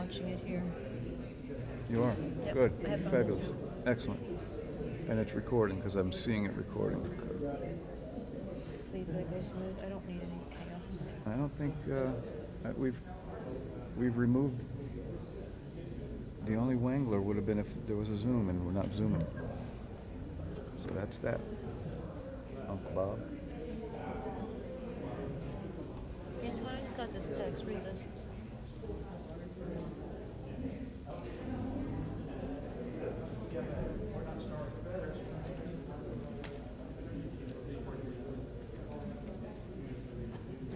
watching it here. You are? Yep. Good. I have Fabulous. Excellent. And it's recording because I'm seeing it recording. Please let it go smooth. I don't need anything else tonight. I don't think we've removed. The only wangler would have been if there was a Zoom, and we're not Zooming. So that's that. Uncle Bob. Antonia's got this text. Read this.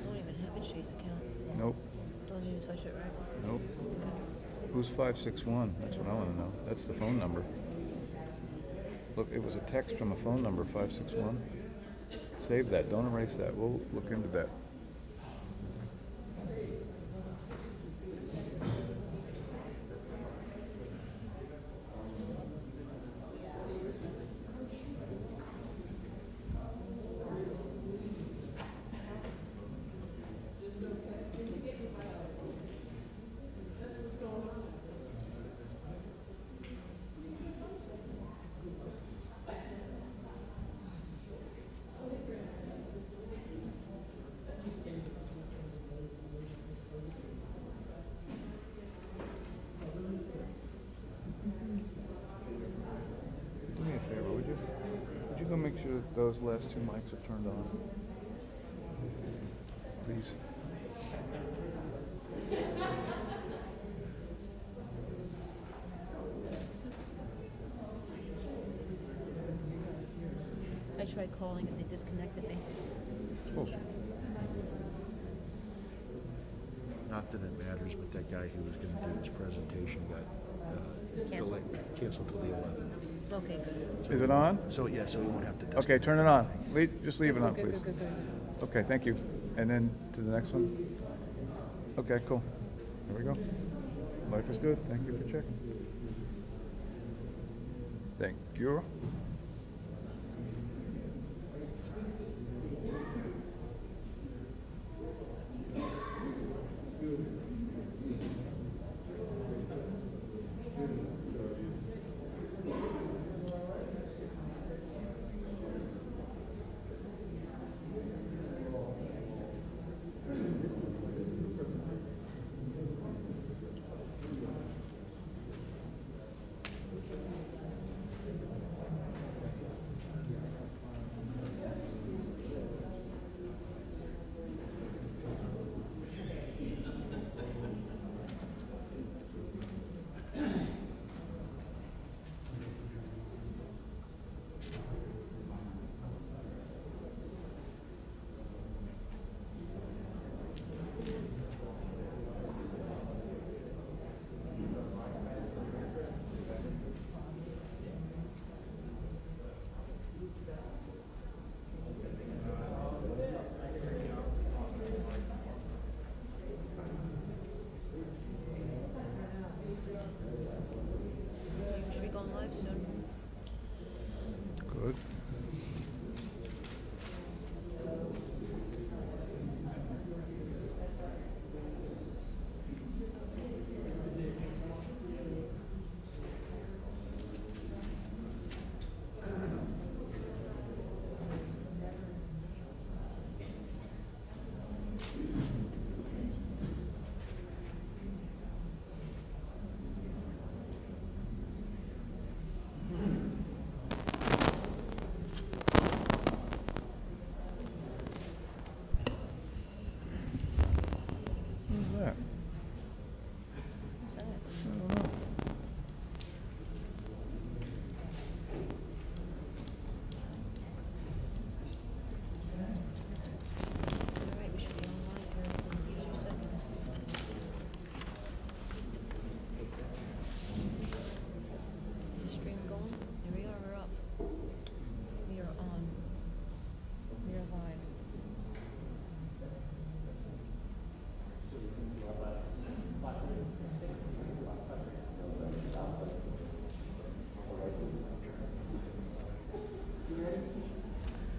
Don't even have a Chase account. Nope. Don't even touch it, right? Nope. Who's 561? That's what I want to know. That's the phone number. Look, it was a text from a phone number, 561. Save that. Don't erase that. We'll look into that. Do me a favor, would you? Would you go make sure that those last two mics are turned on? Please. I tried calling and they disconnected me. Oh. Not that it matters, but that guy who was going to do his presentation got canceled till the 11th. Okay, good. Is it on? So yeah, so we won't have to. Okay, turn it on. Just leave it on, Good, please. good, good, good. Okay, thank you. And then to the next one? Okay, cool. There we go. Life is good. Thank you for checking. Thank you. Should be going live soon. Good. Who's that? What's that? I don't know. All right, we should be on live here in a few seconds. Is the stream going? Here we are, we're up. We are on. We are live.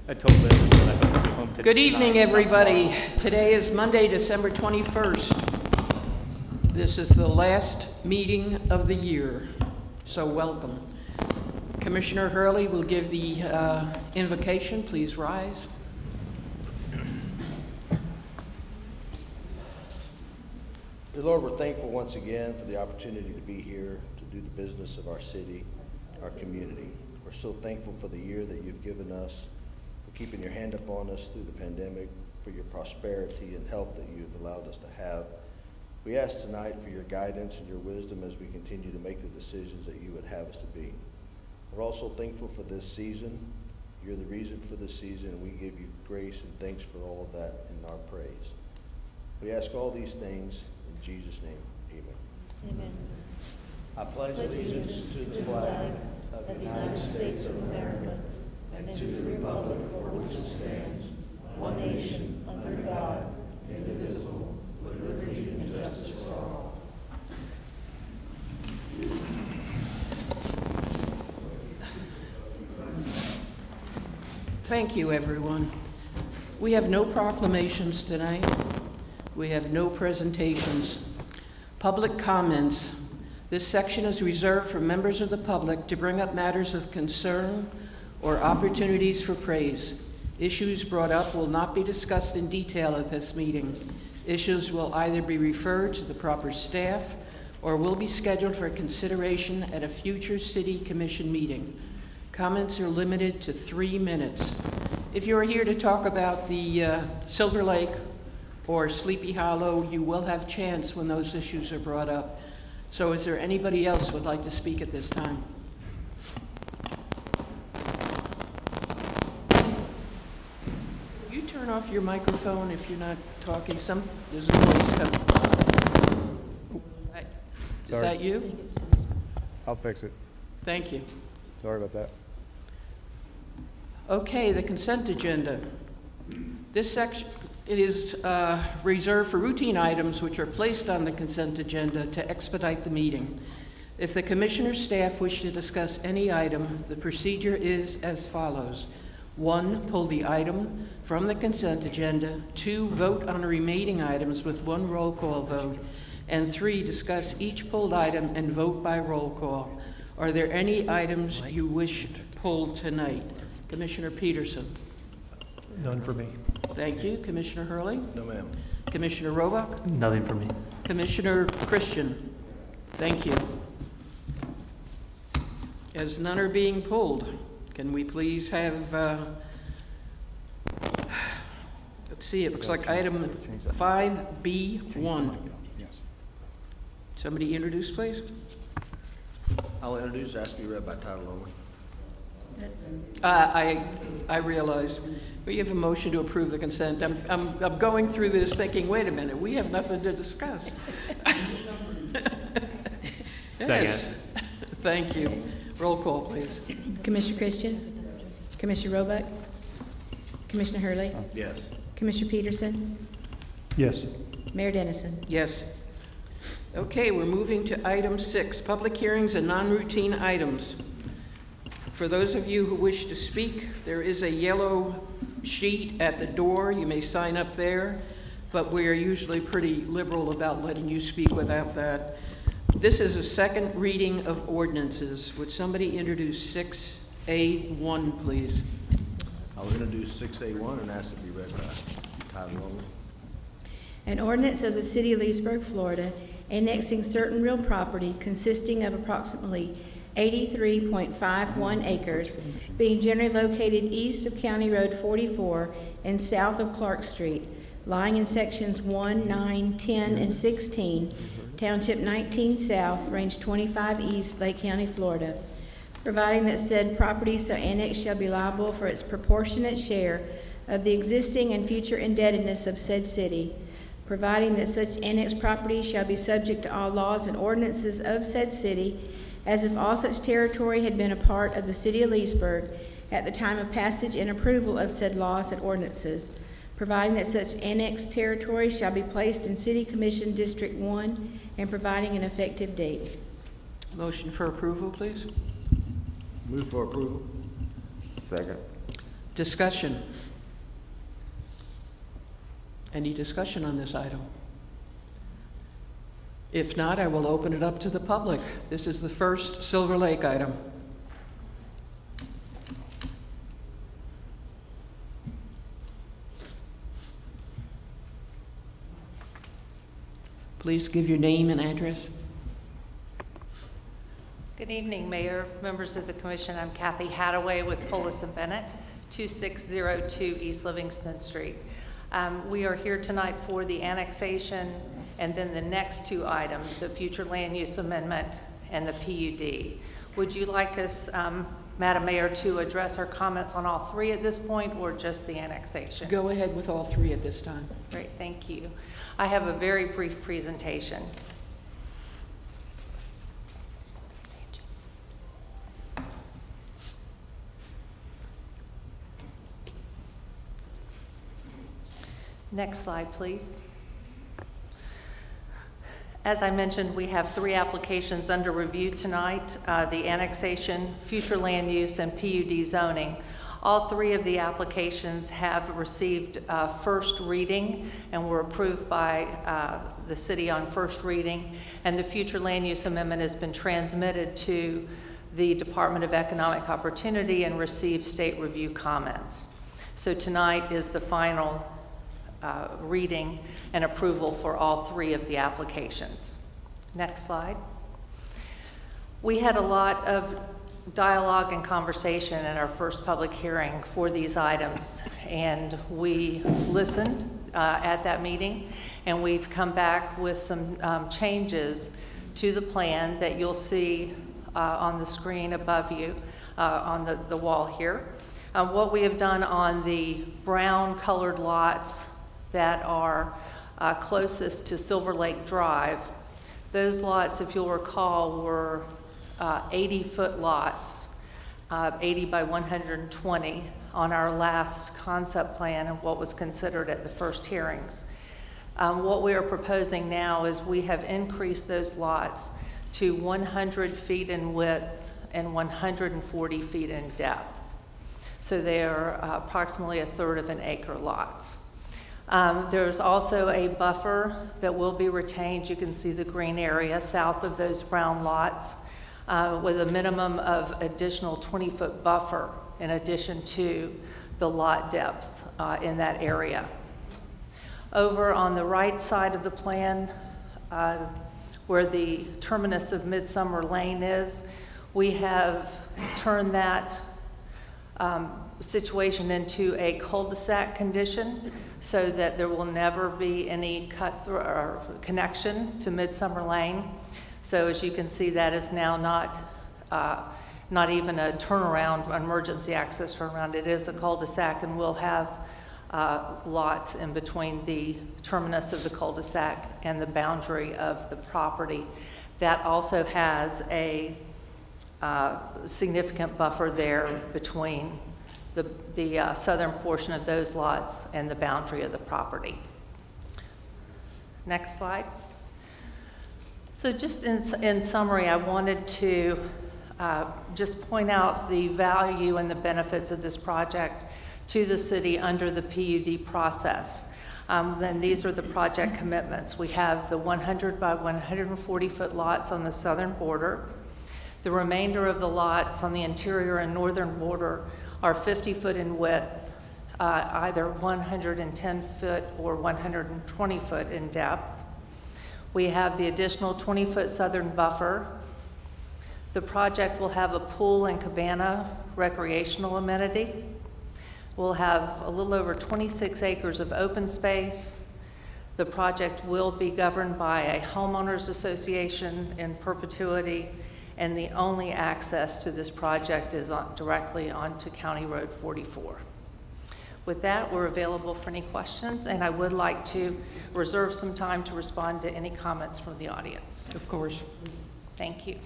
I told Liz that I hope to be home today. Good evening, tonight, not everybody. tomorrow. Today is Monday, December 21st. This is the last meeting of the year, so welcome. Commissioner Hurley will give the invocation. Please rise. Dear Lord, we're thankful once again for the opportunity to be here to do the business of our city, our community. We're so thankful for the year that you've given us, for keeping your hand upon us through the pandemic, for your prosperity and help that you've allowed us to have. We ask tonight for your guidance and your wisdom as we continue to make the decisions that you would have us to be. We're also thankful for this season. You're the reason for this season, and we give you grace and thanks for all of that in our praise. We ask all these things in Jesus' name, amen. Amen. I pledge allegiance to the flag of the United States of America and to the republic for which it stands, one nation, under God, indivisible, with liberty and justice for all. Thank you, everyone. We have no proclamations tonight. We have no presentations. Public comments. This section is reserved for members of the public to bring up matters of concern or opportunities for praise. Issues brought up will not be discussed in detail at this meeting. Issues will either be referred to the proper staff or will be scheduled for consideration at a future City Commission meeting. Comments are limited to 3 minutes. If you are here to talk about the Silver Lake or Sleepy Hollow, you will have chance when those issues are brought up. So is there anybody else who would like to speak at this time? You turn off your microphone if you're not talking. There's a voice coming. Is Sorry. that you? I'll fix it. Thank you. Sorry about that. Okay, the consent agenda. This section, it is reserved for routine items which are placed on the consent agenda to expedite the meeting. If the commissioner's staff wish to discuss any item, the procedure is as follows. 1, pull the item from the consent agenda. 2, vote on the remaining items with 1 roll call vote. And 3, discuss each pulled item and vote by roll call. Are there any items you wish pulled tonight? Commissioner Peterson. None for me. Thank you. Commissioner Hurley? No, ma'am. Commissioner Roebuck? Nothing for me. Commissioner Christian? Thank you. As none are being pulled, can we please have, let's see, it looks like item 5B1. Yes. Somebody introduce, please? I'll introduce, ask to be read by title only. I realize. We have a motion to approve the consent. I'm going through this thinking, wait a minute, we have nothing to discuss. Second. Yes. Thank you. Roll call, please. Commissioner Christian? Commissioner Roebuck? Commissioner Hurley? Yes. Commissioner Peterson? Yes. Mayor Dennison? Yes. Okay, we're moving to item 6, public hearings and non-routine items. For those of you who wish to speak, there is a yellow sheet at the door. You may sign up there, but we are usually pretty liberal about letting you speak without that. This is a second reading of ordinances. Would somebody introduce 6A1, please? I'll introduce 6A1 and ask to be read by title only. An ordinance of the City of Leesburg, Florida, annexing certain real property consisting of approximately 83.51 acres, being generally located east of County Road 44 and south of Clark Street, lying in sections 1, 9, 10, and 16, Township 19 South, Range 25 East, Lake County, Florida, providing that said property so annexed shall be liable for its proportionate share of the existing and future indebtedness of said city, providing that such annexed property shall be subject to all laws and ordinances of said city, as if all such territory had been a part of the City of Leesburg at the time of passage and approval of said laws and ordinances, providing that such annexed territory shall be placed in City Commission District 1 and providing an effective date. Motion for approval, please. Move for approval. Second. Discussion. Any discussion on this item? If not, I will open it up to the public. This is the first Silver Lake item. Please give your name and address. Good evening, Mayor, members of the Commission. I'm Kathy Hadaway with Polis and Bennett, 2602 East Livingston Street. We are here tonight for the annexation and then the next two items, the future land use amendment and the PUD. Would you like us, Madam Mayor, to address our comments on all three at this point or just the annexation? Go ahead with all three at this time. Great, thank you. I have a very brief presentation. Next slide, please. As I mentioned, we have three applications under review tonight, the annexation, future land use, and PUD zoning. All three of the applications have received first reading and were approved by the city on first reading, and the future land use amendment has been transmitted to the Department of Economic Opportunity and received state review comments. So tonight is the final reading and approval for all three of the applications. Next slide. We had a lot of dialogue and conversation at our first public hearing for these items, and we listened at that meeting, and we've come back with some changes to the plan that you'll see on the screen above you on the wall here. What we have done on the brown colored lots that are closest to Silver Lake Drive, those lots, if you'll recall, were 80-foot lots, 80 by 120 on our last concept plan of what was considered at the first hearings. What we are proposing now is we have increased those lots to 100 feet in width and 140 feet in depth. So they are approximately a third of an acre lots. There's also a buffer that will be retained. You can see the green area south of those brown lots with a minimum of additional 20-foot buffer in addition to the lot depth in that area. Over on the right side of the plan, where the terminus of Midsummer Lane is, we have turned that situation into a cul-de-sac condition so that there will never be any cut through or connection to Midsummer Lane. So as you can see, that is now not even a turnaround, emergency access turnaround. It is a cul-de-sac, and we'll have lots in between the terminus of the cul-de-sac and the boundary of the property. That also has a significant buffer there between the southern portion of those lots and the boundary of the property. Next slide. So just in summary, I wanted to just point out the value and the benefits of this project to the city under the PUD process. Then these are the project commitments. We have the 100 by 140 foot lots on the southern border. The remainder of the lots on the interior and northern border are 50 foot in width, either 110 foot or 120 foot in depth. We have the additional 20 foot southern buffer. The project will have a pool and cabana recreational amenity. We'll have a little over 26 acres of open space. The project will be governed by a homeowners association in perpetuity, and the only access to this project is directly onto County Road 44. With that, we're available for any questions, and I would like to reserve some time to respond to any comments from the audience. Of course. Thank you.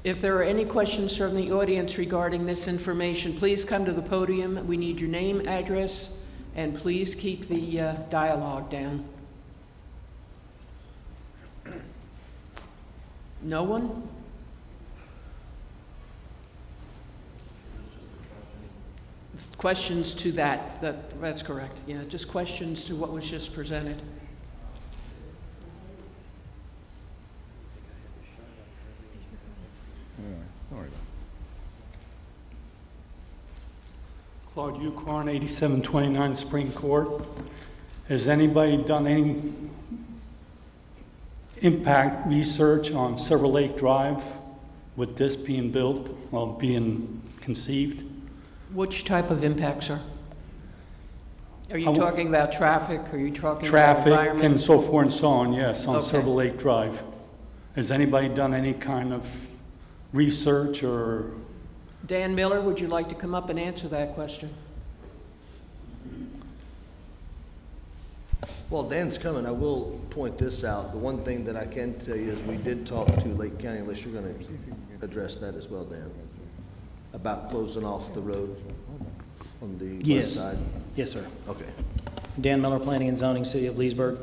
If there are any questions from the audience regarding this information, please come to the podium. We need your name, address, and please keep the dialogue down. No one? Questions to that's correct. Yeah, just questions to what was just presented. Ucorn, 8729 Spring Court. Has anybody done any impact research on Silver Lake Drive with this being built, well, being conceived? Which type of impact, sir? Are you I w- talking about traffic? Are you talking about Traffic environment? and so forth and so on, yes, on Okay. Silver Lake Drive. Has anybody done any kind of research or? Dan Miller, would you like to come up and answer that question? While Dan's coming, I will point this out. The one thing that I can tell you is we did talk to Lake County, unless you're going to address that as well, Dan, about closing off the road on the west Yes. side. Yes, sir. Okay. Dan Miller, Planning and Zoning, City of Leesburg.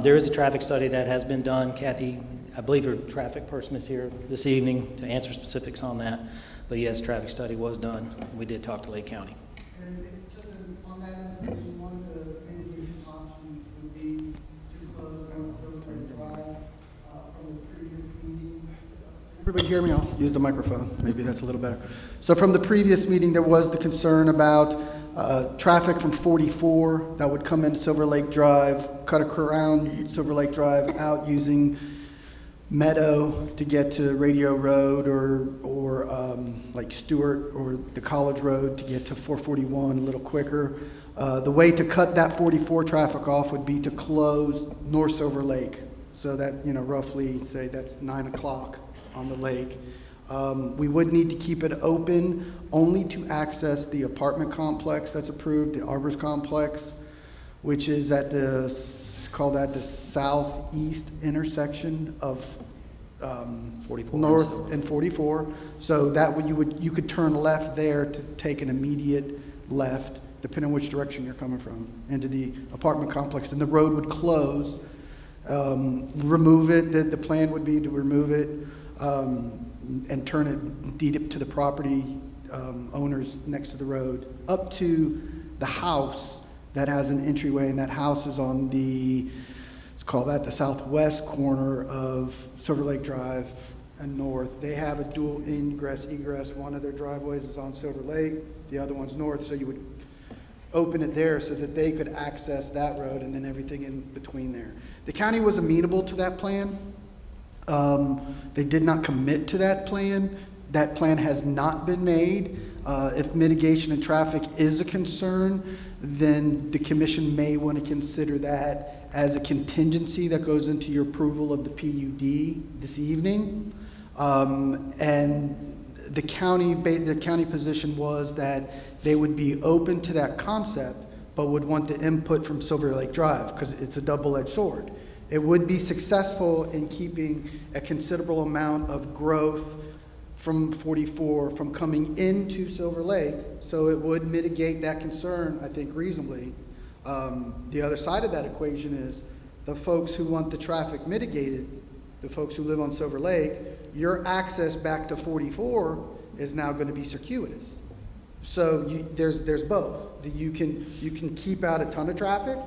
There is a traffic study that has been done. Kathy, I believe her traffic person is here this evening to answer specifics on that. But yes, traffic study was done. We did talk to Lake County. And just on that information, one of the mitigation options would be to close on Silver Lake Drive from the previous meeting. Everybody hear me? I'll use the microphone. Maybe that's a little better. So from the previous meeting, there was the concern about traffic from 44 that would come into Silver Lake Drive, cut around Silver Lake Drive out using Meadow to get to Radio Road or like Stewart or the College Road to get to 441 a little quicker. The way to cut that 44 traffic off would be to close North Silver Lake. So that, roughly say that's 9 o'clock on the lake. We would need to keep it open only to access the apartment complex that's approved, the Arbors Complex, which is at call that the southeast intersection of 44 North and 44. So that would you could turn left there to take an immediate left, depending on which direction you're coming from, into the apartment complex. And the road would close, remove it. The plan would be to remove it and turn it, deed it to the property owners next to the road, up to the house that has an entryway, and that house is on let's call that the southwest corner of Silver Lake Drive and north. They have a dual ingress, egress. One of their driveways is on Silver Lake, the other one's north, so you would open it there so that they could access that road and then everything in between there. The county was amenable to that plan. They did not commit to that plan. That plan has not been made. If mitigation and traffic is a concern, then the commission may want to consider that as a contingency that goes into your approval of the PUD this evening. And the county position was that they would be open to that concept, but would want the input from Silver Lake Drive because it's a double-edged sword. It would be successful in keeping a considerable amount of growth from 44 from coming into Silver Lake, so it would mitigate that concern, I think, reasonably. The other side of that equation is the folks who want the traffic mitigated, the folks who live on Silver Lake, your access back to 44 is now going to be circuitous. So there's both. You can keep out a ton of traffic,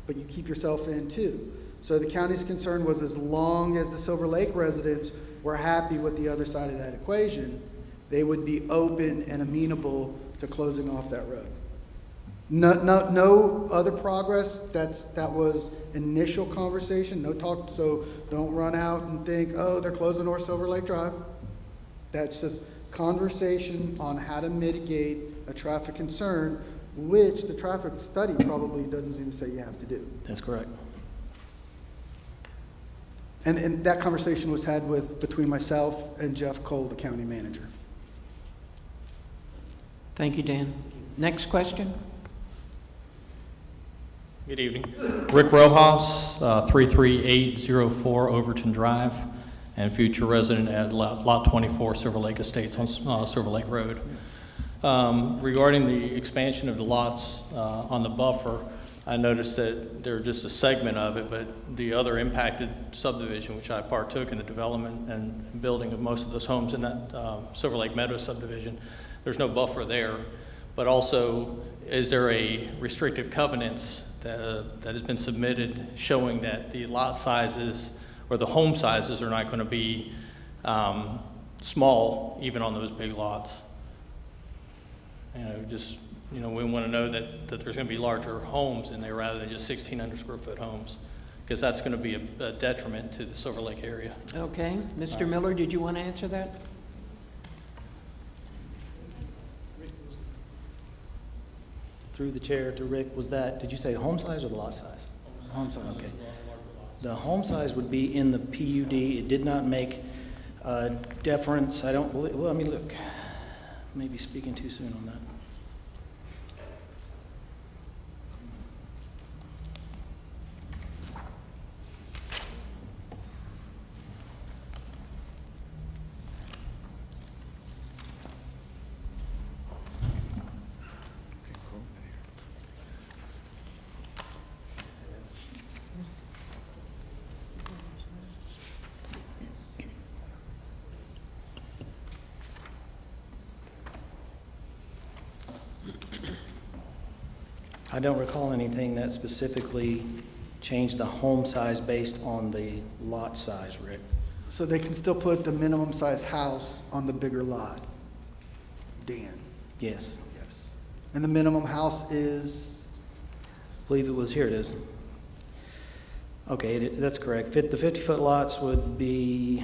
but you keep yourself in too. So the county's concern was as long as the Silver Lake residents were happy with the other side of that equation, they would be open and amenable to closing off that road. No other progress. That was initial conversation. No talk. So don't run out and think, oh, they're closing North Silver Lake Drive. That's just conversation on how to mitigate a traffic concern, which the traffic study probably doesn't even say you have to do. That's correct. And that conversation was had between myself and Jeff Cole, the county manager. Thank you, Dan. Next question? Good evening. Rick Rojas, 33804 Overton Drive, and future resident at Lot 24, Silver Lake Estates on Silver Lake Road. Regarding the expansion of the lots on the buffer, I noticed that they're just a segment of it, but the other impacted subdivision, which I partook in the development and building of most of those homes in that Silver Lake Meadows subdivision, there's no buffer there. But also, is there a restrictive covenants that has been submitted showing that the lot sizes or the home sizes are not going to be small, even on those big lots? Just You know, we want to know that there's going to be larger homes in there rather than just 1,600 square foot homes, because that's going to be a detriment to the Silver Lake area. Okay, Mr. Miller, did you want to answer that? Through the chair to Rick, was that, did you say home size or the lot size? Home size. Okay. The home size would be in the PUD. It did not make a difference. I don't believe, well, I mean, look, maybe speaking too soon on that. I don't recall anything that specifically changed the home size based on the lot size, Rick. So they can still put the minimum size house on the bigger lot? Dan? Yes. Yes. And the minimum house is? I believe it was, here it is. Okay, that's correct. The 50-foot lots would be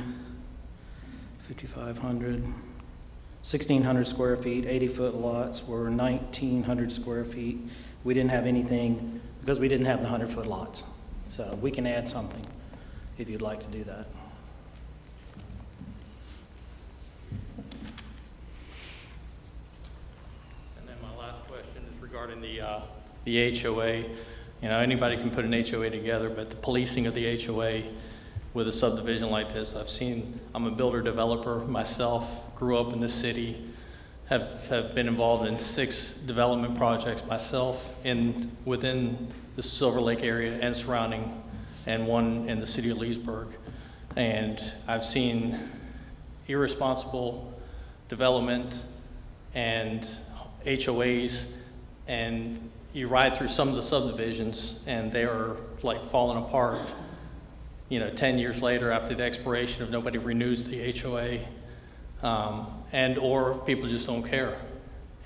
5,500, 1,600 square feet. 80-foot lots were 1,900 square feet. We didn't have anything because we didn't have the 100-foot lots. So we can add something if you'd like to do that. And then my last question is regarding the HOA. You know, anybody can put an HOA together, but the policing of the HOA with a subdivision like this, I'm a builder developer myself, grew up in this city, have been involved in 6 development projects myself within the Silver Lake area and surrounding, and 1 in the city of Leesburg. And I've seen irresponsible development and HOAs, and you ride through some of the subdivisions and they are like falling apart, you know, 10 years later after the expiration if nobody renews the HOA. And or people just don't care.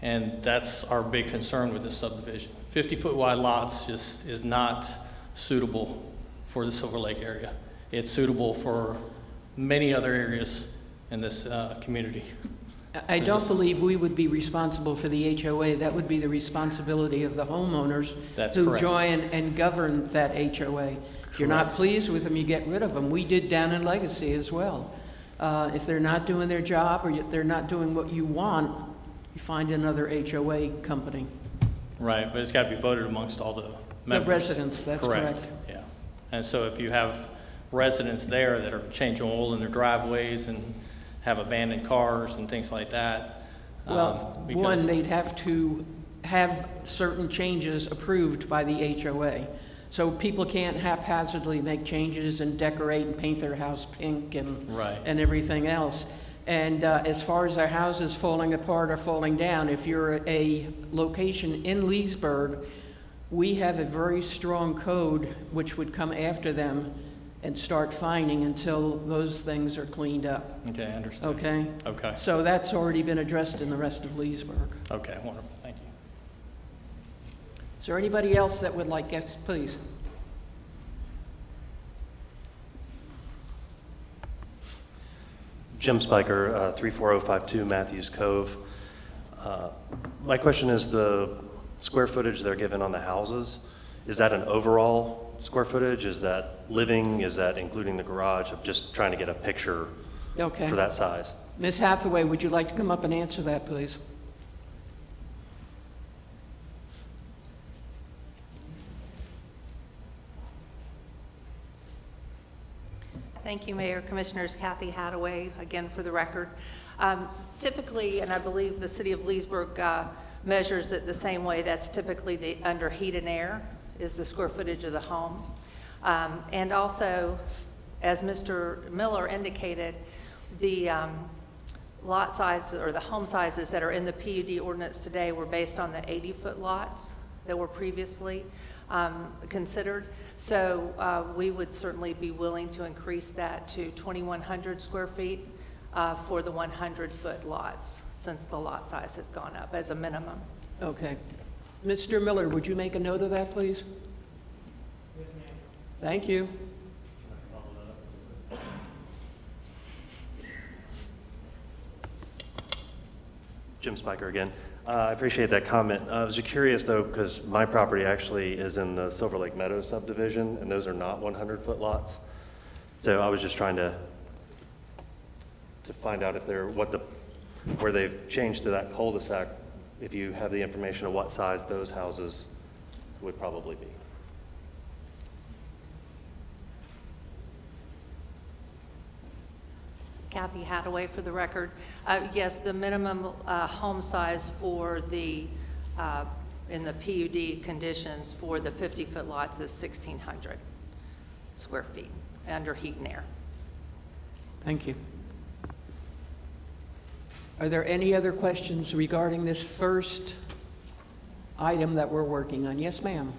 And that's our big concern with this subdivision. 50-foot wide lots just is not suitable for the Silver Lake area. It's suitable for many other areas in this community. I don't believe we would be responsible for the HOA. That would be the responsibility of the homeowners That's who correct. join and govern that HOA. If you're not pleased with them, you get rid of them. We did down in Legacy as well. If they're not doing their job or they're not doing what you want, you find another HOA company. Right, but it's got to be voted amongst all the members. The residents, that's correct. Yeah. And so if you have residents there that are changing oil in their driveways and have abandoned cars and things like that. Well, because- one, they'd have to have certain changes approved by the HOA. So people can't haphazardly make changes and decorate and paint their house pink and Right. and everything else. And as far as our houses falling apart or falling down, if you're a location in Leesburg, we have a very strong code which would come after them and start fining until those things are cleaned up. Okay, I understand. Okay? Okay. So that's already been addressed in the rest of Leesburg. Okay, wonderful, thank you. Is there anybody else that would like, yes, please? Jim Spiker, 34052 Matthews Cove. My question is the square footage they're given on the houses, is that an overall square footage? Is that living? Is that including the garage? I'm just trying to get a picture Okay. for that size. Ms. Hathaway, would you like to come up and answer that, please? Thank you, Mayor, Commissioners. Kathy Hadaway, again for the record. Typically, and I believe the city of Leesburg measures it the same way, that's typically the under heat and air is the square footage of the home. And also, as Mr. Miller indicated, the lot size or the home sizes that are in the PUD ordinance today were based on the 80-foot lots that were previously considered. So we would certainly be willing to increase that to 2,100 square feet for the 100-foot lots, since the lot size has gone up as a minimum. Okay. Mr. Miller, would you make a note of that, please? Yes, ma'am. Thank you. Jim Spiker again. I appreciate that comment. I was just curious though, because my property actually is in the Silver Lake Meadows subdivision, and those are not 100-foot lots. So I was just trying to find out if they're where they've changed to that cul-de-sac, if you have the information of what size those houses would probably be. Kathy Hadaway for the record. Yes, the minimum home size for the, in the PUD conditions for the 50-foot lots is 1,600 square feet under heat and air. Thank you. Are there any other questions regarding this first item that we're working on? Yes, ma'am.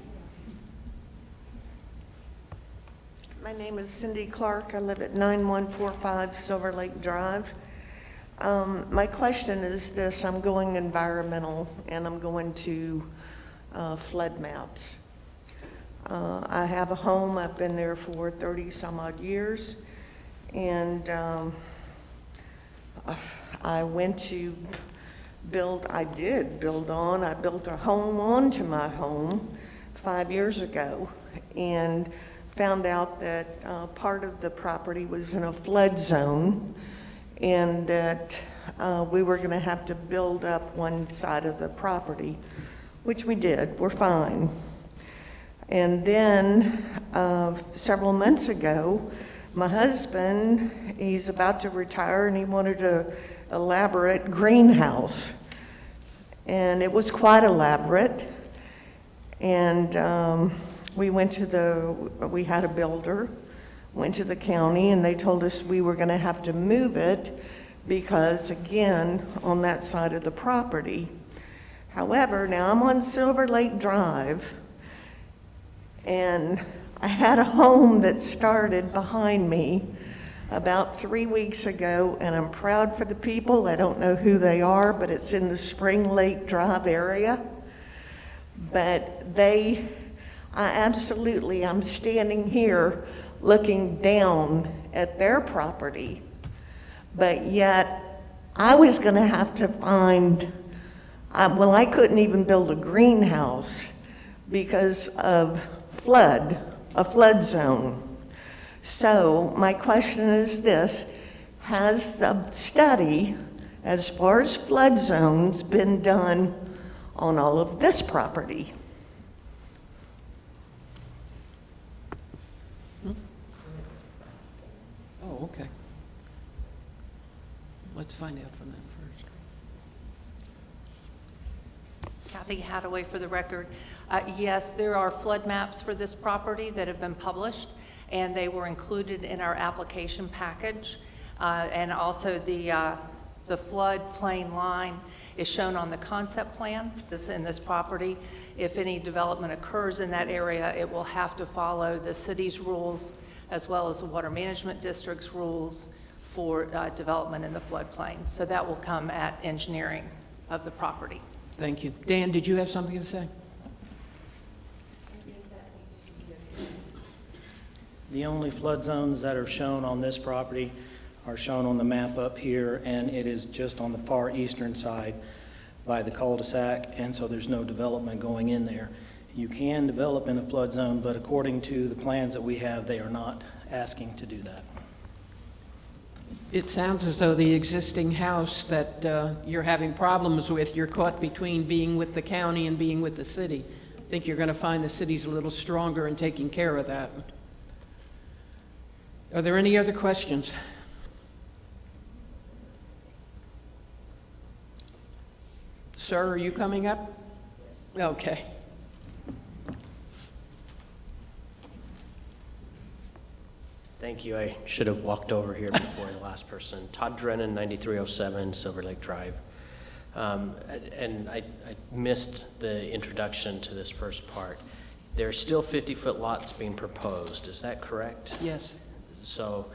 My name is Cindy Clark. I live at 9145 Silver Lake Drive. My question is this: I'm going environmental and I'm going to flood maps. I have a home. I've been there for 30 some odd years, and I went to build. I built a home onto my home 5 years ago, and found out that part of the property was in a flood zone, and that we were going to have to build up one side of the property, which we did. We're fine. And then several months ago, my husband, he's about to retire, and he wanted an elaborate greenhouse. And it was quite elaborate. And we had a builder, went to the county, and they told us we were going to have to move it because, again, on that side of the property. However, now I'm on Silver Lake Drive, and I had a home that started behind me about 3 weeks ago, and I'm proud for the people. I don't know who they are, but it's in the Spring Lake Drive area. But I'm standing here looking down at their property, but yet I was going to have to find, I couldn't even build a greenhouse because of a flood zone. So my question is this: has the study as far as flood zones been done on all of this property? Oh, okay. Let's find out from them first. Kathy Hadaway for the record. Yes, there are flood maps for this property that have been published, and they were included in our application package. And also the floodplain line is shown on the concept plan in this property. If any development occurs in that area, it will have to follow the city's rules as well as the Water Management District's rules for development in the floodplain. So that will come at engineering of the property. Thank you. Dan, did you have something to say? The only flood zones that are shown on this property are shown on the map up here, and it is just on the far eastern side by the cul-de-sac, and so there's no development going in there. You can develop in a flood zone, but according to the plans that we have, they are not asking to do that. It sounds as though the existing house that you're having problems with, you're caught between being with the county and being with the city. I think you're going to find the city's a little stronger in taking care of that. Are there any other questions? Sir, are you coming up? Yes. Okay. Thank you. I should have walked over here before the last person. Todd Drennan, 9307 Silver Lake Drive. And I missed the introduction to this first part. There are still 50-foot lots being proposed. Is that correct? Yes. So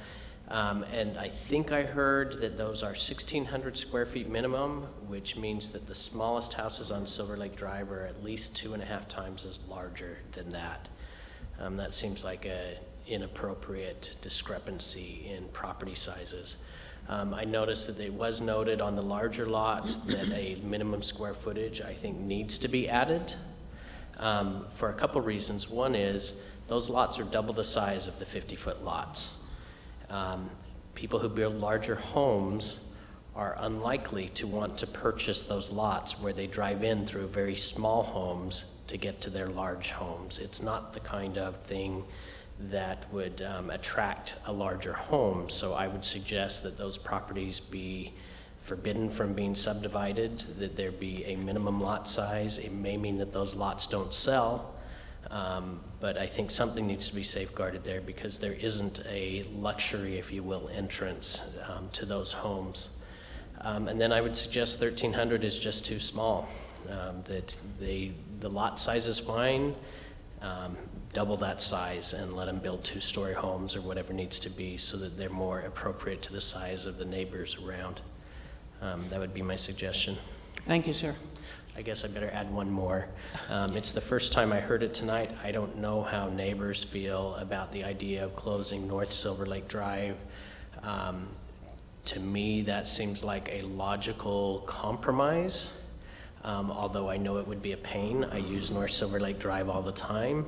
And I think I heard that those are 1,600 square feet minimum, which means that the smallest houses on Silver Lake Drive are at least 2.5 times as larger than that. That seems like an inappropriate discrepancy in property sizes. I noticed that it was noted on the larger lots that a minimum square footage, I think, needs to be added for a couple reasons. One is those lots are double the size of the 50-foot lots. People who build larger homes are unlikely to want to purchase those lots where they drive in through very small homes to get to their large homes. It's not the kind of thing that would attract a larger home. So I would suggest that those properties be forbidden from being subdivided, that there be a minimum lot size. It may mean that those lots don't sell, but I think something needs to be safeguarded there because there isn't a luxury, if you will, entrance to those homes. And then I would suggest 1,300 is just too small, that the lot size is fine, double that size and let them build 2-story homes or whatever needs to be so that they're more appropriate to the size of the neighbors around. That would be my suggestion. Thank you, sir. I guess I better add one more. It's the first time I heard it tonight. I don't know how neighbors feel about the idea of closing North Silver Lake Drive. To me, that seems like a logical compromise, although I know it would be a pain. I use North Silver Lake Drive all the time,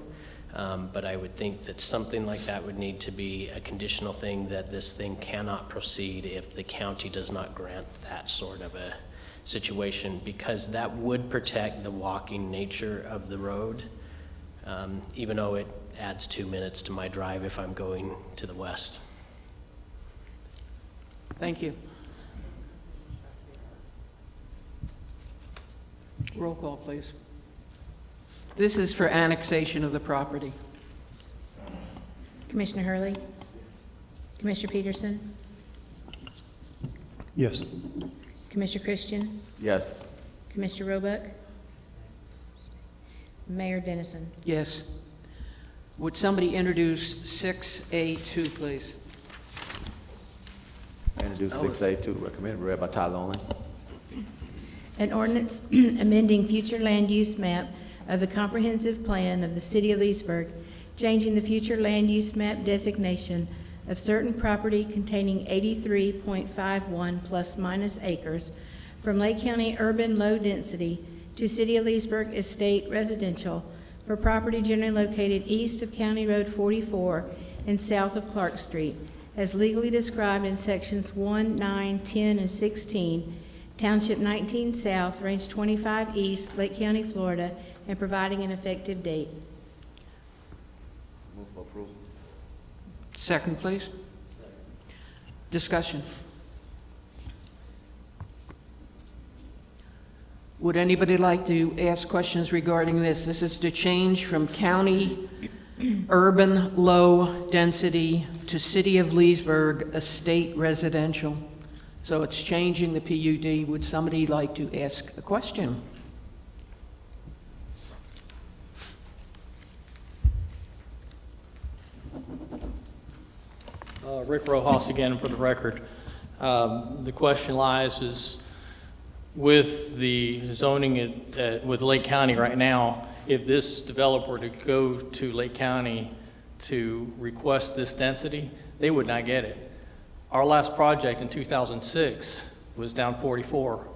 but I would think that something like that would need to be a conditional thing, that this thing cannot proceed if the county does not grant that sort of a situation, because that would protect the walking nature of the road, even though it adds 2 minutes to my drive if I'm going to the west. Thank you. Roll call, please. This is for annexation of the property. Commissioner Hurley? Commissioner Peterson? Yes. Commissioner Christian? Yes. Commissioner Roebuck? Mayor Dennison? Yes. Would somebody introduce 6A2, please? I introduce 6A2, recommended read by title only. An ordinance amending future land use map of the comprehensive plan of the city of Leesburg, changing the future land use map designation of certain property containing 83.51 plus minus acres from Lake County urban low density to City of Leesburg estate residential for property generally located east of County Road 44 and south of Clark Street, as legally described in sections 1, 9, 10, and 16, Township 19 South, Range 25 East, Lake County, Florida, and providing an effective date. Move for approval. Second, please. Discussion. Would anybody like to ask questions regarding this? This is to change from county urban low density to City of Leesburg estate residential. So it's changing the PUD. Would somebody like to ask a question? Rick Rojas again for the record. The question lies is with the zoning with Lake County right now, if this developer were to go to Lake County to request this density, they would not get it. Our last project in 2006 was down 44.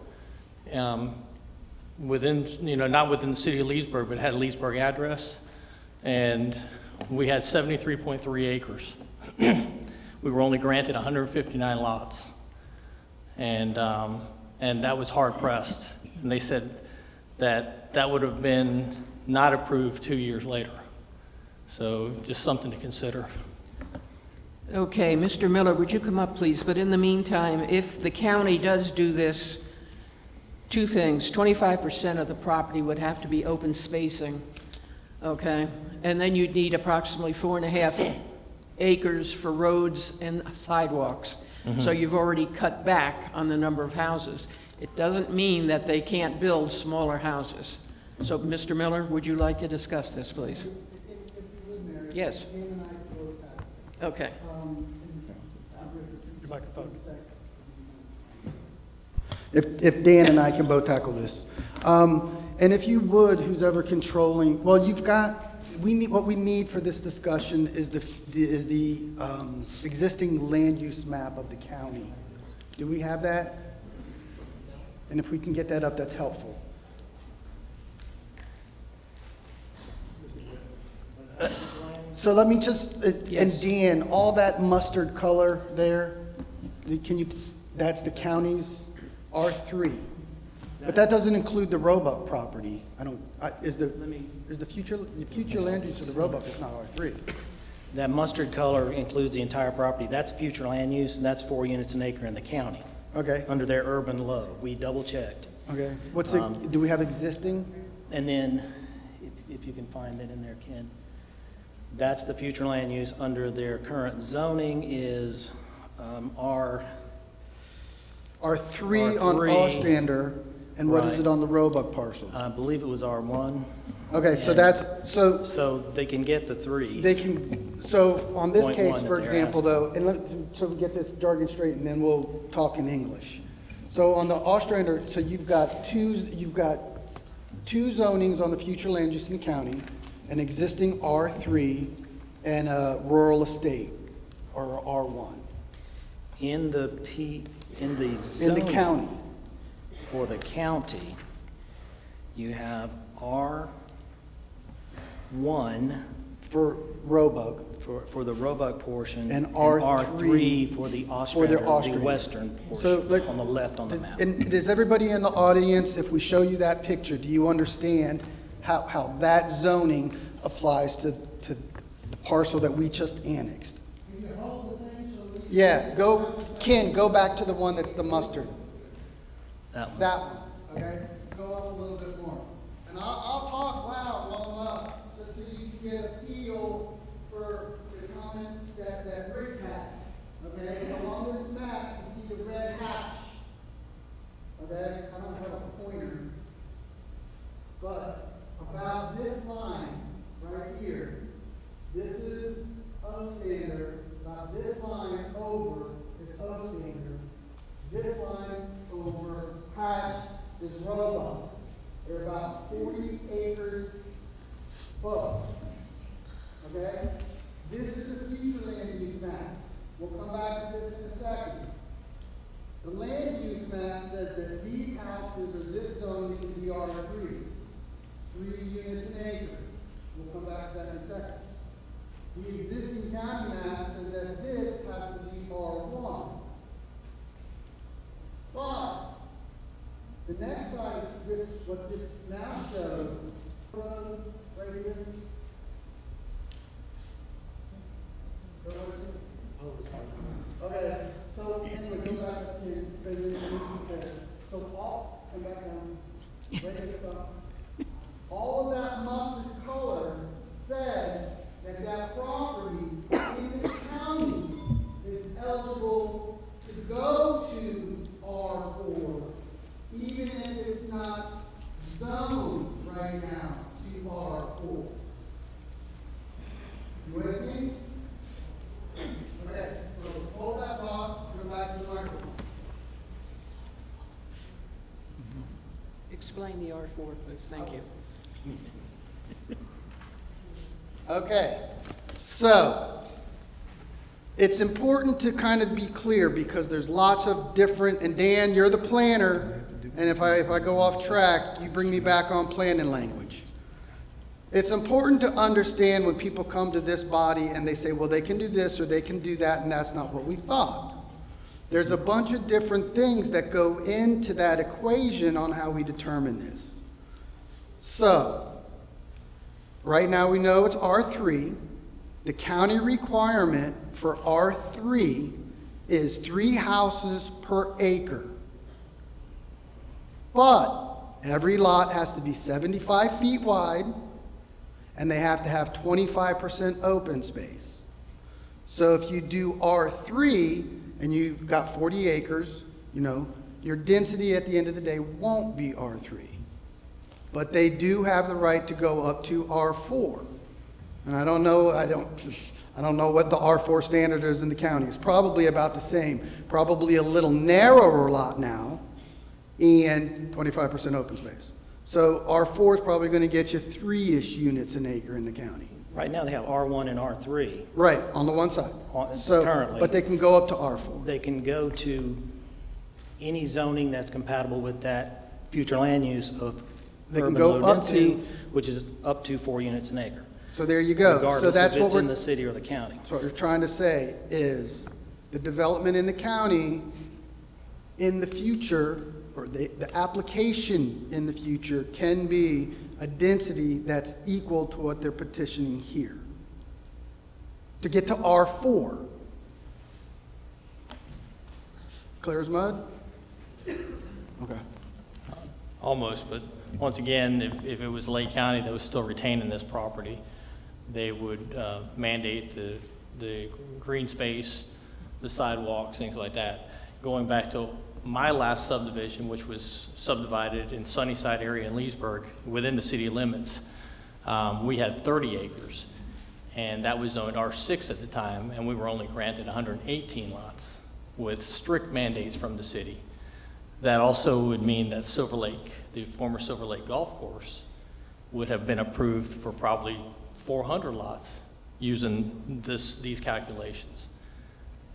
Within, not within the city of Leesburg, but had a Leesburg address. And we had 73.3 acres. We were only granted 159 lots. And that was hard pressed. And they said that that would have been not approved 2 years later. So just something to consider. Okay, Mr. Miller, would you come up, please? But in the meantime, if the county does do this, two things. 25% of the property would have to be open spacing, okay? And then you'd need approximately 4.5 acres for roads and sidewalks. Mm-hmm. So you've already cut back on the number of houses. It doesn't mean that they can't build smaller houses. So, Mr. Miller, would you like to discuss this, please? If you would, Mayor. Yes. Dan and I both have. Okay. I Your microphone. If Dan and I can both tackle this. And if you would, who's ever controlling, well, what we need for this discussion is the existing land use map of the county. Do we have that? And if we can get that up, that's helpful. So let me just, and Dan, all that mustard color there, that's the county's R3. But that doesn't include the Roebuck property. Is the future land use of the Roebuck is not R3. That mustard color includes the entire property. That's future land use, and that's 4 units an acre in the county. Okay. Under their urban low. We double checked. Okay. Do we have existing? And then, if you can find it in there, Ken, that's the future land use. Under their current zoning is R3 on Ostrander, and what is it on the Roebuck parcel? I believe it was R1. Okay, so they can get the 3. They can. So on this Point case, one for that they're example, asking. though, so we get this jargon straight, and then we'll talk in English. So on the Ostrander, so you've got two zonings on the future land use in the county, an existing R3 and a rural estate, or R1. In the zoning county. For the county, you have R1 for Roebuck, for the Roebuck portion, and R3 for the Ostrander, the western portion, So, on the left on the map. And does everybody in the audience, if we show you that picture, do you understand how that zoning applies to the parcel that we just annexed? Yeah, Ken, go back to the one that's the mustard. That one. That one, okay? Go up a little bit more. And I'll talk loud long enough, just so you can get a feel for the comment that Rick had, okay? Along this map, you see the red hatch, okay? I don't have a pointer, but about this line right here, this is Ostrander, about this line over is Ostrander, this line over Hatch is Roebuck. They're about 40 acres both. Okay? This is the future land use map. We'll come back to this in a second. The land use map says that these houses or this zone can be R3. 3 units an acre. We'll come back to that in a second. The existing county map says that this has to be R1. But the next side, what this now shows, right here. Okay, so anyway, go back up here. So come back down. Right at the top. All of that mustard color says that property in the county is eligible to go to R4, even if it's not zoned right now to R4. You with me? Okay, so hold that thought, go back to the microphone. Explain the R4, please. Thank you. Okay, so it's important to kind of be clear because there's lots of different, and Dan, you're the planner, and if I go off track, you bring me back on planning language. It's important to understand when people come to this body and they say, well, they can do this or they can do that, and that's not what we thought. There's a bunch of different things that go into that equation on how we determine this. So, right now we know it's R3. The county requirement for R3 is 3 houses per acre. But every lot has to be 75 feet wide, and they have to have 25% open space. So if you do R3 and you've got 40 acres, your density at the end of the day won't be R3. But they do have the right to go up to R4. And I don't know what the R4 standard is in the county. It's probably about the same, probably a little narrower lot now, and 25% open space. So R4 is probably going to get you 3-ish units an acre in the county. Right now, they have R1 and R3. Right, on the one side. So, currently. but they can go up to R4. They can go to any zoning that's compatible with that future land use of They can urban go low up density, to- which is up to 4 units an acre. So there you go. So Regardless that's if what it's we're, in the city or the county. so what we're trying to say is the development in the county in the future, or the application in the future can be a density that's equal to what they're petitioning here. To get to R4. Clear as mud? Okay. Almost, but once again, if it was Lake County that was still retaining this property, they would mandate the green space, the sidewalks, things like that. Going back to my last subdivision, which was subdivided in Sunnyside area in Leesburg, within the city limits, we had 30 acres, and that was zoned R6 at the time, and we were only granted 118 lots with strict mandates from the city. That also would mean that Silver Lake, the former Silver Lake Golf Course, would have been approved for probably 400 lots using these calculations.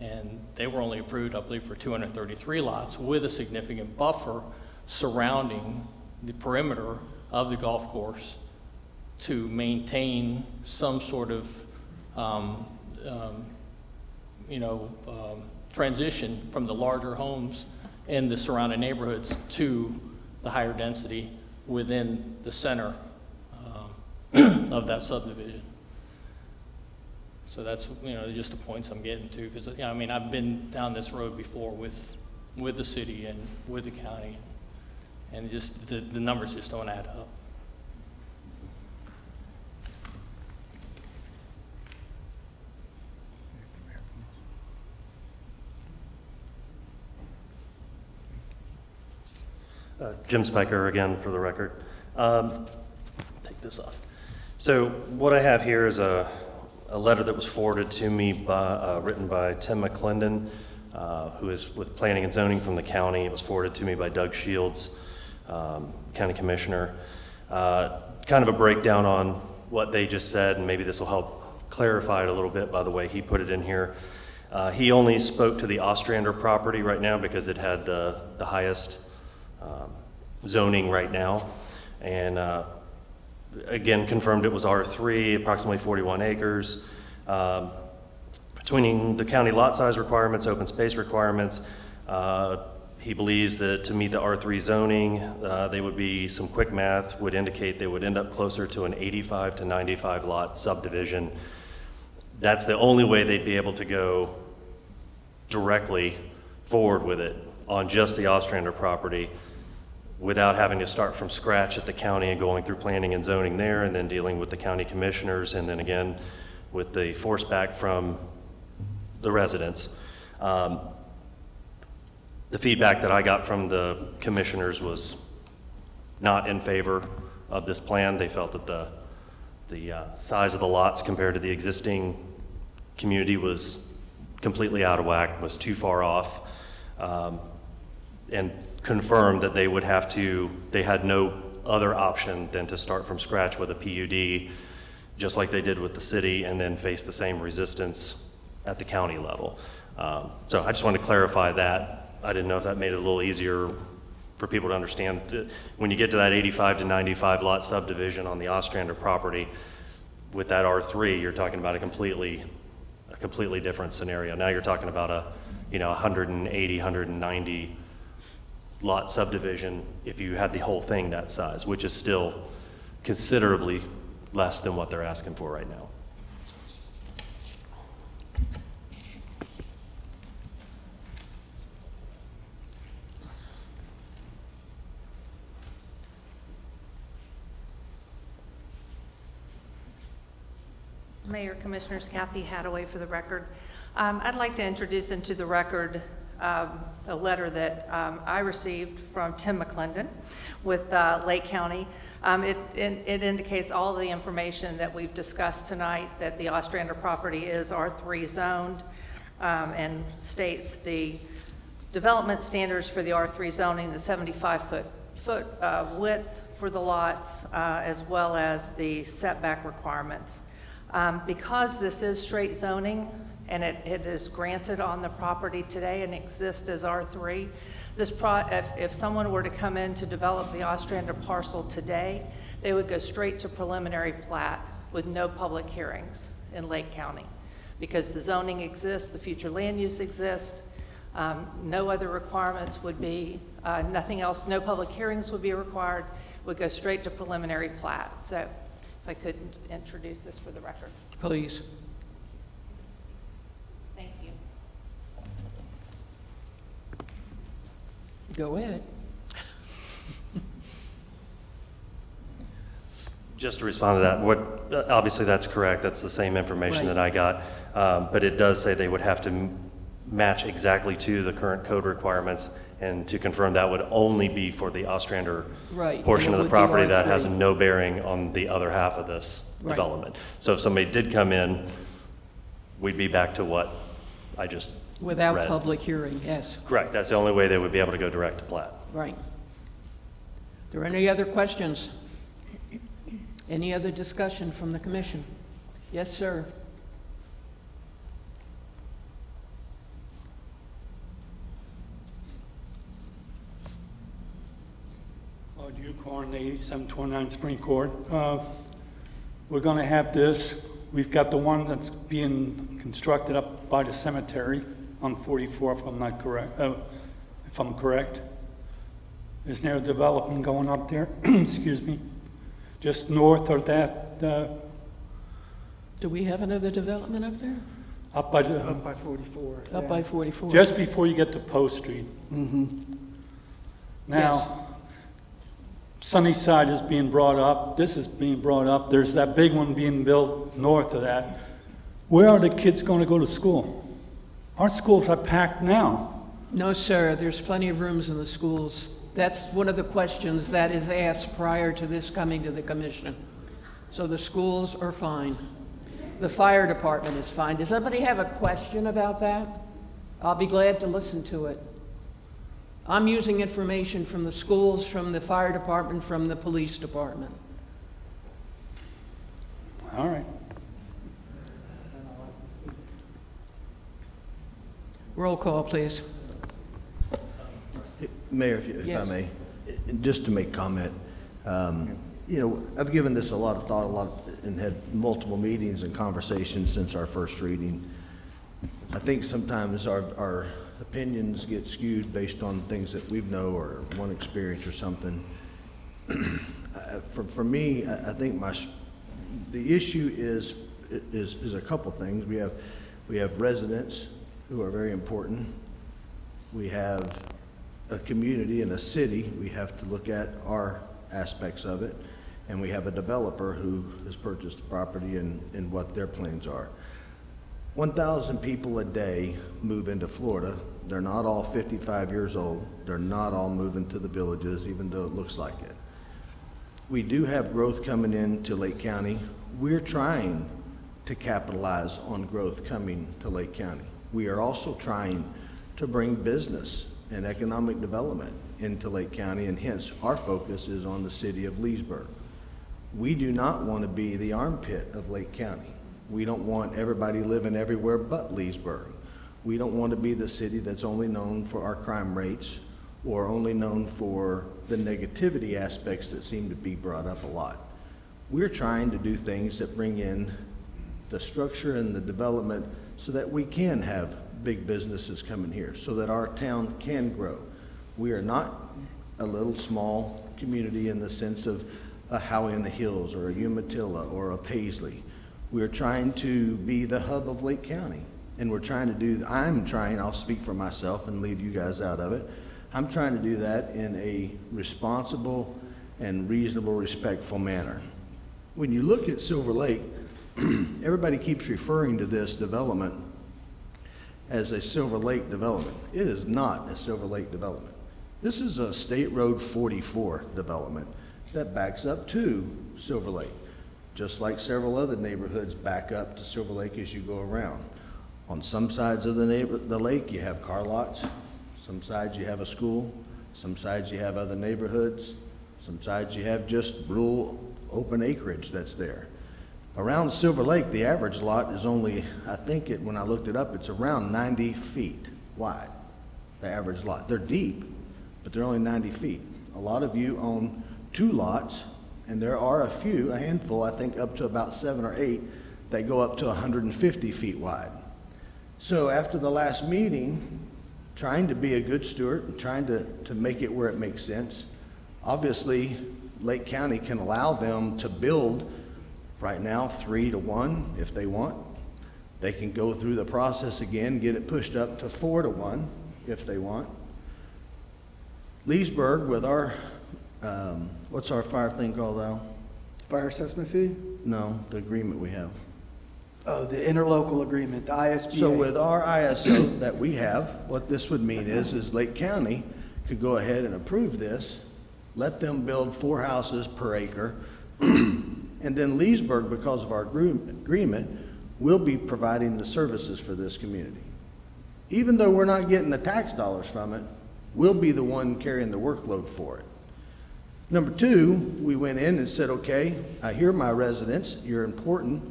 And they were only approved, I believe, for 233 lots with a significant buffer surrounding the perimeter of the golf course to maintain some sort of, transition from the larger homes in the surrounding neighborhoods to the higher density within the center of that subdivision. So that's, just the points I'm getting to, because, I've been down this road before with the city and with the county, and just the numbers just don't add up. Jim Spiker again for the record. Take this off. So what I have here is a letter that was forwarded to me by, written by Tim McClendon, who is with Planning and Zoning from the county. It was forwarded to me by Doug Shields, County Commissioner. Kind of a breakdown on what they just said, and maybe this will help clarify it a little bit by the way he put it in here. He only spoke to the Ostrander property right now because it had the highest zoning right now, and again confirmed it was R3, approximately 41 acres. Between the county lot size requirements, open space requirements, he believes that to meet the R3 zoning, they would be, some quick math would indicate they would end up closer to an 85 to 95 lot subdivision. That's the only way they'd be able to go directly forward with it on just the Ostrander property, without having to start from scratch at the county and going through planning and zoning there, and then dealing with the county commissioners, and then again with the force back from the residents. The feedback that I got from the commissioners was not in favor of this plan. They felt that the size of the lots compared to the existing community was completely out of whack, was too far off, and confirmed that they had no other option than to start from scratch with a PUD, just like they did with the city, and then face the same resistance at the county level. So I just wanted to clarify that. I didn't know if that made it a little easier for people to understand. When you get to that 85 to 95 lot subdivision on the Ostrander property, with that R3, you're talking about a completely different scenario. Now you're talking about a 180, 190 lot subdivision if you had the whole thing that size, which is still considerably less than what they're asking for right now. Mayor, Commissioners, Kathy Hadaway for the record. I'd like to introduce into the record a letter that I received from Tim McClendon with Lake County. It indicates all the information that we've discussed tonight, that the Ostrander property is R3 zoned, and states the development standards for the R3 zoning, the 75-foot width for the lots, as well as the setback requirements. Because this is straight zoning, and it is granted on the property today and exists as R3, if someone were to come in to develop the Ostrander parcel today, they would go straight to preliminary plat with no public hearings in Lake County. Because the zoning exists, the future land use exists, no other requirements would be, nothing else, no public hearings would be required, would go straight to preliminary plat. So if I could introduce this for the record. Please. Thank you. Go ahead. Just to respond to that, obviously that's correct. That's the same information Right. that I got. But it does say they would have to match exactly to the current code requirements. And to confirm, that would only be for the Ostrander Right, portion and of it the would be property. That R3. has no bearing on the other half of this Right. development. So if somebody did come in, we'd be back to what I just Without read. public hearing, yes. Correct. That's the only way they would be able to go direct to plat. Right. Are there any other questions? Any other discussion from the commission? Yes, sir. Corn, 8729 Spring Court. We're going to have this. We've got the one that's being constructed up by the cemetery on 44, if I'm not correct. If I'm correct, isn't there a development going up there? Excuse me, just north of that. Do we have another development up there? Up by 44. Up by 44? Just before you get to Post Street. Mm-hmm. Now. Yes. Sunnyside is being brought up, this is being brought up, there's that big one being built north of that. Where are the kids going to go to school? Our schools are packed now. No, sir, there's plenty of rooms in the schools. That's one of the questions that is asked prior to this coming to the commission. So the schools are fine. The fire department is fine. Does anybody have a question about that? I'll be glad to listen to it. I'm using information from the schools, from the fire department, from the police department. All right. Roll call, please. Mayor, if I Yes. may, just to make comment, I've given this a lot of thought, and had multiple meetings and conversations since our first reading. I think sometimes our opinions get skewed based on things that we know or one experience or something. For me, I think the issue is a couple things. We have residents who are very important. We have a community and a city. We have to look at our aspects of it, and we have a developer who has purchased the property and what their plans are. 1,000 people a day move into Florida. They're not all 55 years old. They're not all moving to the villages, even though it looks like it. We do have growth coming into Lake County. We're trying to capitalize on growth coming to Lake County. We are also trying to bring business and economic development into Lake County, and hence our focus is on the city of Leesburg. We do not want to be the armpit of Lake County. We don't want everybody living everywhere but Leesburg. We don't want to be the city that's only known for our crime rates or only known for the negativity aspects that seem to be brought up a lot. We're trying to do things that bring in the structure and the development so that we can have big businesses coming here, so that our town can grow. We are not a little small community in the sense of a Howey in the Hills or a Umatilla or a Paisley. We're trying to be the hub of Lake County, and I'll speak for myself and leave you guys out of it. I'm trying to do that in a responsible and reasonable, respectful manner. When you look at Silver Lake, everybody keeps referring to this development as a Silver Lake development. It is not a Silver Lake development. This is a State Road 44 development that backs up to Silver Lake, just like several other neighborhoods back up to Silver Lake as you go around. On some sides of the lake, you have car lots. Some sides you have a school. Some sides you have other neighborhoods. Some sides you have just rural open acreage that's there. Around Silver Lake, the average lot is only, I think when I looked it up, it's around 90 feet wide, the average lot. They're deep, but they're only 90 feet. A lot of you own 2 lots, and there are a handful, I think up to about 7 or 8, that go up to 150 feet wide. So after the last meeting, trying to be a good steward and trying to make it where it makes sense, obviously Lake County can allow them to build right now 3 to 1 if they want. They can go through the process again, get it pushed up to 4 to 1 if they want. Leesburg with our, what's our fire thing called, Al? Fire assessment fee? No, the agreement we have. Oh, the interlocal agreement, the ISBA. So with our ISO that we have, what this would mean is Lake County could go ahead and approve this, let them build 4 houses per acre, and then Leesburg, because of our agreement, will be providing the services for this community. Even though we're not getting the tax dollars from it, we'll be the one carrying the workload for it. Number 2, we went in and said, okay, I hear my residents, you're important.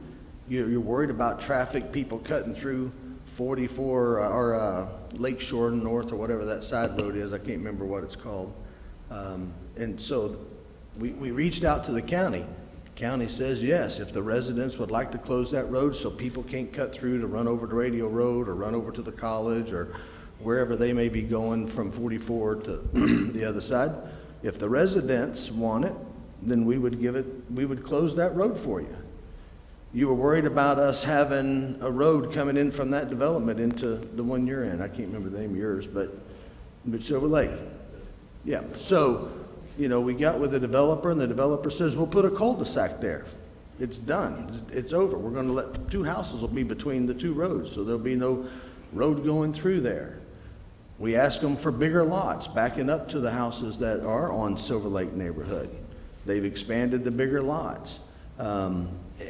You're worried about traffic, people cutting through 44 or Lakeshore North or whatever that side road is. I can't remember what it's called. And so we reached out to the county. The county says yes, if the residents would like to close that road so people can't cut through to run over to Radio Road or run over to the college or wherever they may be going from 44 to the other side. If the residents want it, then we would close that road for you. You were worried about us having a road coming in from that development into the one you're in. I can't remember the name of yours, but Silver Lake. Yeah, so, we got with the developer, and the developer says, we'll put a cul-de-sac there. It's done, it's over. We're gonna let 2 houses will be between the 2 roads, so there'll be no road going through there. We asked them for bigger lots, backing up to the houses that are on Silver Lake neighborhood. They've expanded the bigger lots.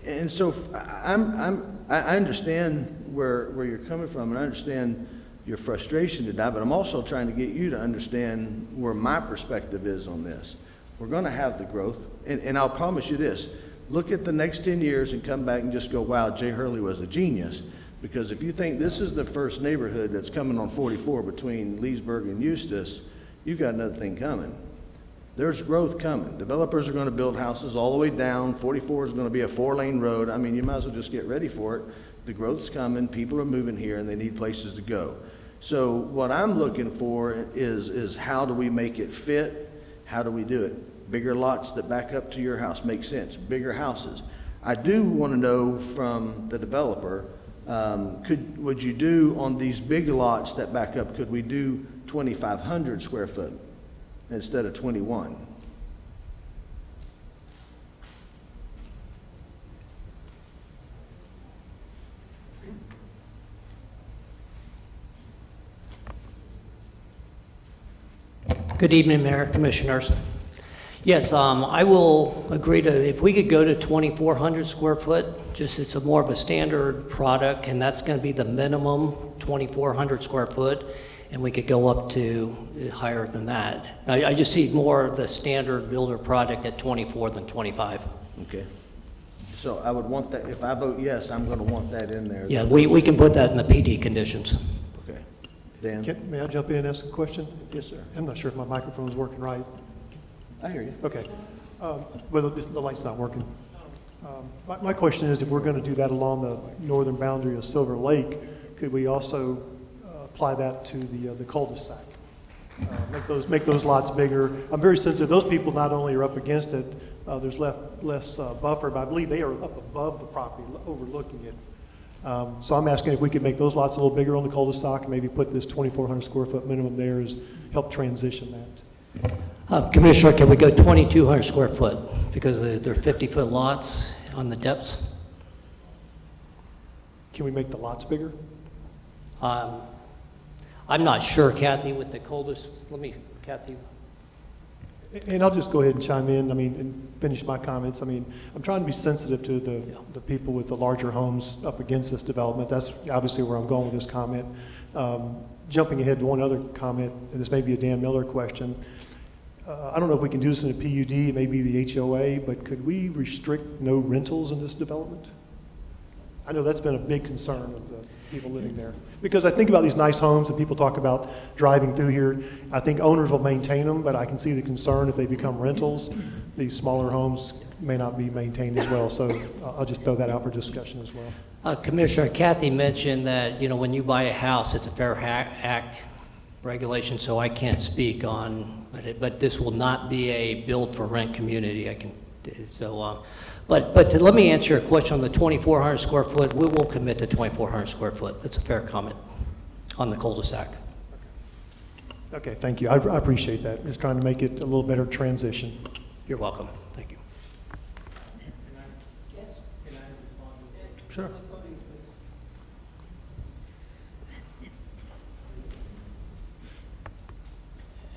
And so I understand where you're coming from, and I understand your frustration tonight, but I'm also trying to get you to understand where my perspective is on this. We're going to have the growth, and I'll promise you this. Look at the next 10 years and come back and just go, wow, Jay Hurley was a genius. Because if you think this is the first neighborhood that's coming on 44 between Leesburg and Eustis, you've got another thing coming. There's growth coming. Developers are going to build houses all the way down. 44 is going to be a 4-lane road. I mean, you might as well just get ready for it. The growth's coming. People are moving here, and they need places to go. So what I'm looking for is how do we make it fit? How do we do it? Bigger lots that back up to your house make sense. Bigger houses. I do want to know from the developer, would you do on these big lots that back up, could we do 2,500 square foot instead of 21? Good evening, Mayor, Commissioners. Yes, I will agree to, if we could go to 2,400 square foot, just it's more of a standard product, and that's going to be the minimum, 2,400 square foot, and we could go up to higher than that. I just see more of the standard builder product at 24 than 25. Okay. So I would want that, if I vote yes, I'm going to want that in there. Yeah, we can put that in the PD conditions. Okay. Dan? May I jump in and ask a question? Yes, sir. I'm not sure if my microphone is working right. I hear you. Okay. Well, the light's not working. My question is, if we're going to do that along the northern boundary of Silver Lake, could we also apply that to the cul-de-sac? Make those lots bigger. I'm very sensitive. Those people not only are up against it, there's less buffer, but I believe they are up above the property, overlooking it. So I'm asking if we could make those lots a little bigger on the cul-de-sac and maybe put this 2,400 square foot minimum there as help transition that. Commissioner, can we go 2,200 square foot because they're 50-foot lots on the depths? Can we make the lots bigger? I'm not sure, Kathy, with the coldest, Kathy. And I'll just go ahead and chime in, and finish my comments. I'm trying to be sensitive to the people with the larger homes up against this development. That's obviously where I'm going with this comment. Jumping ahead to one other comment, and this may be a Dan Miller question. I don't know if we can do this in a PUD, maybe the HOA, but could we restrict no rentals in this development? I know that's been a big concern of the people living there. Because I think about these nice homes and people talk about driving through here. I think owners will maintain them, but I can see the concern if they become rentals. These smaller homes may not be maintained as well. So I'll just throw that out for discussion as well. Commissioner, Kathy mentioned that, when you buy a house, it's a Fair Act regulation, so I can't speak on, but this will not be a build for rent community. But let me answer your question on the 2,400 square foot. We will commit to 2,400 square foot. That's a fair comment on the cul-de-sac. Okay, thank you. I appreciate that. Just trying to make it a little better transition. You're welcome. Thank you. Sure.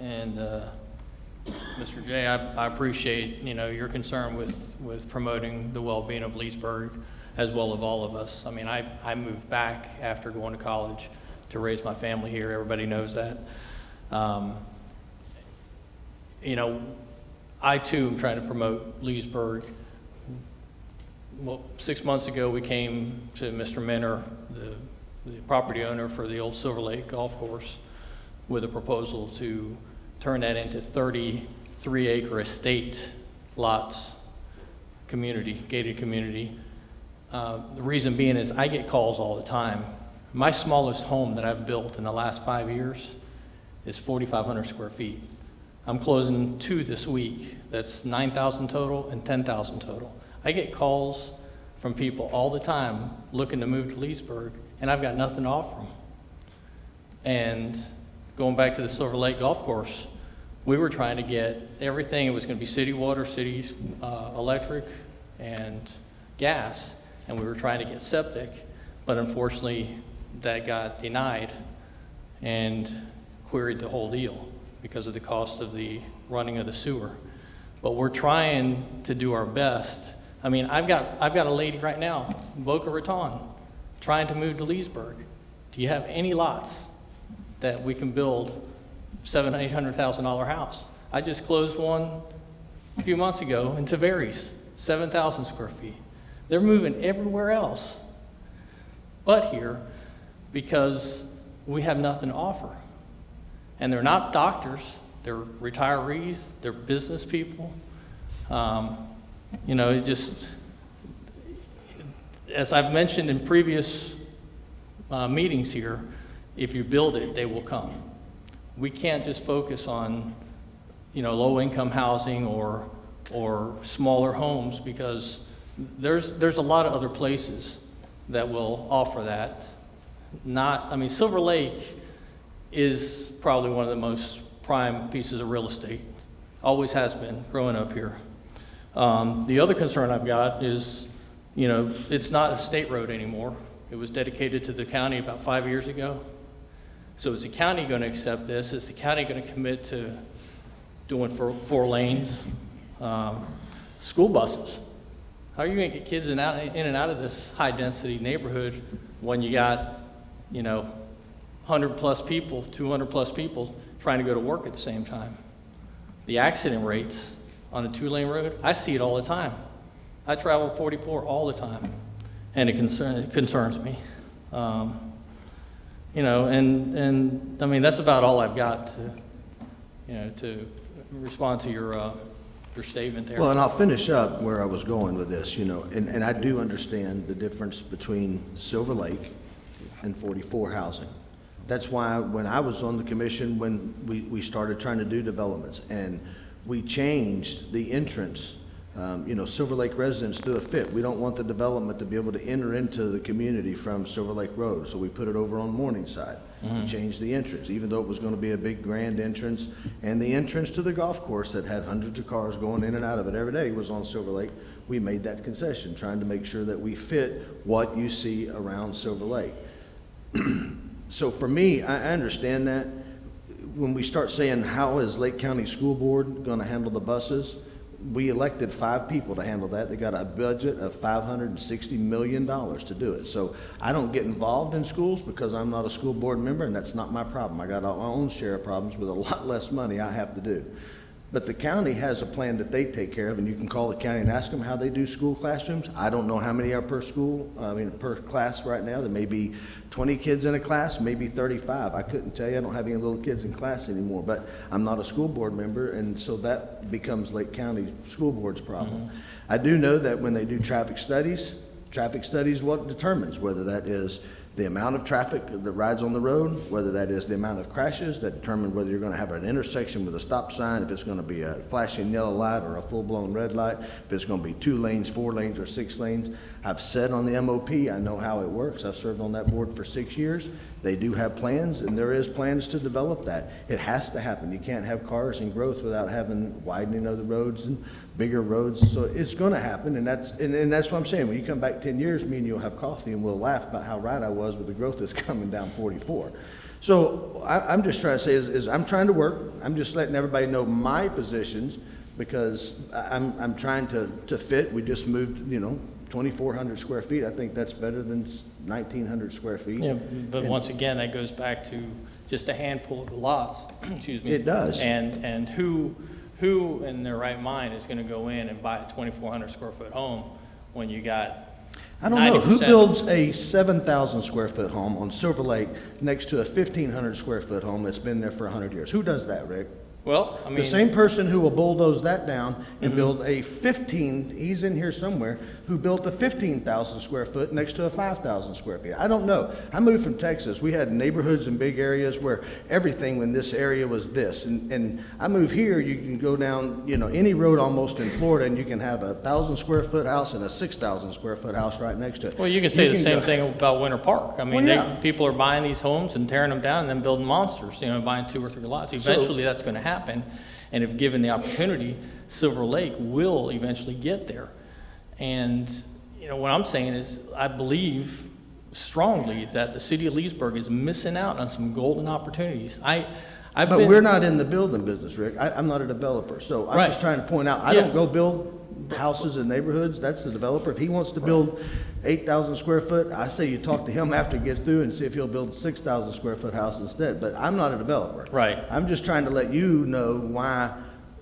And Mr. J, I appreciate, your concern with promoting the well-being of Leesburg as well as all of us. I moved back after going to college to raise my family here. Everybody knows that. I too am trying to promote Leesburg. Well, 6 months ago, we came to Mr. Minner, the property owner for the old Silver Lake Golf Course, with a proposal to turn that into 33-acre estate lots, gated community. The reason being is I get calls all the time. My smallest home that I've built in the last 5 years is 4,500 square feet. I'm closing 2 this week. That's 9,000 total and 10,000 total. I get calls from people all the time looking to move to Leesburg, and I've got nothing to offer them. And going back to the Silver Lake Golf Course, we were trying to get everything. It was going to be city water, city electric, and gas, and we were trying to get septic, but unfortunately that got denied and queried the whole deal because of the cost of the running of the sewer. But we're trying to do our best. I've got a lady right now, Boca Raton, trying to move to Leesburg. Do you have any lots that we can build $700,000-800,000 house? I just closed one a few months ago in Tavares, 7,000 square feet. They're moving everywhere else but here because we have nothing to offer. And they're not doctors, they're retirees, they're business people. It just, as I've mentioned in previous meetings here, if you build it, they will come. We can't just focus on, low-income housing or smaller homes because there's a lot of other places that will offer that. Silver Lake is probably one of the most prime pieces of real estate. Always has been, growing up here. The other concern I've got is, it's not a state road anymore. It was dedicated to the county about 5 years ago. So is the county going to accept this? Is the county going to commit to doing 4 lanes? School buses. How are you going to get kids in and out of this high-density neighborhood when you got, 100-plus people, 200-plus people trying to go to work at the same time? The accident rates on a 2-lane road, I see it all the time. I travel 44 all the time, and it concerns me. That's about all I've got to respond to your statement there. Well, and I'll finish up where I was going with this, and I do understand the difference between Silver Lake and 44 housing. That's why when I was on the commission, when we started trying to do developments, and we changed the entrance, Silver Lake residents threw a fit. We don't want the development to be able to enter into the community from Silver Lake Road, so we put it over on Morningside. We changed the entrance, even though it was going to be a big grand entrance, and the entrance to the golf course that had hundreds of cars going in and out of it every day was on Silver Lake. We made that concession, trying to make sure that we fit what you see around Silver Lake. So for me, I understand that. When we start saying, how is Lake County School Board gonna handle the buses? We elected 5 people to handle that. They got a budget of $560 million to do it. So I don't get involved in schools because I'm not a school board member, and that's not my problem. I got my own share of problems with a lot less money I have to do. But the county has a plan that they take care of, and you can call the county and ask them how they do school classrooms. I don't know how many are per school, per class right now. There may be 20 kids in a class, maybe 35. I couldn't tell you. I don't have any little kids in class anymore, but I'm not a school board member, and so that becomes Lake County School Board's problem. Mm-hmm. I do know that when they do traffic studies what determines whether that is the amount of traffic that rides on the road, whether that is the amount of crashes that determine whether you're going to have an intersection with a stop sign, if it's going to be a flashing yellow light or a full-blown red light, if it's going to be 2 lanes, 4 lanes, or 6 lanes. I've said on the MOP, I know how it works. I've served on that board for 6 years. They do have plans, and there is plans to develop that. It has to happen. You can't have cars and growth without having widening of the roads and bigger roads. So it's going to happen, and that's what I'm saying. When you come back 10 years, me and you'll have coffee, and we'll laugh about how right I was with the growth that's coming down 44. So I'm just trying to say is I'm trying to work. I'm just letting everybody know my positions because I'm trying to fit. We just moved, 2,400 square feet. I think that's better than 1,900 square feet. Yeah, but once again, that goes back to just a handful of lots, excuse me. It does. And who in their right mind is gonna go in and buy a 2,400 square foot home when you got I don't know. Who builds a 7,000 square foot home on Silver Lake next to a 1,500 square foot home that's been there for 100 years? Who does that, Rick? Well, I mean, the same person who will bulldoze that down and build a 15, he's in here somewhere, who built a 15,000 square foot next to a 5,000 square feet. I don't know. I moved from Texas. We had neighborhoods in big areas where everything in this area was this. And I moved here, you can go down, any road almost in Florida and you can have a 1,000 square foot house and a 6,000 square foot house right next to it. well, you can say the same thing about Winter Park. I mean, people are buying these homes and tearing them down and then building monsters, buying 2 or 3 lots. Eventually that's going to happen. And if given the opportunity, Silver Lake will eventually get there. And, what I'm saying is I believe strongly that the city of Leesburg is missing out on some golden opportunities. But we're not in the building business, Rick. I'm not a developer. So I'm just trying to point out, I don't go build houses in neighborhoods. That's the developer. If he wants to build 8,000 square foot, I say you talk to him after he gets through and see if he'll build a 6,000 square foot house instead. But I'm not a developer. Right. I'm just trying to let you know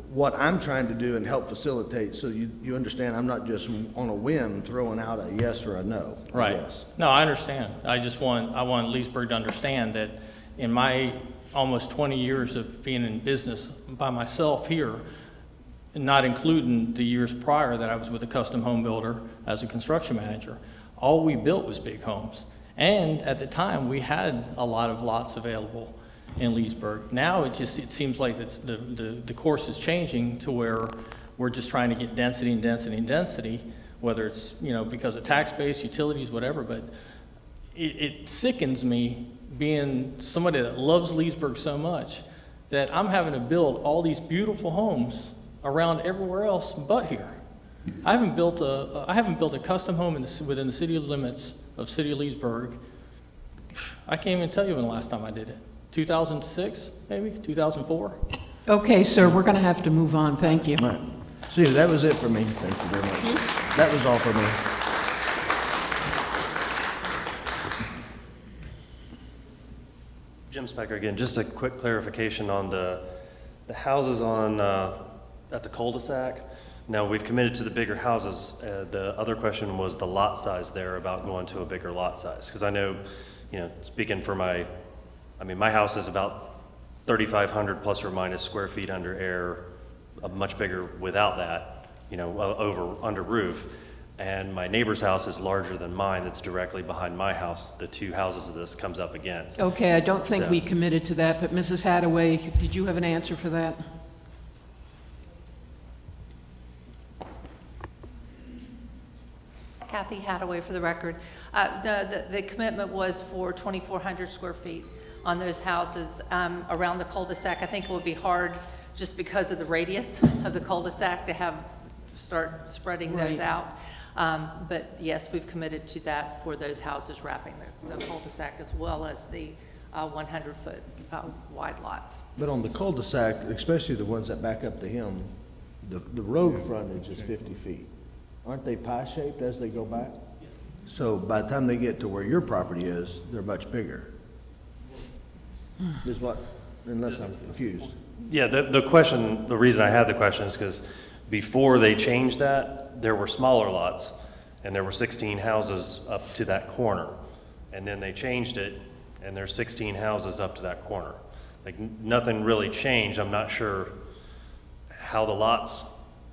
what I'm trying to do and help facilitate so you understand I'm not just on a whim throwing out a yes or a no. Right. Yes. No, I understand. I want Leesburg to understand that in my almost 20 years of being in business by myself here, not including the years prior that I was with a custom home builder as a construction manager, all we built was big homes. And at the time, we had a lot of lots available in Leesburg. Now it seems like the course is changing to where we're just trying to get density and density and density, whether it's because of tax base, utilities, whatever. But it sickens me being somebody that loves Leesburg so much that I'm having to build all these beautiful homes around everywhere else but here. I haven't built a custom home within the city limits of city of Leesburg. I can't even tell you when the last time I did it. 2006, maybe 2004. Okay, sir, we're going to have to move on. Thank you. All right. See, that was it for me. Thank you very much. That was all for me. Jim Specker again, just a quick clarification on the houses at the cul-de-sac. Now, we've committed to the bigger houses. The other question was the lot size there, about going to a bigger lot size. Because I know, speaking for my house is about 3,500 plus or minus square feet under air, much bigger without that, under roof. And my neighbor's house is larger than mine that's directly behind my house, the 2 houses this comes up against. Okay, I don't think we committed to that, but Mrs. Hadaway, did you have an answer for that? Kathy Hadaway for the record. The commitment was for 2,400 square feet on those houses around the cul-de-sac. I think it would be hard just because of the radius of the cul-de-sac to start spreading those out. But yes, we've committed to that for those houses wrapping the cul-de-sac, as well as the 100-foot wide lots. But on the cul-de-sac, especially the ones that back up to him, the road frontage is 50 feet. Aren't they pie-shaped as they go back? So by the time they get to where your property is, they're much bigger. Is what, unless I'm confused. Yeah, the question, the reason I had the question is because before they changed that, there were smaller lots, and there were 16 houses up to that corner. And then they changed it, and there's 16 houses up to that corner. Like, nothing really changed. I'm not sure how the lots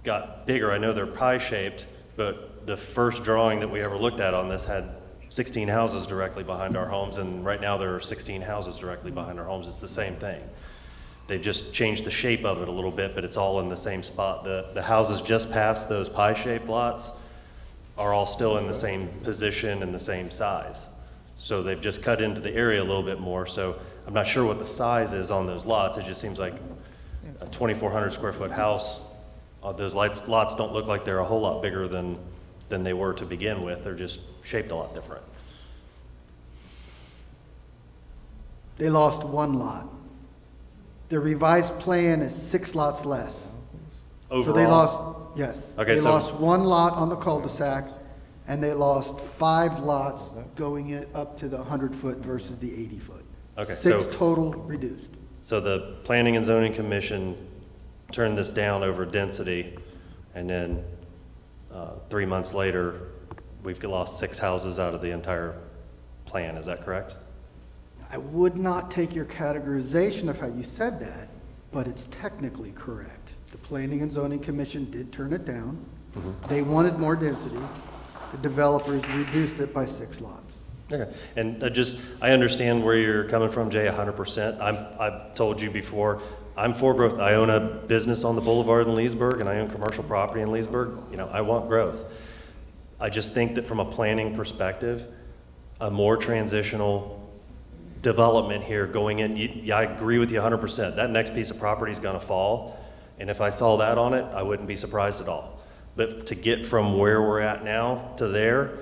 got bigger. I know they're pie-shaped, but the first drawing that we ever looked at on this had 16 houses directly behind our homes, and right now there are 16 houses directly behind our homes. It's the same thing. They just changed the shape of it a little bit, but it's all in the same spot. The houses just past those pie-shaped lots are all still in the same position and the same size. So they've just cut into the area a little bit more. So I'm not sure what the size is on those lots. It just seems like a 2,400 square foot house. Those lots don't look like they're a whole lot bigger than they were to begin with. They're just shaped a lot different. They lost one lot. The revised plan is 6 lots less. Overall? So they lost, yes. Okay, They so- lost 1 lot on the cul-de-sac, and they lost 5 lots going up to the 100-foot versus the 80-foot. Okay, 6 so- total reduced. So the Planning and Zoning Commission turned this down over density, and then 3 months later, we've lost 6 houses out of the entire plan. Is that correct? I would not take your categorization of how you said that, but it's technically correct. The Planning and Zoning Commission did turn it down. They wanted more density. The developers reduced it by 6 lots. Okay, and I understand where you're coming from, Jay, 100%. I've told you before, I'm for growth. I own a business on the boulevard in Leesburg, and I own commercial property in Leesburg. You know, I want growth. I just think that from a planning perspective, a more transitional development here going in, I agree with you 100%. That next piece of property is going to fall, and if I saw that on it, I wouldn't be surprised at all. But to get from where we're at now to there,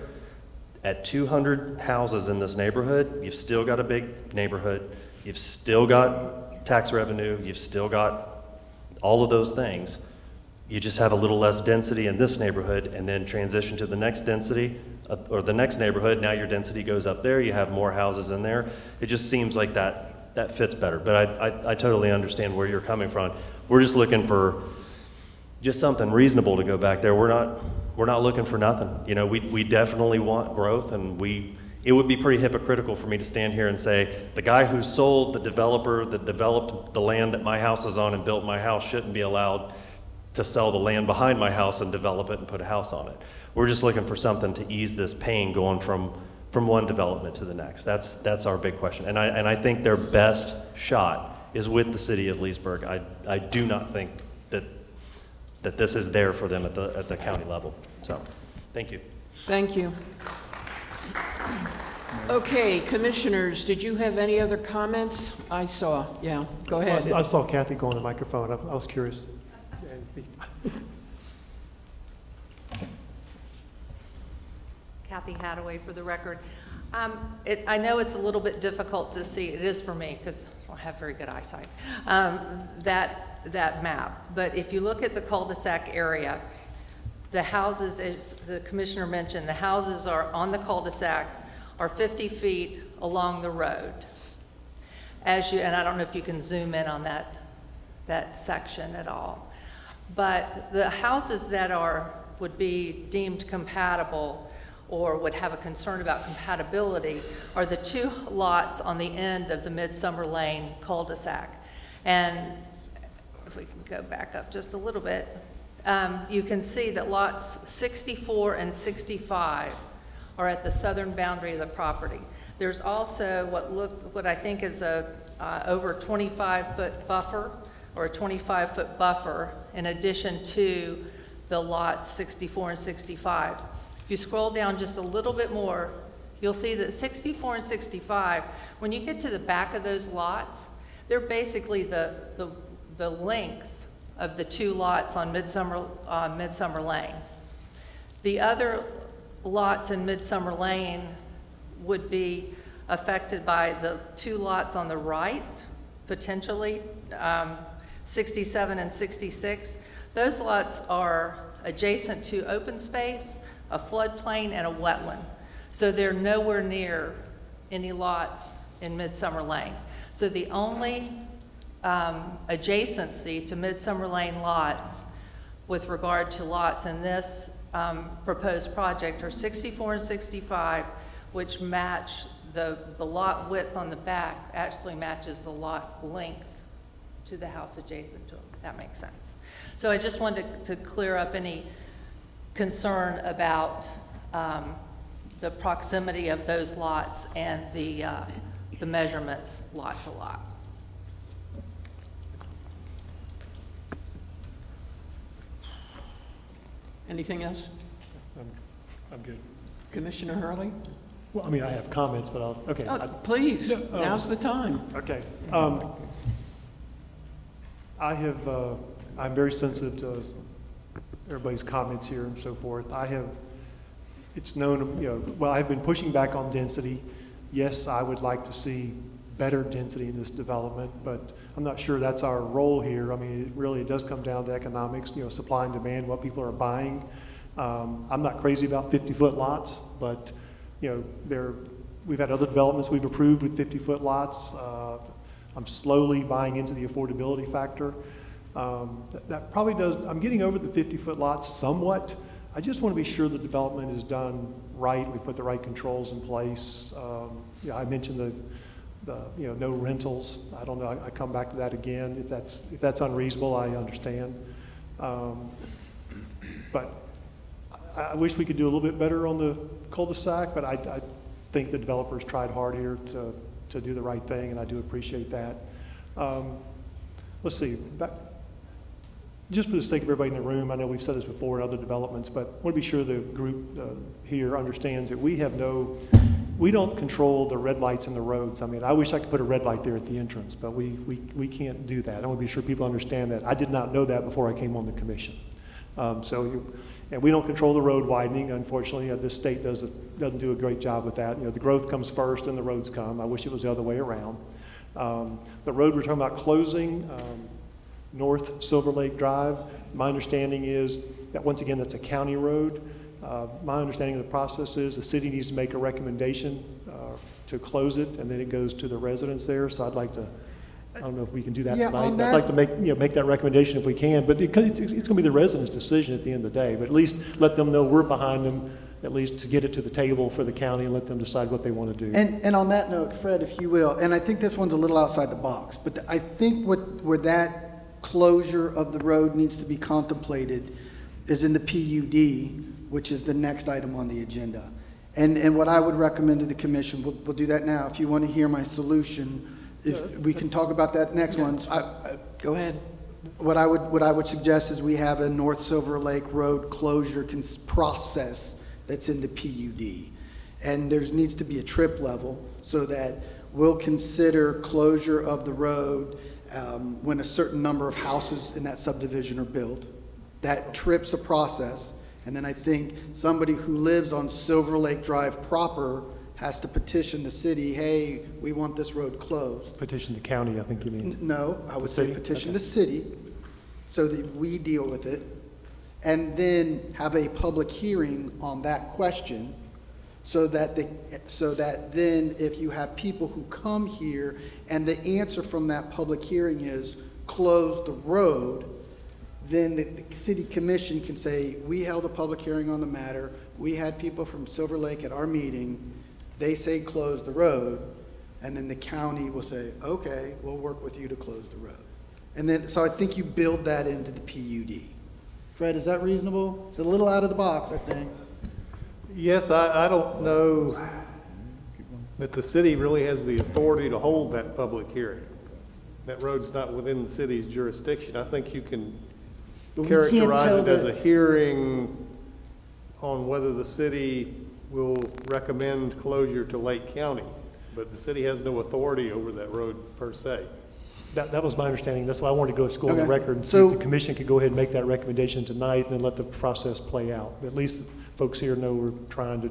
at 200 houses in this neighborhood, you've still got a big neighborhood, you've still got tax revenue, you've still got all of those things. You just have a little less density in this neighborhood, and then transition to the next density, or the next neighborhood. Now your density goes up there, you have more houses in there. It just seems like that fits better. But I totally understand where you're coming from. We're just looking for just something reasonable to go back there. We're not looking for nothing. You know, we definitely want growth, and it would be pretty hypocritical for me to stand here and say, the guy who sold, the developer that developed the land that my house is on and built my house shouldn't be allowed to sell the land behind my house and develop it and put a house on it. We're just looking for something to ease this pain going from one development to the next. That's our big question. And I think their best shot is with the city of Leesburg. I do not think that this is there for them at the county level. So, thank you. Thank you. Okay, commissioners, did you have any other comments? I saw, yeah, go ahead. I saw Kathy go on the microphone. I was curious. Kathy Hadaway for the record. I know it's a little bit difficult to see, it is for me because I don't have very good eyesight, that map. But if you look at the cul-de-sac area, the houses, as the commissioner mentioned, the houses are on the cul-de-sac are 50 feet along the road. And I don't know if you can zoom in on that section at all. But the houses that would be deemed compatible or would have a concern about compatibility are the 2 lots on the end of the Midsummer Lane cul-de-sac. And if we can go back up just a little bit, you can see that lots 64 and 65 are at the southern boundary of the property. There's also what I think is over a 25-foot buffer or a 25-foot buffer in addition to the lots 64 and 65. If you scroll down just a little bit more, you'll see that 64 and 65, when you get to the back of those lots, they're basically the length of the 2 lots on Midsummer Lane. The other lots in Midsummer Lane would be affected by the two lots on the right, potentially, 67 and 66. Those lots are adjacent to open space, a floodplain, and a wetland. So they're nowhere near any lots in Midsummer Lane. So the only adjacency to Midsummer Lane lots with regard to lots in this proposed project are 64 and 65, which match the lot width on the back actually matches the lot length to the house adjacent to them. That makes sense. So I just wanted to clear up any concern about the proximity of those lots and the measurements lot to lot. Anything else? I'm good. Commissioner Hurley? Well, I mean, I have comments, but I'll, okay. Oh, please, now's the time. Okay. I'm very sensitive to everybody's comments here and so forth. It's known, well, I've been pushing back on density. Yes, I would like to see better density in this development, but I'm not sure that's our role here. I mean, it does come down to economics, supply and demand, what people are buying. I'm not crazy about 50-foot lots, but, we've had other developments we've approved with 50-foot lots. I'm slowly buying into the affordability factor. That probably does, I'm getting over the 50-foot lots somewhat. I just want to be sure the development is done right. We put the right controls in place. I mentioned the no rentals. I don't know. I come back to that again. If that's unreasonable, I understand. But I wish we could do a little bit better on the cul-de-sac. But I think the developers tried hard here to do the right thing, and I do appreciate that. Let's see. Just for the sake of everybody in the room, I know we've said this before in other developments, but I want to be sure the group here understands that we don't control the red lights in the roads. I mean, I wish I could put a red light there at the entrance, but we can't do that. I want to be sure people understand that. I did not know that before I came on the commission. And we don't control the road widening. Unfortunately, this state doesn't do a great job with that. The growth comes first and the roads come. I wish it was the other way around. The road we're talking about closing, North Silver Lake Drive, my understanding is that, once again, that's a county road. My understanding of the process is the city needs to make a recommendation to close it, and then it goes to the residents there. So I'd like to, I don't know if we can do that tonight. I'd like to make that recommendation if we can, but it's going to be the residents' decision at the end of the day. But at least let them know we're behind them, at least to get it to the table for the county and let them decide what they want to do. And on that note, Fred, if you will, and I think this one's a little outside the box, but I think where that closure of the road needs to be contemplated is in the PUD, which is the next item on the agenda. And what I would recommend to the commission, we'll do that now. If you want to hear my solution, if we can talk about that next one. Go ahead. What I would suggest is we have a North Silver Lake Road closure process that's in the PUD. And there needs to be a trip level so that we'll consider closure of the road when a certain number of houses in that subdivision are built. That trips a process, and then I think somebody who lives on Silver Lake Drive proper has to petition the city, hey, we want this road closed. Petition the county, I think you mean. No, I would say petition the city so that we deal with it, and then have a public hearing on that question so that then if you have people who come here and the answer from that public hearing is close the road, then the city commission can say, we held a public hearing on the matter. We had people from Silver Lake at our meeting. They say close the road. And then the county will say, okay, we'll work with you to close the road. And then, so I think you build that into the PUD. Fred, is that reasonable? It's a little out of the box, I think. Yes, I don't know that the city really has the authority to hold that public hearing. That road's not within the city's jurisdiction. I think you can characterize it as a hearing on whether the city will recommend closure to Lake County, but the city has no authority over that road per se. That was my understanding. That's why I wanted to go school on the record and see if the commission could go ahead and make that recommendation tonight and then let the process play out. At least folks here know we're trying to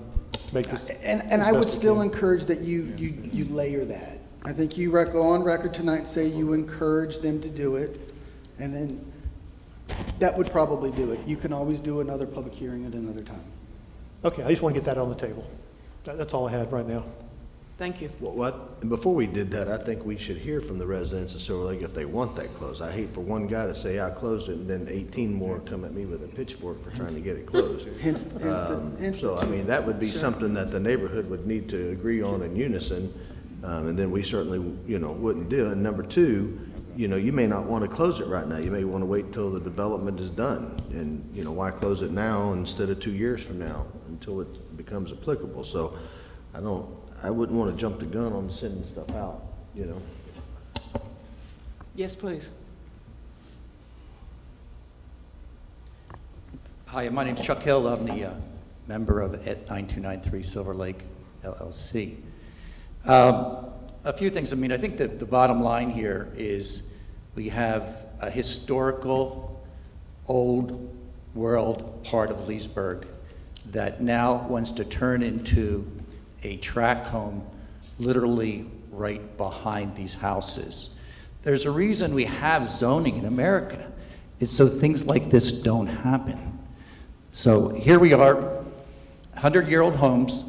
make this. And as I would best we still can. encourage that you layer that. I think you go on record tonight and say you encourage them to do it, and then that would probably do it. You can always do another public hearing at another time. Okay, I just want to get that on the table. That's all I had right now. Thank you. And before we did that, I think we should hear from the residents of Silver Lake if they want that closed. I hate for one guy to say, I closed it, and then 18 more come at me with a pitchfork for trying to get it closed. So, I mean, that would be something that the neighborhood would need to agree on in unison, and then we certainly, wouldn't do it. And number two, you may not want to close it right now. You may want to wait until the development is done. And, why close it now instead of 2 years from now until it becomes applicable? So I wouldn't want to jump the gun on sending stuff out, Yes, please. Hi, my name's Chuck Hill. I'm the member of ET 9293 Silver Lake LLC. A few things. I mean, I think that the bottom line here is we have a historical, old world part of Leesburg that now wants to turn into a tract home literally right behind these houses. There's a reason we have zoning in America. It's so things like this don't happen. So here we are, 100-year-old homes,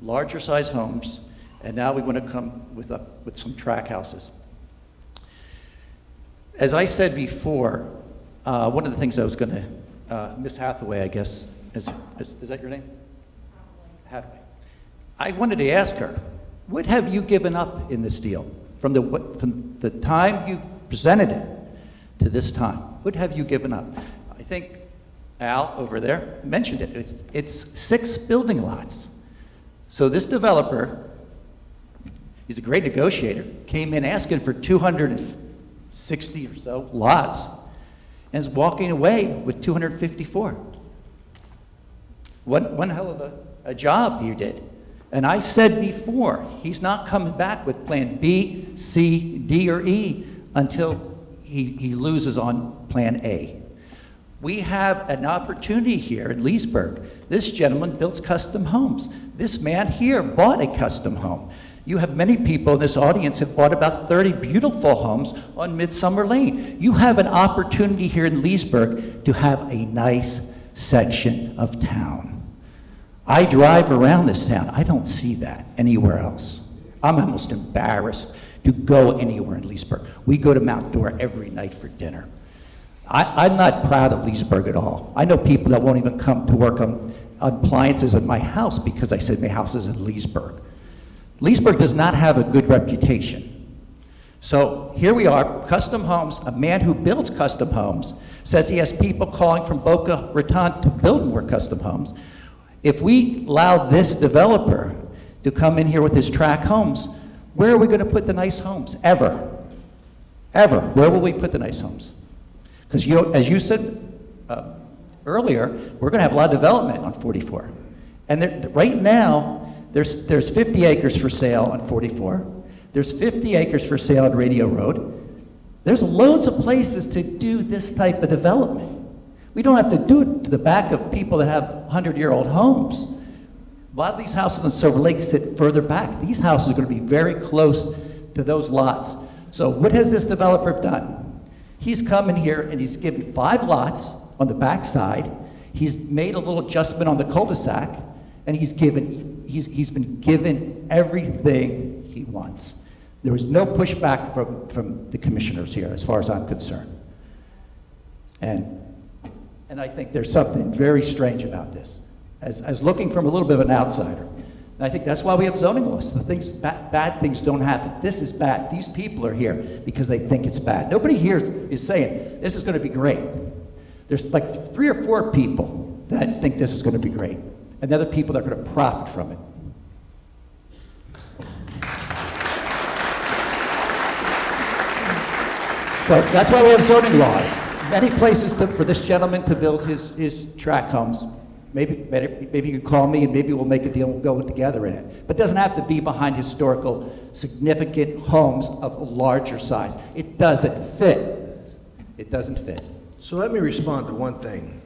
larger size homes, and now we want to come with some tract houses. As I said before, one of the things I was going to, Miss Hathaway, I guess, is that your name? Hathaway. I wanted to ask her, what have you given up in this deal? From the time you presented it to this time, what have you given up? I think Al over there mentioned it. It's 6 building lots. So this developer, he's a great negotiator, came in asking for 260 or so lots and is walking away with 254. One hell of a job you did. And I said before, he's not coming back with plan B, C, D, or E until he loses on plan A. We have an opportunity here in Leesburg. This gentleman builds custom homes. This man here bought a custom home. You have many people in this audience have bought about 30 beautiful homes on Midsummer Lane. You have an opportunity here in Leesburg to have a nice section of town. I drive around this town. I don't see that anywhere else. I'm almost embarrassed to go anywhere in Leesburg. We go to Mount Dora every night for dinner. I'm not proud of Leesburg at all. I know people that won't even come to work on appliances at my house because I said my house is in Leesburg. Leesburg does not have a good reputation. So here we are, custom homes. A man who builds custom homes says he has people calling from Boca Raton to build more custom homes. If we allow this developer to come in here with his tract homes, where are we going to put the nice homes? Ever. Ever. Where will we put the nice homes? Because as you said earlier, we're going to have a lot of development on 44. And right now, there's 50 acres for sale on 44. There's 50 acres for sale on Radio Road. There's loads of places to do this type of development. We don't have to do it to the back of people that have 100-year-old homes. A lot of these houses in Silver Lake sit further back. These houses are going to be very close to those lots. So what has this developer done? He's come in here and he's given 5 lots on the back side. He's made a little adjustment on the cul-de-sac, and he's been given everything he wants. There was no pushback from the commissioners here, as far as I'm concerned. And I think there's something very strange about this. As looking from a little bit of an outsider, and I think that's why we have zoning laws. Bad things don't happen. This is bad. These people are here because they think it's bad. Nobody here is saying this is going to be great. There's like 3 or 4 people that think this is going to be great, and the other people that are going to profit from it. So that's why we have zoning laws. Many places for this gentleman to build his tract homes. Maybe you could call me and maybe we'll make a deal and go together in it. But it doesn't have to be behind historical, significant homes of a larger size. It doesn't fit. It doesn't fit. So let me respond to one thing.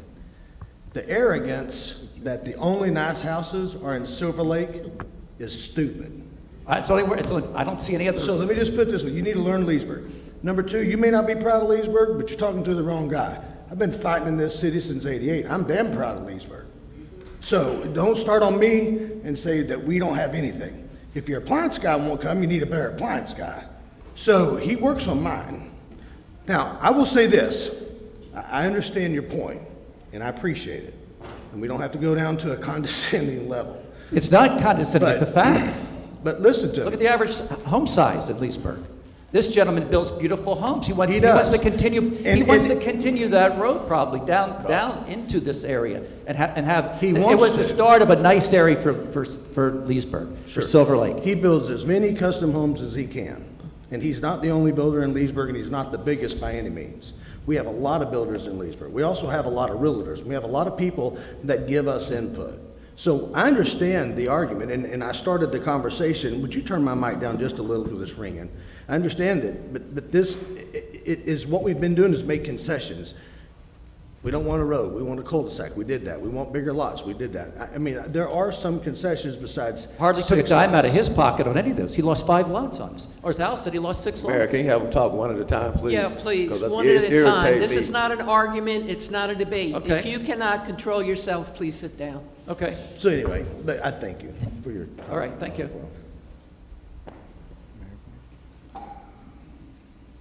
The arrogance that the only nice houses are in Silver Lake is stupid. I don't see any other. So let me just put this way, you need to learn Leesburg. Number two, you may not be proud of Leesburg, but you're talking to the wrong guy. I've been fighting in this city since '88. I'm damn proud of Leesburg. So don't start on me and say that we don't have anything. If your appliance guy won't come, you need a better appliance guy. So he works on mine. Now, I will say this. I understand your point, and I appreciate it. And we don't have to go down to a condescending level. It's not condescending, it's a fact. But listen to me. Look at the average home size at Leesburg. This gentleman builds beautiful homes. He wants He to does. continue. He wants to continue that road probably down into this area and have. He it wants was the to. start of a nice area for Leesburg, for Silver Lake. He builds as many custom homes as he can. And he's not the only builder in Leesburg, and he's not the biggest by any means. We have a lot of builders in Leesburg. We also have a lot of realtors. We have a lot of people that give us input. So I understand the argument, and I started the conversation. Would you turn my mic down just a little because it's ringing? I understand that, but this is what we've been doing is make concessions. We don't want a road. We want a cul-de-sac. We did that. We want bigger lots. We did that. I mean, there are some concessions besides. Hardly took a 6 dime lots. out of his pocket on any of those. He lost 5 lots on us. Or as Al said, he lost 6 lots. Mayor, can you have them talk one at a time, please? Yeah, please, 'Cause that's- one at it's a time. irritating This me. is not an argument, it's not a debate. Okay. If you cannot control yourself, please sit down. Okay. So anyway, but I thank you for your. All right, thank you.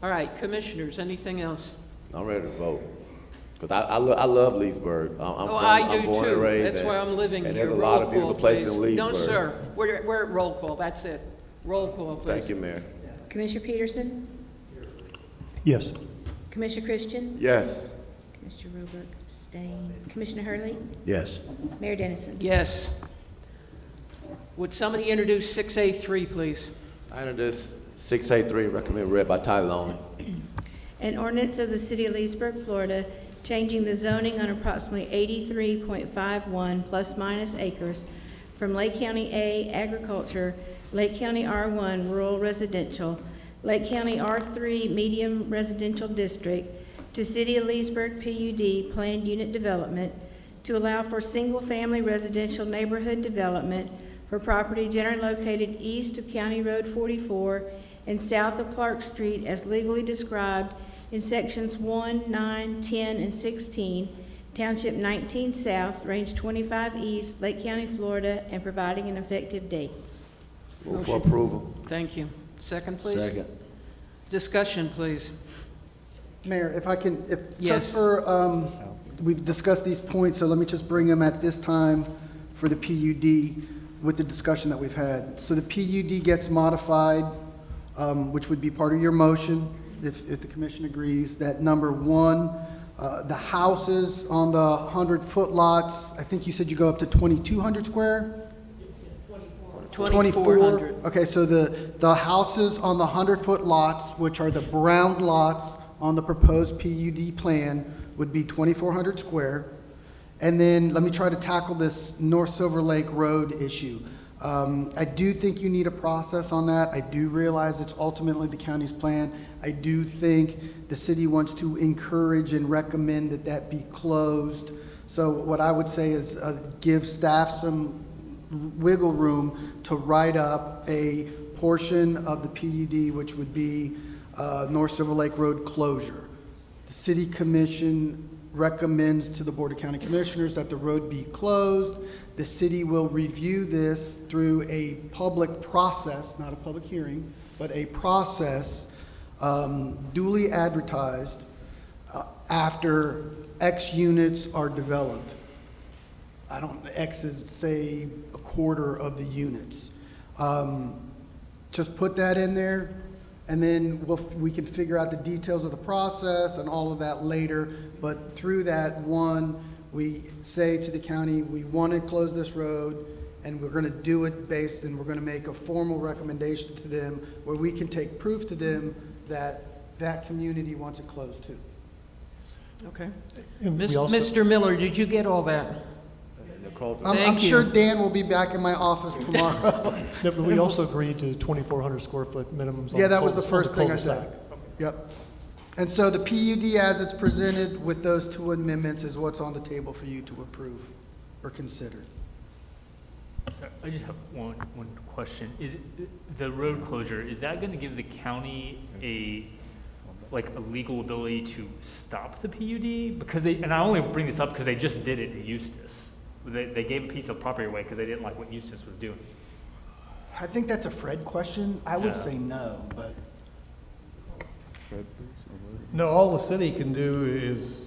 All right, commissioners, anything else? I'm ready to vote. Because I love Leesburg. I do born and too. raised. That's why I'm living here. And there's a lot of Roll beautiful call, places in please. Leesburg. No, sir. We're at roll call, that's it. Roll call, please. Thank you, Mayor. Commissioner Peterson? Yes. Commissioner Christian? Yes. Mr. Roebuck, abstain. Commissioner Hurley? Yes. Mayor Dennison? Yes. Would somebody introduce 6A3, please? I introduce 6A3, recommend read by title only. An ordinance of the City of Leesburg, Florida, changing the zoning on approximately 83.51 plus minus acres from Lake County A agriculture, Lake County R1 rural residential, Lake County R3 medium residential district to City of Leesburg PUD planned unit development to allow for single-family residential neighborhood development for property generally located east of County Road 44 and south of Clark Street as legally described in sections 1, 9, 10, and 16, Township 19 South, Range 25 East, Lake County, Florida, and providing an effective date. Move for approval. Thank you. Second, please. Second. Discussion, please. Mayor, if I can, Yes. just for, we've discussed these points, so let me just bring them at this time for the PUD with the discussion that we've had. So the PUD gets modified, which would be part of your motion, if the commission agrees, that number 1, the houses on the 100-foot lots, I think you said you go up to 2,200 square? 2,400. Okay, so the houses on the 100-foot lots, which are the brown lots on the proposed PUD plan, would be 2,400 square. And then let me try to tackle this North Silver Lake Road issue. I do think you need a process on that. I do realize it's ultimately the county's plan. I do think the city wants to encourage and recommend that that be closed. So what I would say is give staff some wiggle room to write up a portion of the PUD, which would be North Silver Lake Road closure. The City Commission recommends to the Board of County Commissioners that the road be closed. The city will review this through a public process, not a public hearing, but a process duly advertised after X units are developed. X is, say, a quarter of the units. Just put that in there, and then we can figure out the details of the process and all of that later. But through that, we say to the county, we want to close this road, and we're going to do it based, and we're going to make a formal recommendation to them where we can take proof to them that that community wants it closed too. Okay. And we also- Mr. Miller, did you get all that? I'm Thank you. sure Dan will be back in my office tomorrow. No, but we also agreed to 2,400 square foot minimums. on Yeah, the that was the cul- on first thing I cul-de-sac. said. Yep. And so the PUD as it's presented with those 2 amendments is what's on the table for you to approve or considered. So I just have one question. Is it, the road closure, is that going to give the county a legal ability to stop the PUD? Because they, and I only bring this up because they just did it in Eustis. They gave a piece of property away because they didn't like what Eustis was doing. I think that's a Fred question. I would say no, but. No, all the city can do is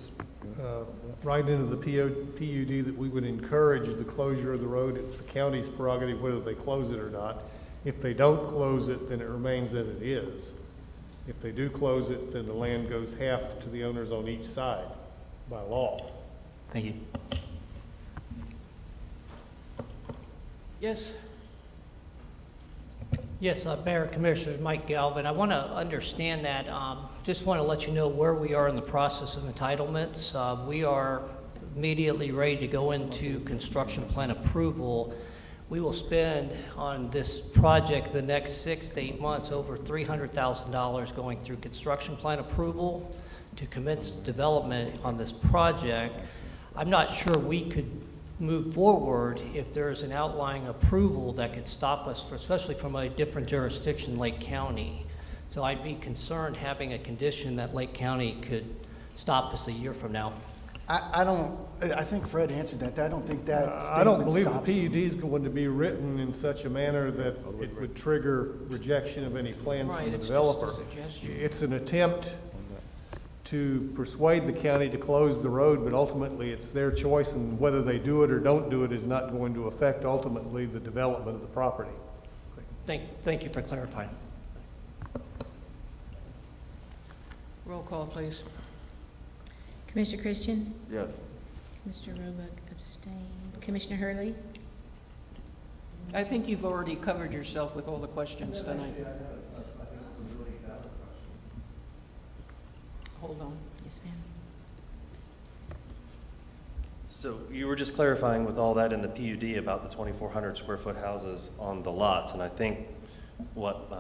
write into the PUD that we would encourage the closure of the road. It's the county's prerogative whether they close it or not. If they don't close it, then it remains as it is. If they do close it, then the land goes half to the owners on each side by law. Thank you. Yes. Yes, Mayor Commissioner Mike Galvin. I want to understand that. Just want to let you know where we are in the process of entitlements. We are immediately ready to go into construction plan approval. We will spend on this project the next 6 to 8 months over $300,000 going through construction plan approval to commence development on this project. I'm not sure we could move forward if there's an outlying approval that could stop us, especially from a different jurisdiction, Lake County. So I'd be concerned having a condition that Lake County could stop us a year from now. I think Fred answered that. I don't think that I don't statement believe the stops PUD is going to be written in such a manner that it would trigger rejection of any plans from the developer. It's an attempt to persuade the county to close the road, but ultimately it's their choice, and whether they do it or don't do it is not going to affect ultimately the development of the property. Thank you for clarifying. Roll call, please. Commissioner Christian? Yes. Mr. Roebuck abstained. Commissioner Hurley? I think you've already covered yourself with all the questions tonight. Hold on. Yes, ma'am. So you were just clarifying with all that in the PUD about the 2,400 square foot houses on the lots, and I think what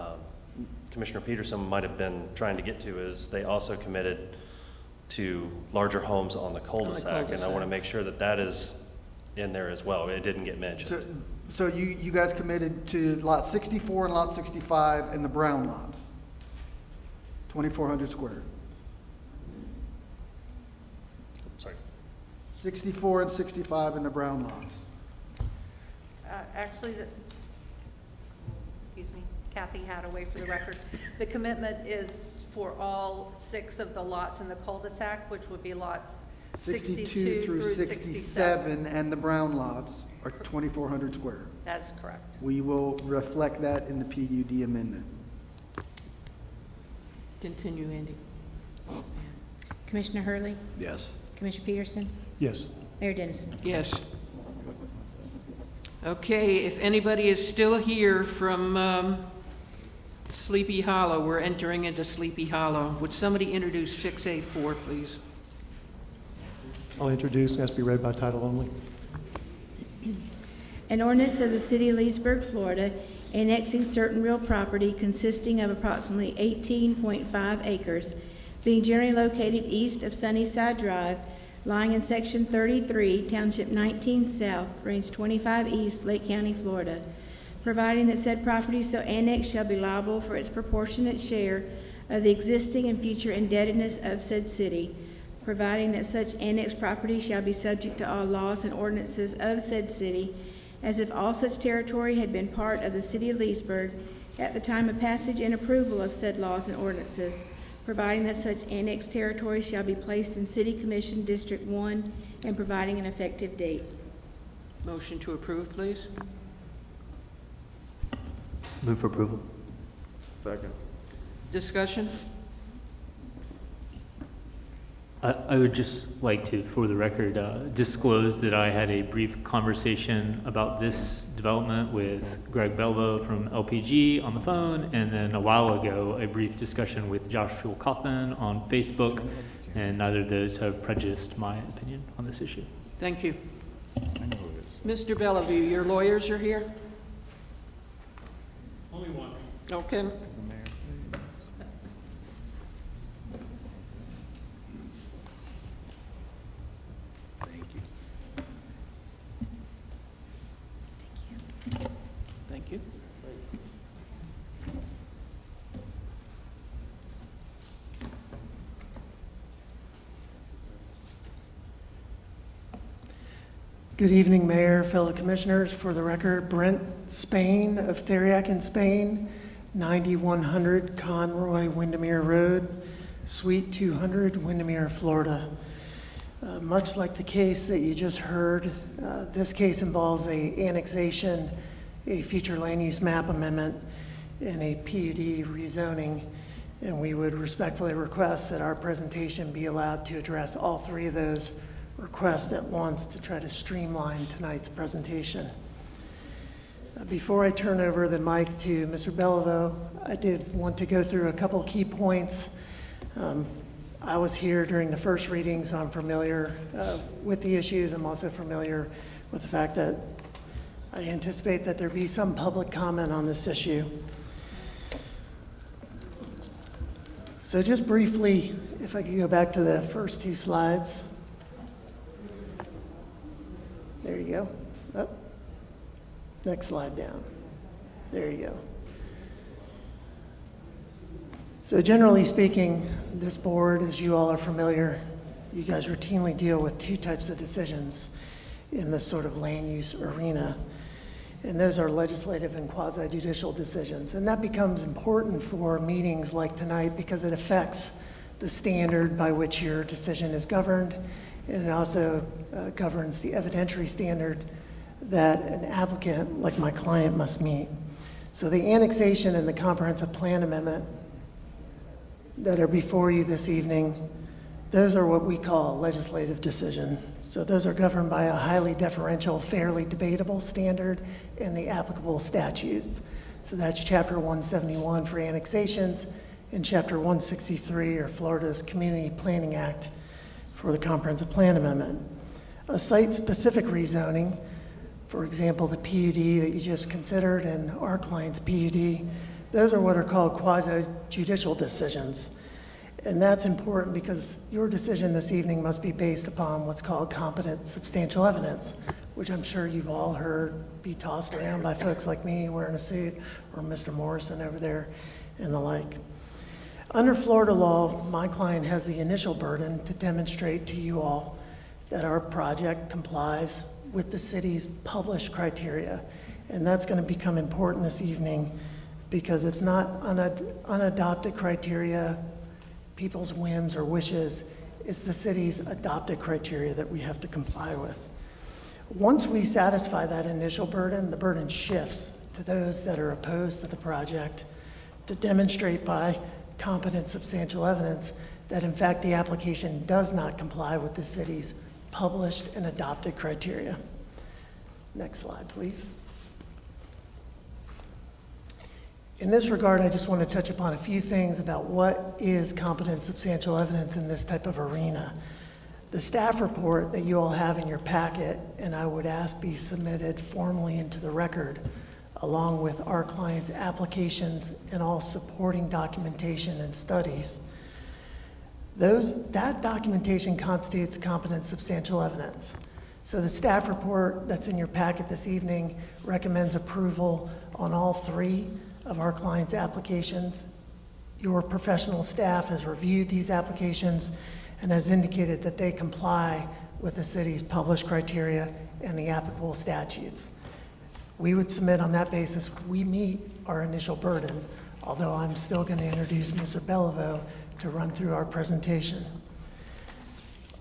Commissioner Peterson might have been trying to get to is they also committed to larger homes on the cul-de-sac, and I want to make sure that that is in there as well. It didn't get mentioned. So you guys committed to lot 64 and lot 65 and the brown lots? 2,400 square? Sorry. 64 and 65 in the brown lots? Actually, excuse me, Kathy Hadaway for the record. The commitment is for all 6 of the lots in the cul-de-sac, which would be lots 62 through 67. And the brown lots are 2,400 square. That is correct. We will reflect that in the PUD amendment. Continue, Andy. Yes, ma'am. Commissioner Hurley? Yes. Commissioner Peterson? Yes. Mayor Dennison? Yes. Okay, if anybody is still here from Sleepy Hollow, we're entering into Sleepy Hollow. Would somebody introduce 6A4, please? I'll introduce and ask to be read by title only. An ordinance of the City of Leesburg, Florida, annexing certain real property consisting of approximately 18.5 acres, being generally located east of Sunnyside Drive, lying in Section 33, Township 19 South, Range 25 East, Lake County, Florida, providing that said property so annexed shall be liable for its proportionate share of the existing and future indebtedness of said city, providing that such annexed property shall be subject to all laws and ordinances of said city, as if all such territory had been part of the City of Leesburg at the time of passage and approval of said laws and ordinances, providing that such annexed territory shall be placed in City Commission District 1 and providing an effective date. Motion to approve, please. Move for approval. Second. Discussion? I would just like to, for the record, disclose that I had a brief conversation about this development with Greg Belvo from LPG on the phone, and then a while ago, a brief discussion with Joshua Coffin on Facebook, and neither of those have prejudiced my opinion on this issue. Thank you. Mr. Bellevue, your lawyers are here? Only one. Okay. Good evening, Mayor, fellow commissioners. For the record, Brent Spain of Theriac in Spain, 9100 Conroy Windermere Road, Suite 200, Windermere, Florida. Much like the case that you just heard, this case involves a annexation, a future land use map amendment, and a PUD rezoning. And we would respectfully request that our presentation be allowed to address all three of those requests at once to try to streamline tonight's presentation. Before I turn over the mic to Mr. Bellevaux, I did want to go through a couple key points. I was here during the first reading, so I'm familiar with the issues. I'm also familiar with the fact that I anticipate that there be some public comment on this issue. So just briefly, if I could go back to the first two slides. There you go. Oh. Next slide down. There you go. So generally speaking, this board, as you all are familiar, you guys routinely deal with two types of decisions in this sort of land use arena. And those are legislative and quasi-judicial decisions. And that becomes important for meetings like tonight because it affects the standard by which your decision is governed. And it also governs the evidentiary standard that an applicant, like my client, must meet. So the annexation and the comprehensive plan amendment that are before you this evening, those are what we call a legislative decision. So those are governed by a highly deferential, fairly debatable standard in the applicable statutes. So that's Chapter 171 for annexations and Chapter 163, or Florida's Community Planning Act, for the comprehensive plan amendment. A site-specific rezoning, for example, the PUD that you just considered and our client's PUD, those are what are called quasi-judicial decisions. And that's important because your decision this evening must be based upon what's called competent substantial evidence, which I'm sure you've all heard be tossed around by folks like me wearing a suit, or Mr. Morrison over there and the like. Under Florida law, my client has the initial burden to demonstrate to you all that our project complies with the city's published criteria. And that's going to become important this evening because it's not unadopted criteria, people's whims or wishes. It's the city's adopted criteria that we have to comply with. Once we satisfy that initial burden, the burden shifts to those that are opposed to the project to demonstrate by competent substantial evidence that in fact the application does not comply with the city's published and adopted criteria. Next slide, please. In this regard, I just want to touch upon a few things about what is competent substantial evidence in this type of arena. The staff report that you all have in your packet, and I would ask be submitted formally into the record, along with our client's applications and all supporting documentation and studies. That documentation constitutes competent substantial evidence. So the staff report that's in your packet this evening recommends approval on all three of our client's applications. Your professional staff has reviewed these applications and has indicated that they comply with the city's published criteria and the applicable statutes. We would submit on that basis we meet our initial burden, although I'm still going to introduce Mr. Bellevaux to run through our presentation.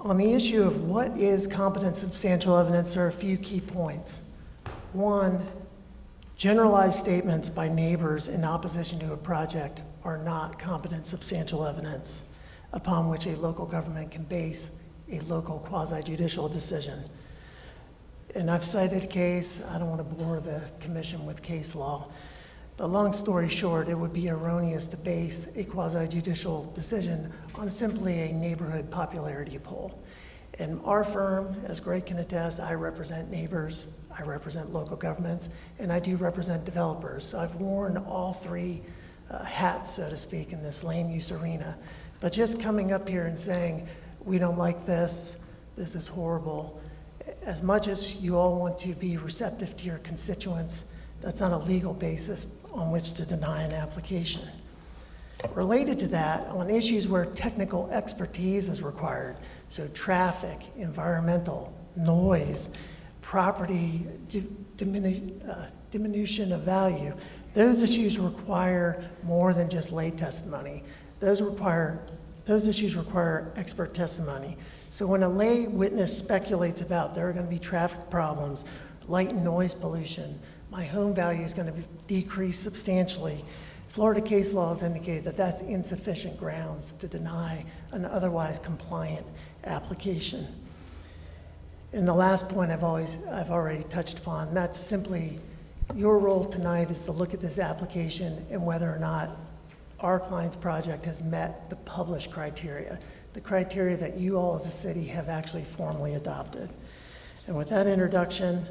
On the issue of what is competent substantial evidence, there are a few key points. One, generalized statements by neighbors in opposition to a project are not competent substantial evidence upon which a local government can base a local quasi-judicial decision. And I've cited a case, I don't want to bore the commission with case law, but long story short, it would be erroneous to base a quasi-judicial decision on simply a neighborhood popularity poll. In our firm, as Greg can attest, I represent neighbors, I represent local governments, and I do represent developers. So I've worn all three hats, so to speak, in this land use arena. But just coming up here and saying, we don't like this is horrible, as much as you all want to be receptive to your constituents, that's not a legal basis on which to deny an application. Related to that, on issues where technical expertise is required, so traffic, environmental, noise, property diminution of value, those issues require more than just lay testimony. Those issues require expert testimony. So when a lay witness speculates about there are going to be traffic problems, light and noise pollution, my home value is going to decrease substantially, Florida case laws indicate that that's insufficient grounds to deny an otherwise compliant application. And the last point I've already touched upon, that's simply your role tonight is to look at this application and whether or not our client's project has met the published criteria, the criteria that you all as a city have actually formally adopted. And with that introduction,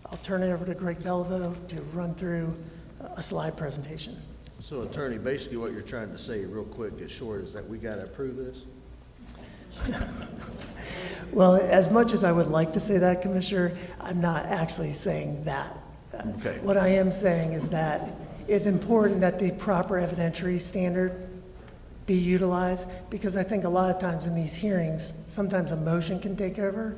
I'll turn it over to Greg Belleville to run through a slide presentation. So Attorney, basically what you're trying to say real quick and short is that we got to approve this? Well, as much as I would like to say that, Commissioner, I'm not actually saying that. Okay. What I am saying is that it's important that the proper evidentiary standard be utilized, because I think a lot of times in these hearings, sometimes emotion can take over,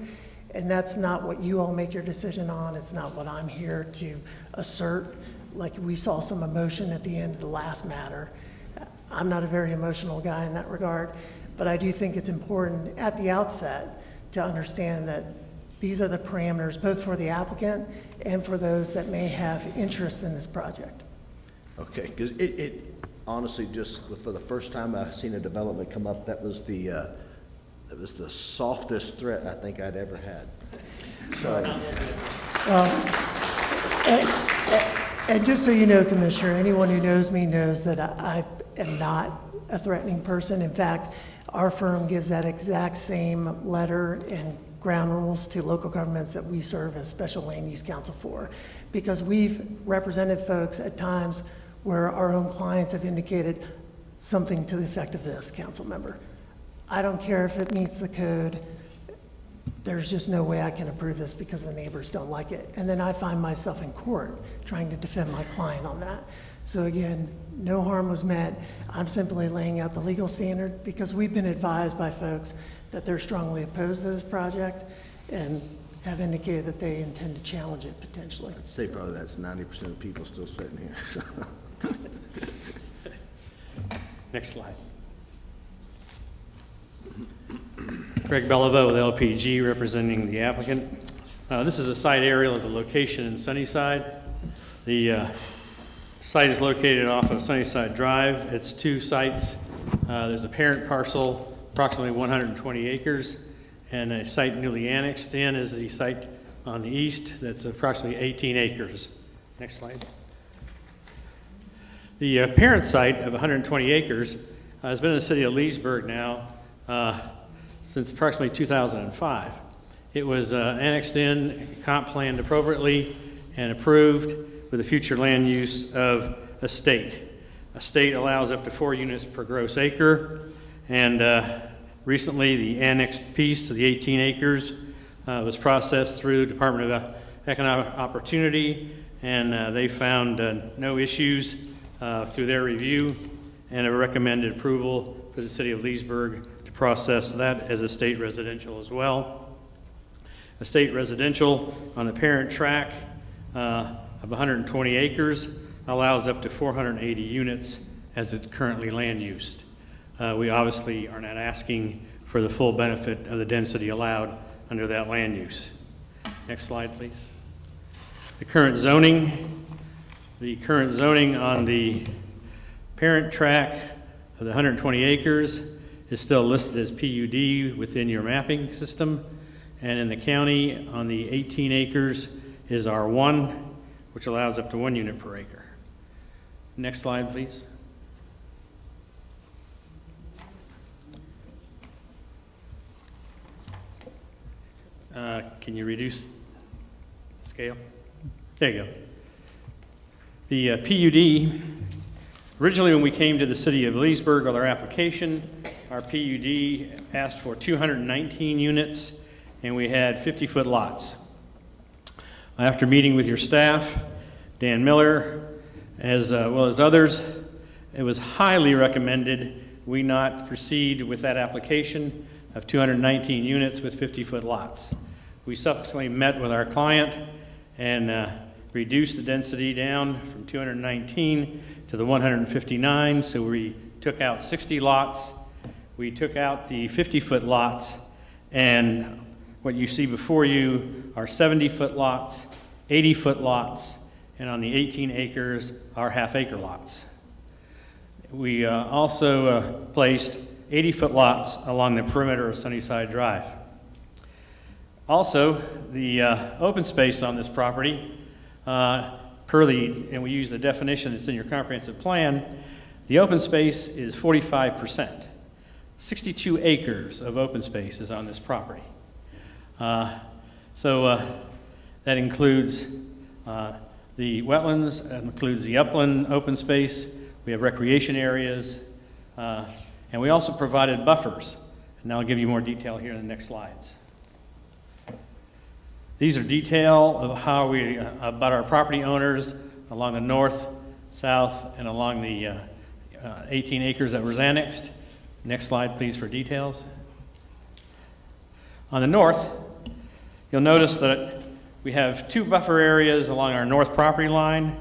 and that's not what you all make your decision on. It's not what I'm here to assert. Like we saw some emotion at the end of the last matter. I'm not a very emotional guy in that regard, but I do think it's important at the outset to understand that these are the parameters both for the applicant and for those that may have interest in this project. Okay, because it honestly, just for the first time I've seen a development come up, that was the softest threat I think I'd ever had. So, and just so you know, Commissioner, anyone who knows me knows that I am not a threatening person. In fact, our firm gives that exact same letter and ground rules to local governments that we serve as special land use counsel for, because we've represented folks at times where our own clients have indicated something to the effect of this, council member. I don't care if it meets the code. There's just no way I can approve this because the neighbors don't like it. And then I find myself in court trying to defend my client on that. So again, no harm was meant. I'm simply laying out the legal standard because we've been advised by folks that they're strongly opposed to this project and have indicated that they intend to challenge it potentially. I'd say probably that's 90% of people still sitting here. Next slide. Greg Belleville with LPG representing the applicant. This is a site aerial of the location in Sunnyside. The site is located off of Sunnyside Drive. It's two sites. There's a parent parcel, approximately 120 acres, and a site newly annexed in is the site on the east that's approximately 18 acres. Next slide. The parent site of 120 acres has been in the city of Leesburg now since approximately 2005. It was annexed in, comp planned appropriately, and approved with a future land use of estate. Estate allows up to 4 units per gross acre, and recently the annexed piece to the 18 acres was processed through Department of Economic Opportunity, and they found no issues through their review and have recommended approval for the city of Leesburg to process that as estate residential as well. Estate residential on the parent tract of 120 acres allows up to 480 units as it's currently land used. We obviously are not asking for the full benefit of the density allowed under that land use. Next slide, please. The current zoning on the parent tract of the 120 acres is still listed as PUD within your mapping system, and in the county on the 18 acres is R1, which allows up to 1 unit per acre. Next slide, please. Can you reduce the scale? There you go. The PUD, originally when we came to the city of Leesburg with our application, our PUD asked for 219 units, and we had 50-foot lots. After meeting with your staff, Dan Miller, as well as others, it was highly recommended we not proceed with that application of 219 units with 50-foot lots. We subsequently met with our client and reduced the density down from 219 to the 159, so we took out 60 lots. We took out the 50-foot lots, and what you see before you are 70-foot lots, 80-foot lots, and on the 18 acres are half-acre lots. We also placed 80-foot lots along the perimeter of Sunnyside Drive. Also, the open space on this property, and we use the definition that's in your comprehensive plan, the open space is 45%. 62 acres of open space is on this property. That includes the wetlands, that includes the upland open space, we have recreation areas, and we also provided buffers. And I'll give you more detail here in the next slides. These are detail of how we, about our property owners along the north, south, and along the 18 acres that was annexed. Next slide, please, for details. On the north, you'll notice that we have 2 buffer areas along our north property line.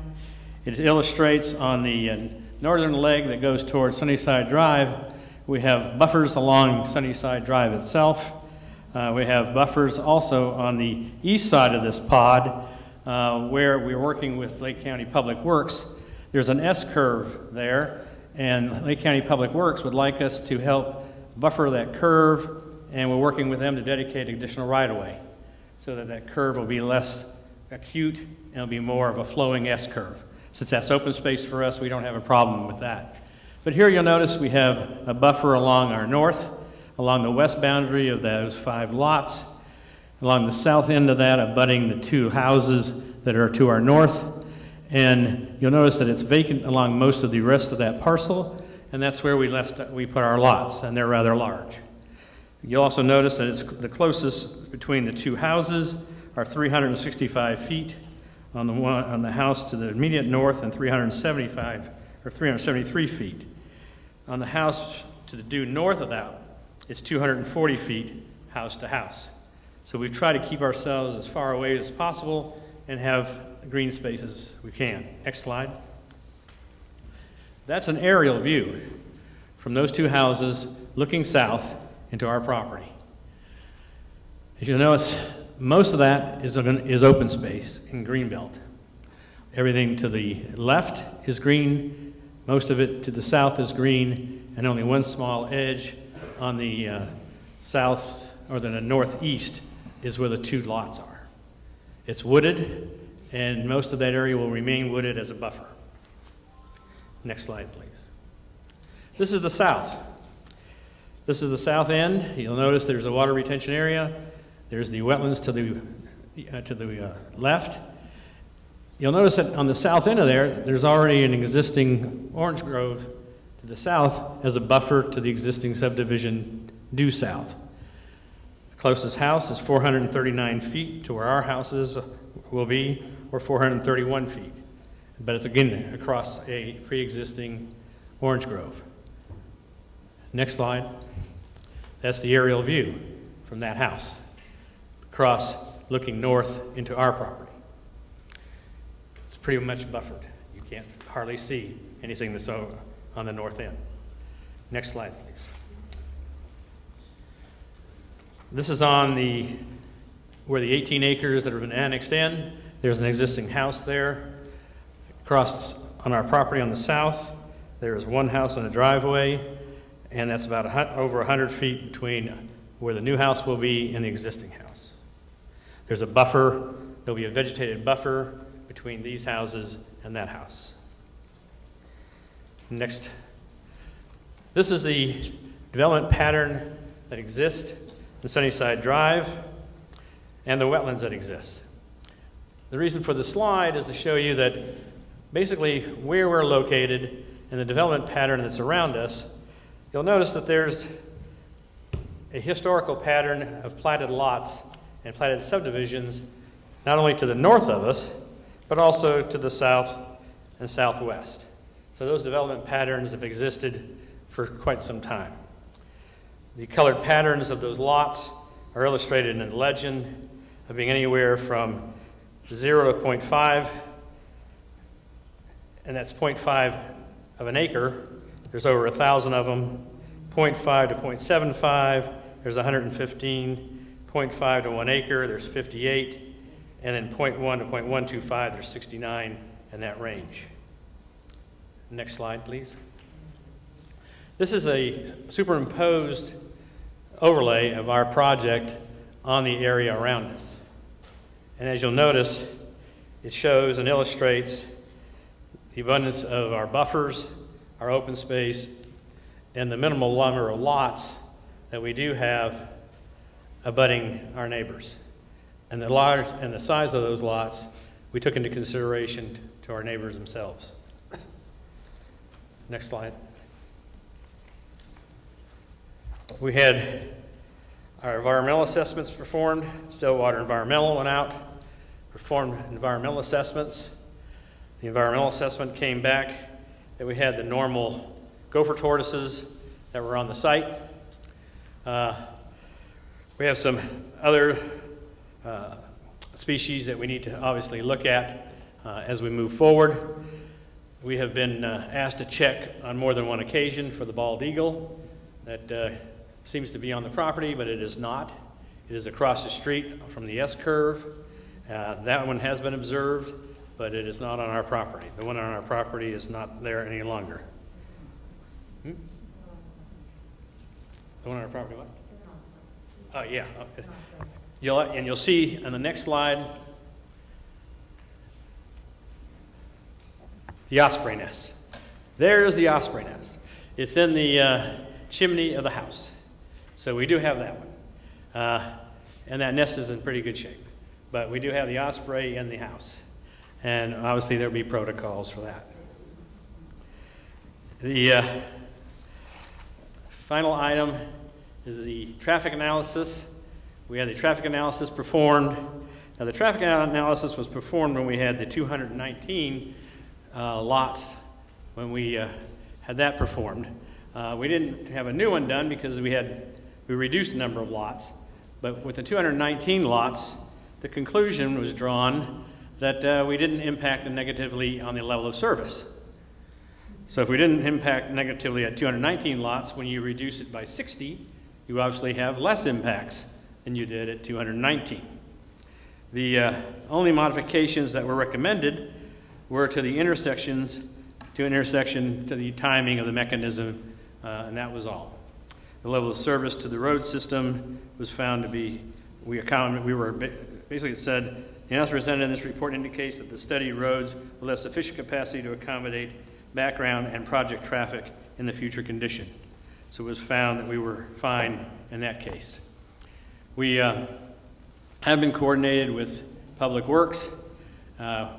It illustrates on the northern leg that goes towards Sunnyside Drive, we have buffers along Sunnyside Drive itself. We have buffers also on the east side of this pod where we're working with Lake County Public Works. There's an S-curve there, and Lake County Public Works would like us to help buffer that curve, and we're working with them to dedicate additional right-of-way so that that curve will be less acute and it'll be more of a flowing S-curve. Since that's open space for us, we don't have a problem with that. But here you'll notice we have a buffer along our north, along the west boundary of those 5 lots, along the south end of that, abutting the 2 houses that are to our north. And you'll notice that it's vacant along most of the rest of that parcel, and that's where we put our lots, and they're rather large. You'll also notice that it's the closest between the 2 houses are 365 feet on the house to the immediate north, and 373 feet. On the house to the due north of that, it's 240 feet house to house. So we've tried to keep ourselves as far away as possible and have green spaces we can. Next slide. That's an aerial view from those 2 houses looking south into our property. As you'll notice, most of that is open space in greenbelt. Everything to the left is green, most of it to the south is green, and only one small edge on the south or the northeast is where the 2 lots are. It's wooded, and most of that area will remain wooded as a buffer. Next slide, please. This is the south. This is the south end. You'll notice there's a water retention area. There's the wetlands to the left. You'll notice that on the south end of there's already an existing orange grove to the south as a buffer to the existing subdivision due south. The closest house is 439 feet to where our houses will be, or 431 feet. But it's again across a pre-existing orange grove. Next slide. That's the aerial view from that house, across looking north into our property. It's pretty much buffered. You can't hardly see anything that's on the north end. Next slide, please. This is on where the 18 acres that have been annexed in. There's an existing house there. Across on our property on the south, there is one house on a driveway, and that's about over 100 feet between where the new house will be and the existing house. There's a buffer. There'll be a vegetated buffer between these houses and that house. Next. This is the development pattern that exists in Sunnyside Drive and the wetlands that exist. The reason for the slide is to show you that basically where we're located and the development pattern that's around us. You'll notice that there's a historical pattern of platted lots and platted subdivisions not only to the north of us, but also to the south and southwest. So those development patterns have existed for quite some time. The colored patterns of those lots are illustrated in the legend. of being anywhere from 0 to 0.5, and that's 0.5 of an acre. There's over 1,000 of them. 0.5 to 0.75, there's 115. 0.5 to 1 acre, there's 58. And then 0.1 to 0.125, there's 69 in that range. Next slide, please. This is a superimposed overlay of our project on the area around us. And as you'll notice, it shows and illustrates the abundance of our buffers, our open space, and the minimal number of lots that we do have abutting our neighbors. And the size of those lots we took into consideration to our neighbors themselves. Next slide. We had our environmental assessments performed. Stillwater Environmental went out, performed environmental assessments. The environmental assessment came back that we had the normal gopher tortoises that were on the site. We have some other species that we need to obviously look at as we move forward. We have been asked to check on more than one occasion for the bald eagle that seems to be on the property, but it is not. It is across the street from the S-curve. That one has been observed, but it is not on our property. The one on our property is not there any longer. The one on our property, what? Oh, yeah. Okay. You'll see on the next slide the Osprey Nest. There's the Osprey Nest. It's in the chimney of the house. So we do have that one. And that nest is in pretty good shape. But we do have the osprey in the house. And obviously there'll be protocols for that. The final item is the traffic analysis. We had the traffic analysis performed. Now the traffic analysis was performed when we had the 219 lots, when we had that performed. We didn't have a new one done because we reduced the number of lots. But with the 219 lots, the conclusion was drawn that we didn't impact negatively on the level of service. So if we didn't impact negatively at 219 lots, when you reduce it by 60, you obviously have less impacts than you did at 219. The only modifications that were recommended were to the intersections, to the timing of the mechanism, and that was all. The level of service to the road system was found to be, basically it said, the analysis presented in this report indicates that the study roads will have sufficient capacity to accommodate background and project traffic in the future condition. So it was found that we were fine in that case. We have been coordinated with Public Works.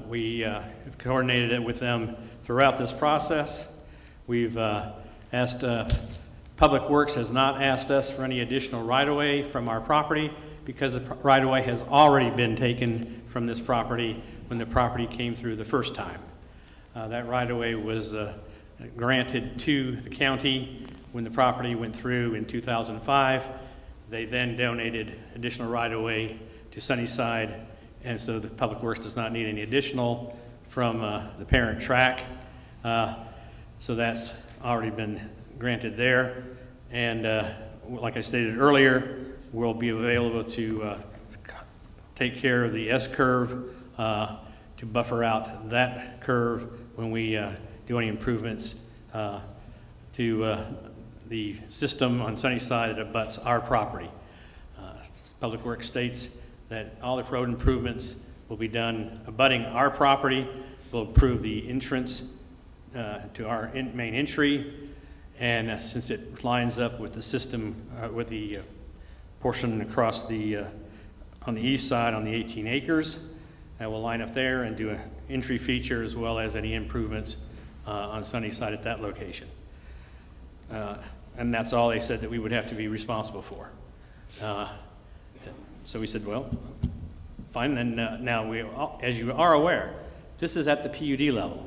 We have coordinated it with them throughout this process. We've asked, Public Works has not asked us for any additional right-of-way from our property because the right-of-way has already been taken from this property when the property came through the first time. That right-of-way was granted to the county when the property went through in 2005. They then donated additional right-of-way to Sunnyside, and so the Public Works does not need any additional from the parent track. So that's already been granted there. And like I stated earlier, we'll be available to take care of the S-curve to buffer out that curve when we do any improvements to the system on Sunnyside that abuts our property. Public Works states that all the road improvements will be done abutting our property, will improve the entrance to our main entry, and since it lines up with the system, with the portion across the, on the east side on the 18 acres, that will line up there and do an entry feature as well as any improvements on Sunnyside at that location. And that's all they said that we would have to be responsible for. So we said, well, fine, and now as you are aware, this is at the PUD level.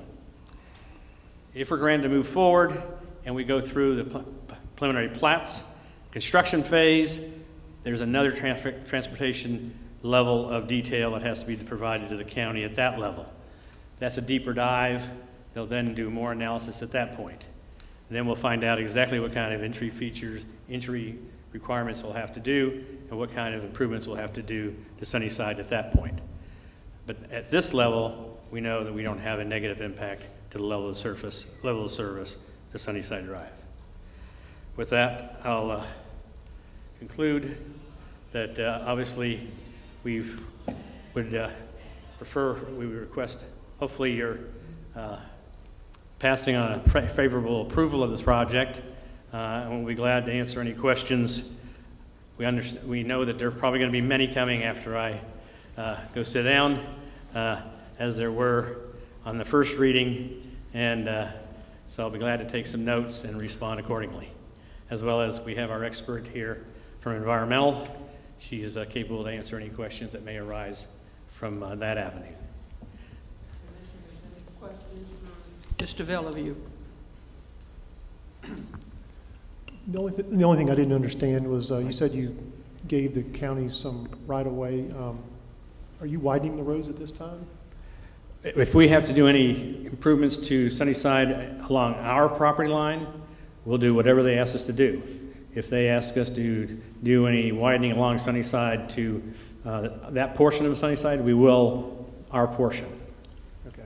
If we're going to move forward and we go through the preliminary plats, construction phase, there's another transportation level of detail that has to be provided to the county at that level. That's a deeper dive. They'll then do more analysis at that point. And then we'll find out exactly what kind of entry features, entry requirements we'll have to do, and what kind of improvements we'll have to do to Sunnyside at that point. But at this level, we know that we don't have a negative impact to the level of service to Sunnyside Drive. With that, I'll conclude that obviously we would request hopefully your passing on a favorable approval of this project, and we'll be glad to answer any questions. We know that there are probably going to be many coming after I go sit down, as there were on the first reading, and so I'll be glad to take some notes and respond accordingly. As well as we have our expert here from environmental. She's capable to answer any questions that may arise from that avenue. Mr. Bellevue. The only thing I didn't understand was you said you gave the county some right-of-way. Are you widening the roads at this time? If we have to do any improvements to Sunnyside along our property line, we'll do whatever they ask us to do. If they ask us to do any widening along Sunnyside to that portion of Sunnyside, we will our portion. Okay.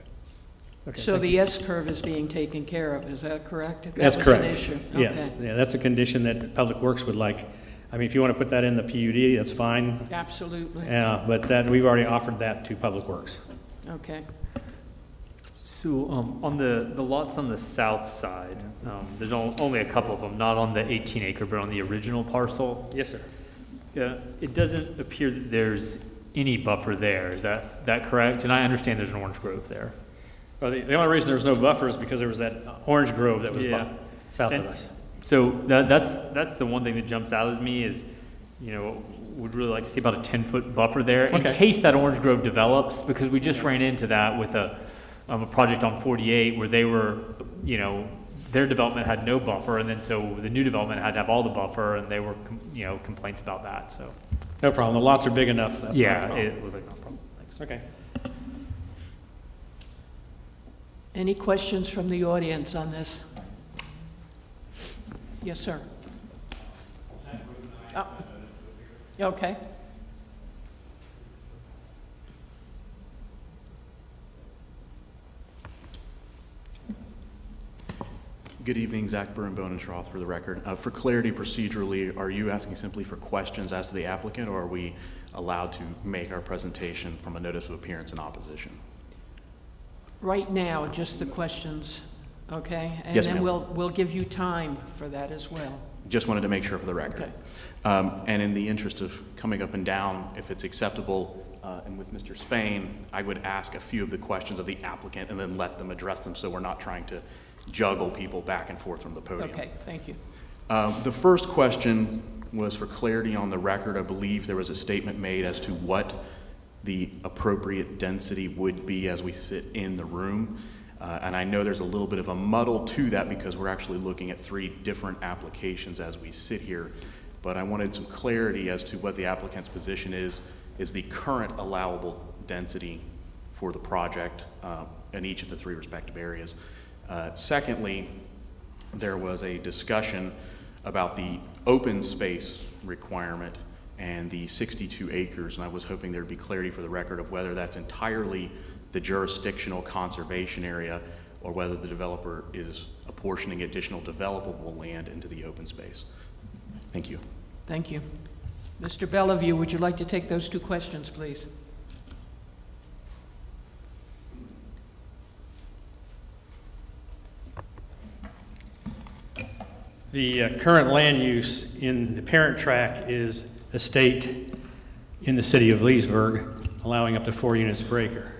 Okay. So the S-curve is being taken care of, is that correct? If That's that was correct. an issue. Yes, Okay. yeah, that's a condition that Public Works would like. I mean, if you want to put that in the PUD, that's fine. Absolutely. Yeah, but that we've already offered that to Public Works. Okay. So on the lots on the south side, there's only a couple of them, not on the 18 acre, but on the original parcel. Yes, sir. It doesn't appear that there's any buffer there. Is that correct? And I understand there's an orange grove there. Well, the only reason there was no buffer is because there was that orange grove that was south of us. So that's the one thing that jumps out at me is, would really like to see about a 10-foot buffer there in case that orange grove develops, because we just ran into that with a project on 48 where they were, their development had no buffer, and then so the new development had to have all the buffer, and they were, complaints about that. So no problem. The lots are big enough. That's it was like no problem. Thanks. Okay. Any questions from the audience on this? Yes, sir. Oh. Okay. Good evening, Zach Burnbone for the record. For clarity procedurally, are you asking simply for questions as to the applicant, or are we allowed to make our presentation from a notice of appearance in opposition? Right now, just the questions, okay? And Yes, then ma'am. we'll give you time for that as well. Just wanted to make sure for the record. Okay. And in the interest of coming up and down, if it's acceptable, and with Mr. Spain, I would ask a few of the questions of the applicant and then let them address them, so we're not trying to juggle people back and forth from the podium. Okay, thank you. The first question was for clarity on the record. I believe there was a statement made as to what the appropriate density would be as we sit in the room. And I know there's a little bit of a muddle to that because we're actually looking at 3 different applications as we sit here. But I wanted some clarity as to what the applicant's position is the current allowable density for the project in each of the 3 respective areas. Secondly, there was a discussion about the open space requirement and the 62 acres, and I was hoping there'd be clarity for the record of whether that's entirely the jurisdictional conservation area or whether the developer is apportioning additional developable land into the open space. Thank you. Thank you. Mr. Bellevue, would you like to take those 2 questions, please? The current land use in the parent track is estate in the city of Leesburg, allowing up to 4 units per acre.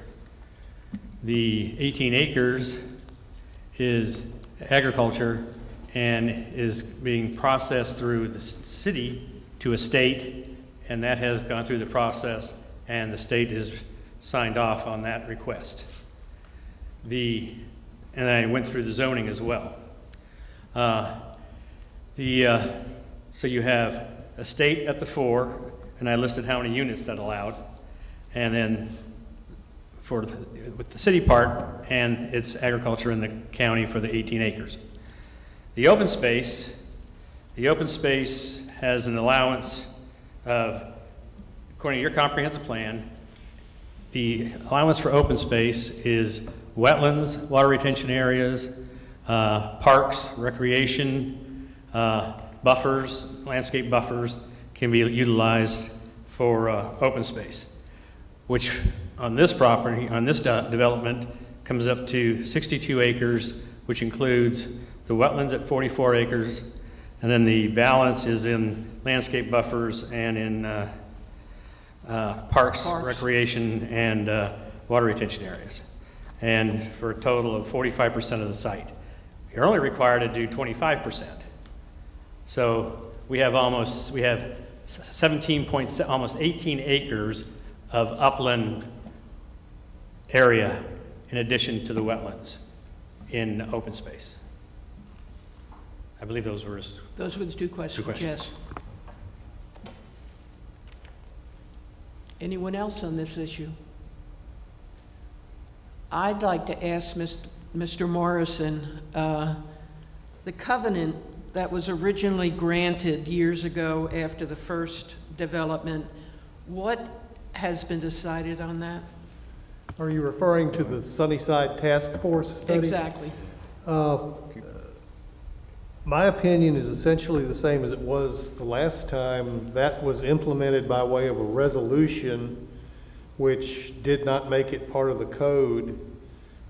The 18 acres is agriculture and is being processed through the city to a state, and that has gone through the process, and the state has signed off on that request. And I went through the zoning as well. So you have a state at the 4, and I listed how many units that allowed. And then with the city part, and it's agriculture in the county for the 18 acres. The open space has an allowance of, according to your comprehensive plan, the allowance for open space is wetlands, water retention areas, parks, recreation, buffers, landscape buffers can be utilized for open space, which on this property, on this development, comes up to 62 acres, which includes the wetlands at 44 acres, and then the balance is in landscape buffers and in parks, recreation, and water retention areas, and for a total of 45% of the site. You're only required to do 25%. So we have almost 18 acres of upland area in addition to the wetlands in open space. I believe those were the two questions. Yes. Anyone else on this issue? I'd like to ask Mr. Morrison, the covenant that was originally granted years ago after the first development, what has been decided on that? Are you referring to the Sunnyside Task Force study? Exactly. My opinion is essentially the same as it was the last time. That was implemented by way of a resolution which did not make it part of the code,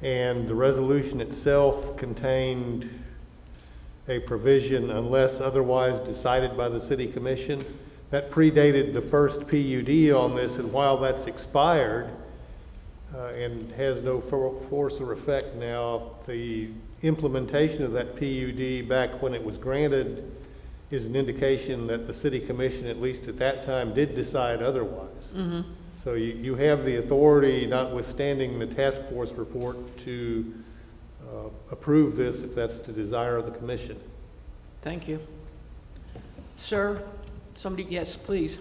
and the resolution itself contained a provision unless otherwise decided by the city commission. That predated the first PUD on this, and while that's expired and has no force or effect now, the implementation of that PUD back when it was granted is an indication that the city commission, at least at that time, did decide otherwise. Mm-hmm. So you have the authority, notwithstanding the task force report, to approve this if that's the desire of the commission. Thank you. Sir, somebody, yes, please.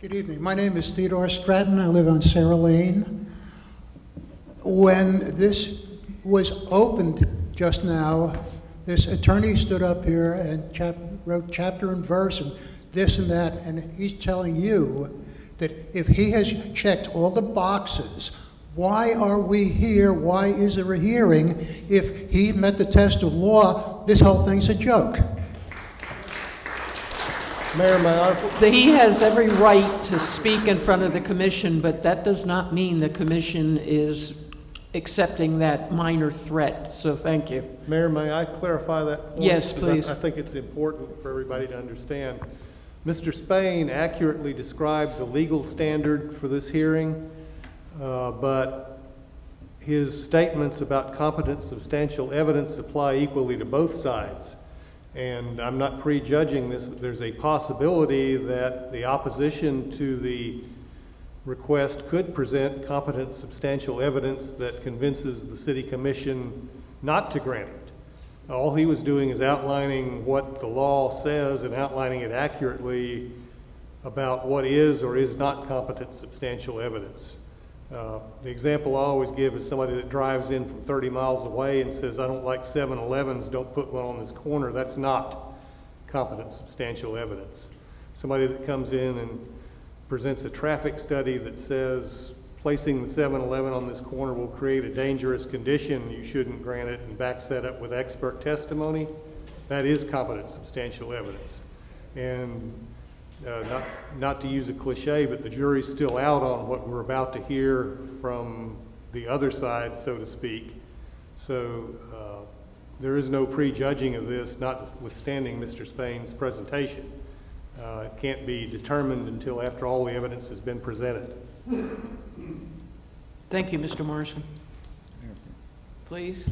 Good evening. My name is Theodore Stratton. I live on Sarah Lane. When this was opened just now, this attorney stood up here and wrote chapter and verse and this and that, and he's telling you that if he has checked all the boxes, why are we here? Why is there a hearing? If he met the test of law, this whole thing's a joke. Mayor, He has every right to speak in front of the commission, but that does not mean the commission is accepting that minor threat, so thank you. Mayor, may I clarify that point? Yes, please. I think it's important for everybody to understand. Mr. Spain accurately described the legal standard for this hearing, but his statements about competent substantial evidence apply equally to both sides. And I'm not prejudging this, but there's a possibility that the opposition to the request could present competent substantial evidence that convinces the city commission not to grant it. All he was doing is outlining what the law says and outlining it accurately about what is or is not competent substantial evidence. The example I always give is somebody that drives in from 30 miles away and says, I don't like 7-Elevens, don't put one on this corner. That's not competent substantial evidence. Somebody that comes in and presents a traffic study that says placing the 7-Eleven on this corner will create a dangerous condition, you shouldn't grant it, and backs that up with expert testimony, that is competent substantial evidence. And not to use a cliche, but the jury's still out on what we're about to hear from the other side, so to speak. So there is no prejudging of this, notwithstanding Mr. Spain's presentation. It can't be determined until after all the evidence has been presented. Thank you, Mr. Morrison. Please.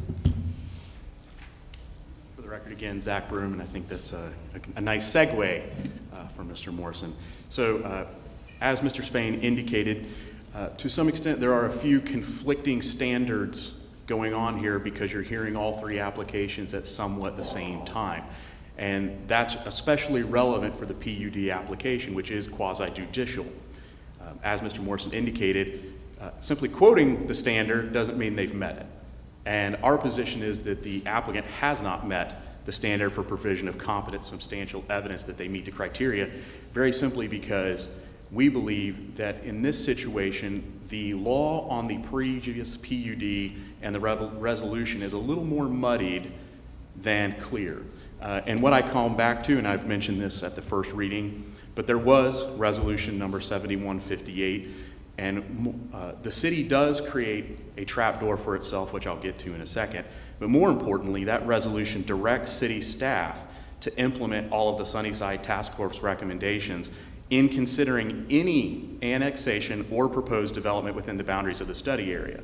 For the record again, Zach Broom, and I think that's a nice segue from Mr. Morrison. So as Mr. Spain indicated, to some extent there are a few conflicting standards going on here because you're hearing all three applications at somewhat the same time. And that's especially relevant for the PUD application, which is quasi-judicial. As Mr. Morrison indicated, simply quoting the standard doesn't mean they've met it. And our position is that the applicant has not met the standard for provision of competent substantial evidence that they meet the criteria, very simply because we believe that in this situation, the law on the previous PUD and the resolution is a little more muddied than clear. And what I come back to, and I've mentioned this at the first reading, but there was resolution number 7158, and the city does create a trapdoor for itself, which I'll get to in a second. But more importantly, that resolution directs city staff to implement all of the Sunnyside Task Force recommendations in considering any annexation or proposed development within the boundaries of the study area.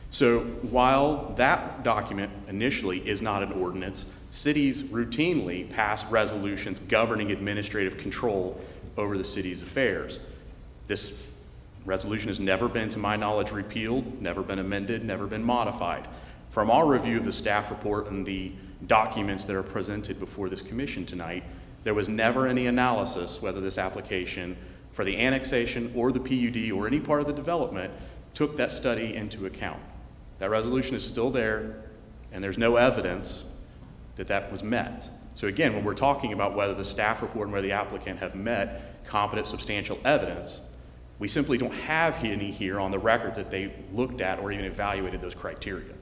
So while that document initially is not an ordinance, cities routinely pass resolutions governing administrative control over the city's affairs. This resolution has never been, to my knowledge, repealed, never been amended, never been modified. From our review of the staff report and the documents that are presented before this commission tonight, there was never any analysis whether this application for the annexation or the PUD or any part of the development took that study into account. That resolution is still there, and there's no evidence that that was met. So again, when we're talking about whether the staff report and whether the applicant have met competent substantial evidence, we simply don't have any here on the record that they looked at or even evaluated those criteria.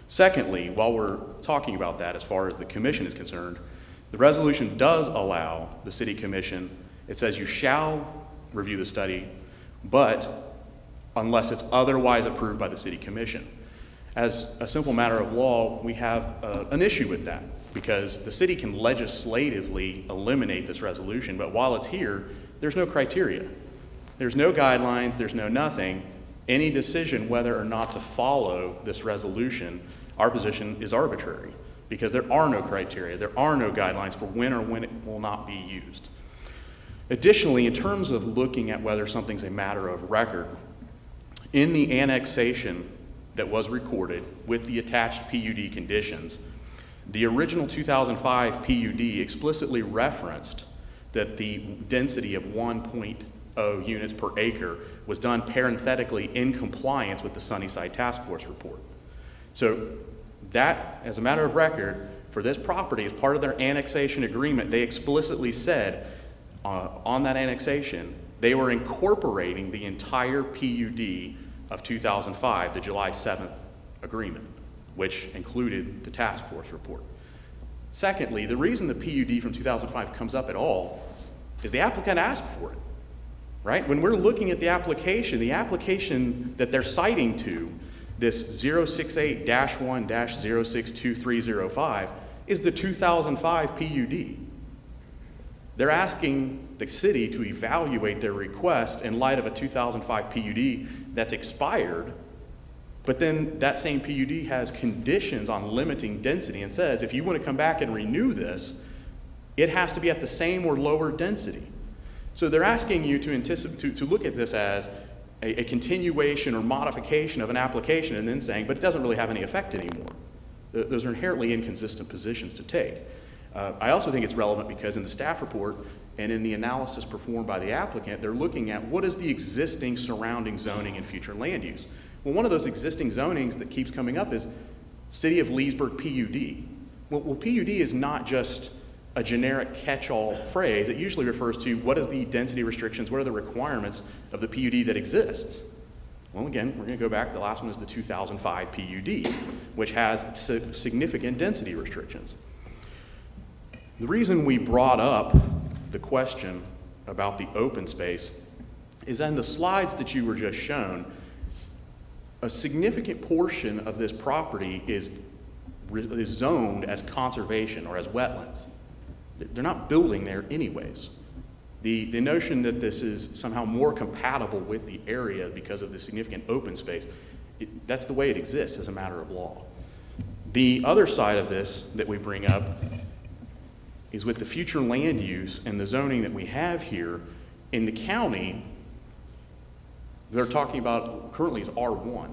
Secondly, while we're talking about that as far as the commission is concerned, the resolution does allow the city commission, it says you shall review the study, but unless it's otherwise approved by the city commission. As a simple matter of law, we have an issue with that because the city can legislatively eliminate this resolution, but while it's here, there's no criteria. There's no guidelines, there's no nothing. Any decision whether or not to follow this resolution, our position is arbitrary because there are no criteria, there are no guidelines for when or when it will not be used. Additionally, in terms of looking at whether something's a matter of record, in the annexation that was recorded with the attached PUD conditions, the original 2005 PUD explicitly referenced that the density of 1.0 units per acre was done parenthetically in compliance with the Sunnyside Task Force report. So that, as a matter of record, for this property, as part of their annexation agreement, they explicitly said on that annexation, they were incorporating the entire PUD of 2005, the July 7th agreement, which included the task force report. Secondly, the reason the PUD from 2005 comes up at all is the applicant asked for it, right? When we're looking at the application that they're citing to, this 068-1-062305, is the 2005 PUD. They're asking the city to evaluate their request in light of a 2005 PUD that's expired, but then that same PUD has conditions on limiting density and says if you want to come back and renew this, it has to be at the same or lower density. So they're asking you to look at this as a continuation or modification of an application and then saying, but it doesn't really have any effect anymore. Those are inherently inconsistent positions to take. I also think it's relevant because in the staff report and in the analysis performed by the applicant, they're looking at what is the existing surrounding zoning and future land use. Well, one of those existing zonings that keeps coming up is City of Leesburg PUD. Well, PUD is not just a generic catch-all phrase. It usually refers to what is the density restrictions, what are the requirements of the PUD that exists. Well, again, we're going to go back. The last one is the 2005 PUD, which has significant density restrictions. The reason we brought up the question about the open space is in the slides that you were just shown, a significant portion of this property is zoned as conservation or as wetlands. They're not building there anyways. The notion that this is somehow more compatible with the area because of the significant open space, that's the way it exists as a matter of law. The other side of this that we bring up is with the future land use and the zoning that we have here in the county, they're talking about currently is R1.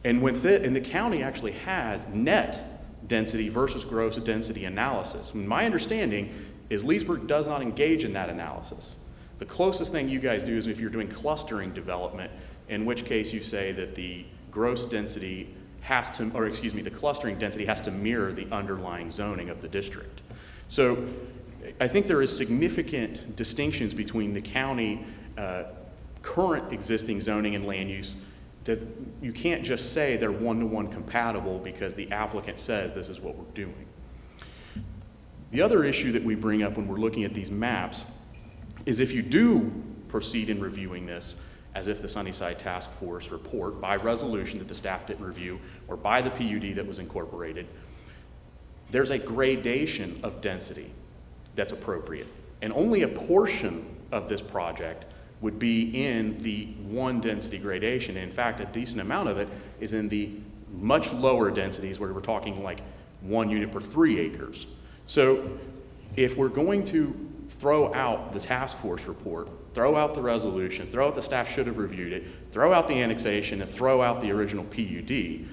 And with it, and the county actually has net density versus gross density analysis. My understanding is Leesburg does not engage in that analysis. The closest thing you guys do is if you're doing clustering development, in which case you say that the gross density has to, or excuse me, the clustering density has to mirror the underlying zoning of the district. So I think there is significant distinctions between the county current existing zoning and land use that you can't just say they're one-to-one compatible because the applicant says this is what we're doing. The other issue that we bring up when we're looking at these maps is if you do proceed in reviewing this as if the Sunnyside Task Force report by resolution that the staff didn't review or by the PUD that was incorporated, there's a gradation of density that's appropriate. And only a portion of this project would be in the one density gradation. In fact, a decent amount of it is in the much lower densities where we're talking like 1 unit per 3 acres. So if we're going to throw out the task force report, throw out the resolution, throw out the staff should have reviewed it, throw out the annexation, and throw out the original PUD,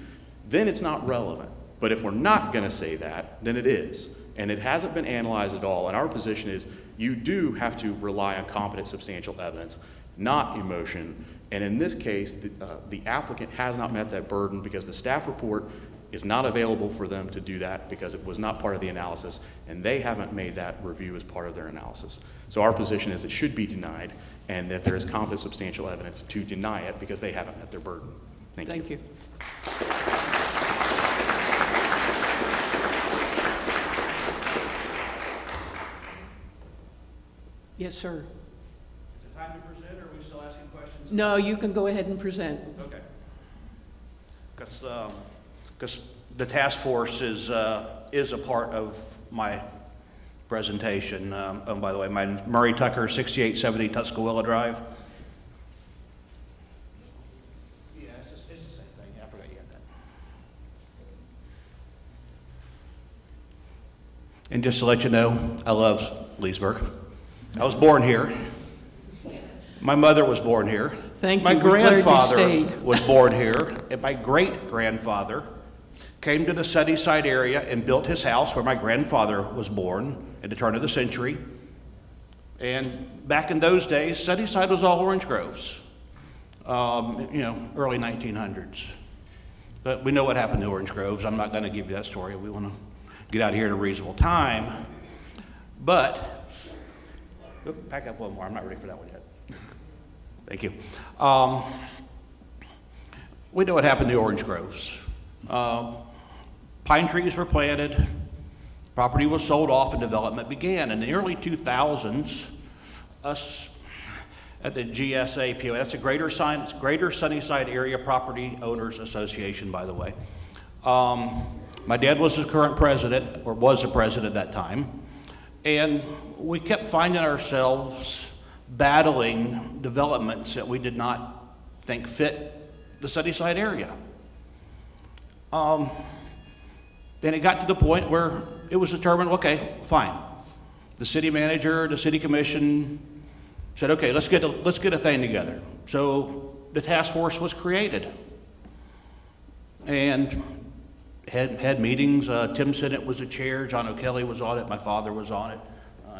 then it's not relevant. But if we're not going to say that, then it is. And it hasn't been analyzed at all. And our position is you do have to rely on competent substantial evidence, not emotion. And in this case, the applicant has not met that burden because the staff report is not available for them to do that because it was not part of the analysis, and they haven't made that review as part of their analysis. So our position is it should be denied, and that there is competent substantial evidence to deny it because they haven't met their burden. Thank you. Yes, sir. Is it time to present, or are we still asking questions? No, you can go ahead and present. Okay. Because the task force is a part of my presentation. Oh, by the way, my Murray Tucker, 6870 Tuscaloosa Drive. Yeah, it's the same thing. I forgot you had that. And just to let you know, I love Leesburg. I was born here. My mother was born here. Thank you. My We're glad you grandfather stayed. was born here, and my great-grandfather came to the Sunnyside area and built his house where my grandfather was born at the turn of the century. And back in those days, Sunnyside was all orange groves, early 1900s. But we know what happened to orange groves. I'm not going to give you that story. We want to get out of here at a reasonable time. But back up one more. I'm not ready for that one yet. Thank you. We know what happened to orange groves. Pine trees were planted, property was sold off, and development began. In the early 2000s, us at the GSAPO, that's the Greater Sunnyside Area Property Owners Association, by the way. My dad was the current president, or was the president at that time, and we kept finding ourselves battling developments that we did not think fit the Sunnyside area. Then it got to the point where it was determined, okay, fine. The city manager, the city commission said, okay, let's get a thing together. So the task force was created and had meetings. Tim Sinnott was the chair, John O'Kelly was on it, my father was on it.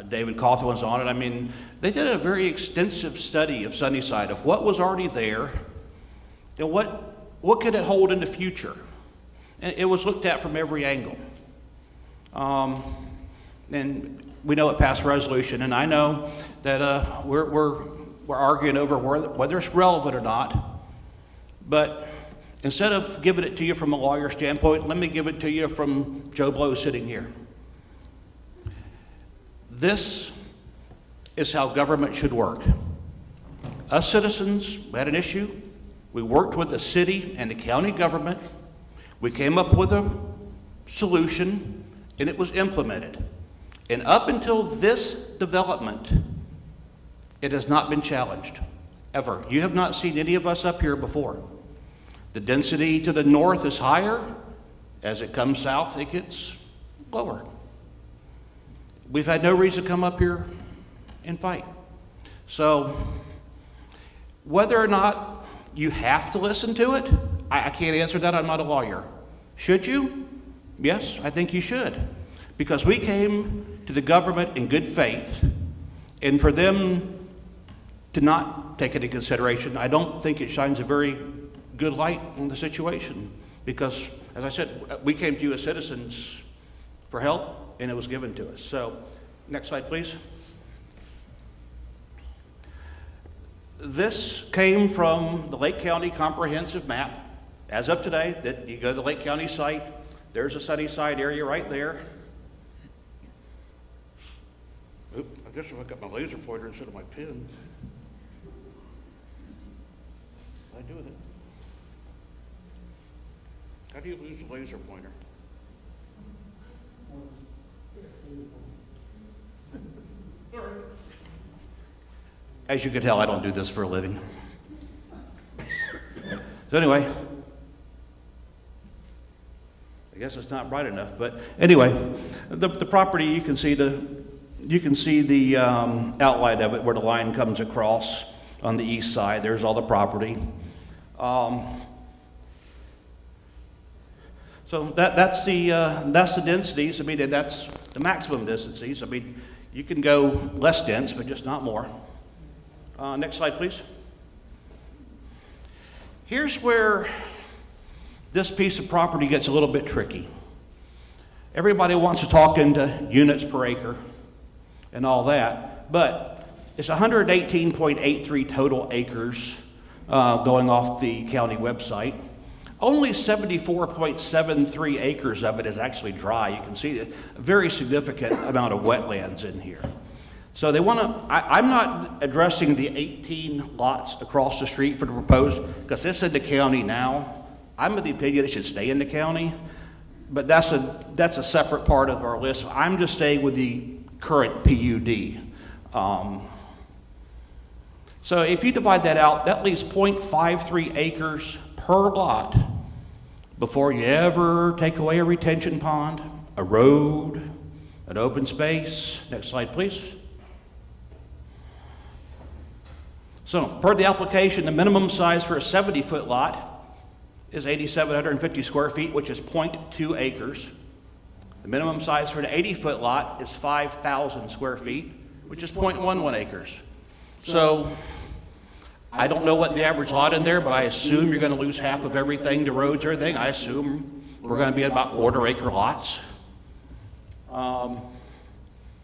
David Cawthon was on it. I mean, they did a very extensive study of Sunnyside, of what was already there and what could it hold in the future. And it was looked at from every angle. And we know it passed resolution, and I know that we're arguing over whether it's relevant or not. But instead of giving it to you from a lawyer standpoint, let me give it to you from Joe Blow sitting here. This is how government should work. Us citizens had an issue. We worked with the city and the county government. We came up with a solution, and it was implemented. And up until this development, it has not been challenged, ever. You have not seen any of us up here before. The density to the north is higher. As it comes south, it gets lower. We've had no reason to come up here and fight. So whether or not you have to listen to it, I can't answer that. I'm not a lawyer. Should you? Yes, I think you should. Because we came to the government in good faith, and for them to not take it into consideration, I don't think it shines a very good light on the situation. Because, as I said, we came to you as citizens for help, and it was given to us. So, next slide, please. This came from the Lake County Comprehensive Map. As of today, that you go to the Lake County site, there's a Sunnyside area right there. Oop, I guess if I got my laser pointer instead of my pen. What do I do with it? How do you lose a laser pointer? As you can tell, I don't do this for a living. So anyway, I guess it's not bright enough, but anyway, the property, you can see the outline of it where the line comes across on the east side. There's all the property. So that's the densities. I mean, and that's the maximum densities. I mean, you can go less dense, but just not more. Next slide, please. Here's where this piece of property gets a little bit tricky. Everybody wants to talk into units per acre and all that, but it's 118.83 total acres going off the county website. Only 74.73 acres of it is actually dry. You can see a very significant amount of wetlands in here. So they want to, I'm not addressing the 18 lots across the street for the proposed, because it's in the county now. I'm of the opinion it should stay in the county, but that's a separate part of our list. I'm just staying with the current PUD. So if you divide that out, that leaves 0.53 acres per lot before you ever take away a retention pond, a road, an open space. Next slide, please. So, per the application, the minimum size for a 70-foot lot is 8,750 square feet, which is 0.2 acres. The minimum size for an 80-foot lot is 5,000 square feet, which is 0.11 acres. So, I don't know what the average lot in there, but I assume you're going to lose half of everything, the roads, everything. I assume we're going to be at about quarter-acre lots.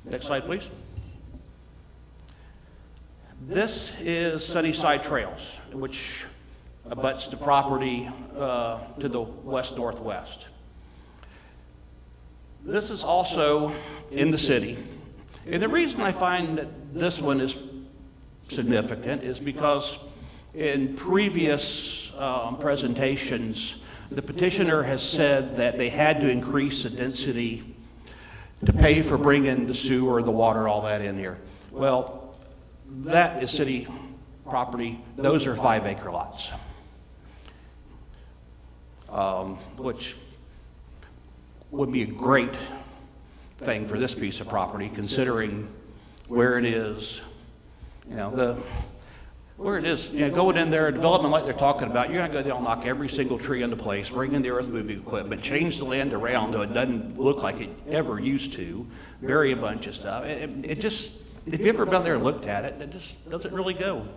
Next slide, please. This is Sunnyside Trails, which abuts the property to the west-northwest. This is also in the city. And the reason I find that this one is significant is because in previous presentations, the petitioner has said that they had to increase the density to pay for bringing the sewer, the water, all that in here. Well, that is city property. Those are 5-acre lots, which would be a great thing for this piece of property, considering where it is. You know, where it is, you know, going in there, a development like they're talking about, you're going to go down and knock every single tree into place, bring in the earth moving equipment, change the land around so it doesn't look like it ever used to, bury a bunch of stuff. It just, if you've ever been there and looked at it, it just doesn't really go.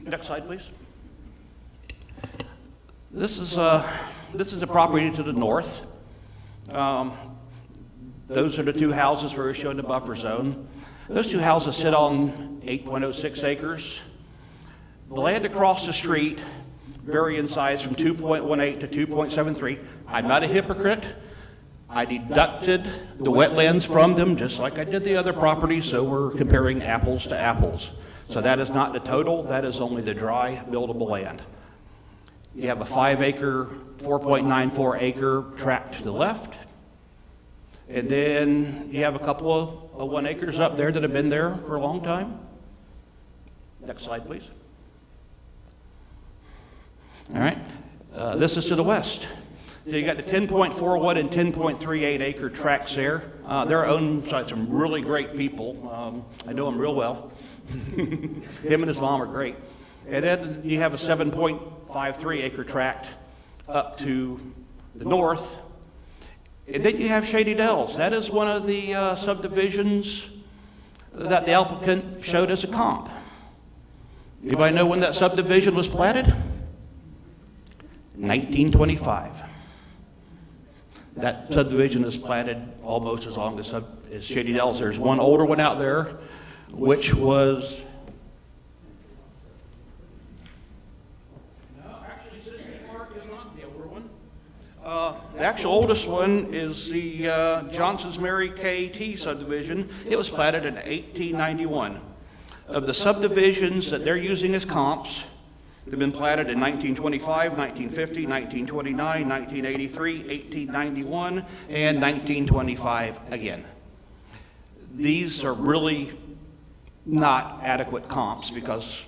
Next slide, please. This is a property to the north. Those are the two houses where we're showing the buffer zone. Those two houses sit on 8.06 acres. The land across the street vary in size from 2.18 to 2.73. I'm not a hypocrite. I deducted the wetlands from them just like I did the other properties, so we're comparing apples to apples. So that is not the total, that is only the dry buildable land. You have a 5-acre, 4.94 acre tract to the left. And then you have a couple of 1 acres up there that have been there for a long time. Next slide, please. All right, this is to the west. So you got the 10.41 and 10.38 acre tracts there. They're owned by some really great people. I know them real well. Him and his mom are great. And then you have a 7.53 acre tract up to the north. And then you have Shady Dells. That is one of the subdivisions that the applicant showed as a comp. Anybody know when that subdivision was platted? 1925. That subdivision is platted almost as long as Shady Dells. There's one older one out there, which was... No, actually, Sicily Park is not the older one. The actual oldest one is the Johnson's Mary K.T. subdivision. It was platted in 1891. Of the subdivisions that they're using as comps, they've been platted in 1925, 1950, 1929, 1983, 1891, and 1925 again. These are really not adequate comps because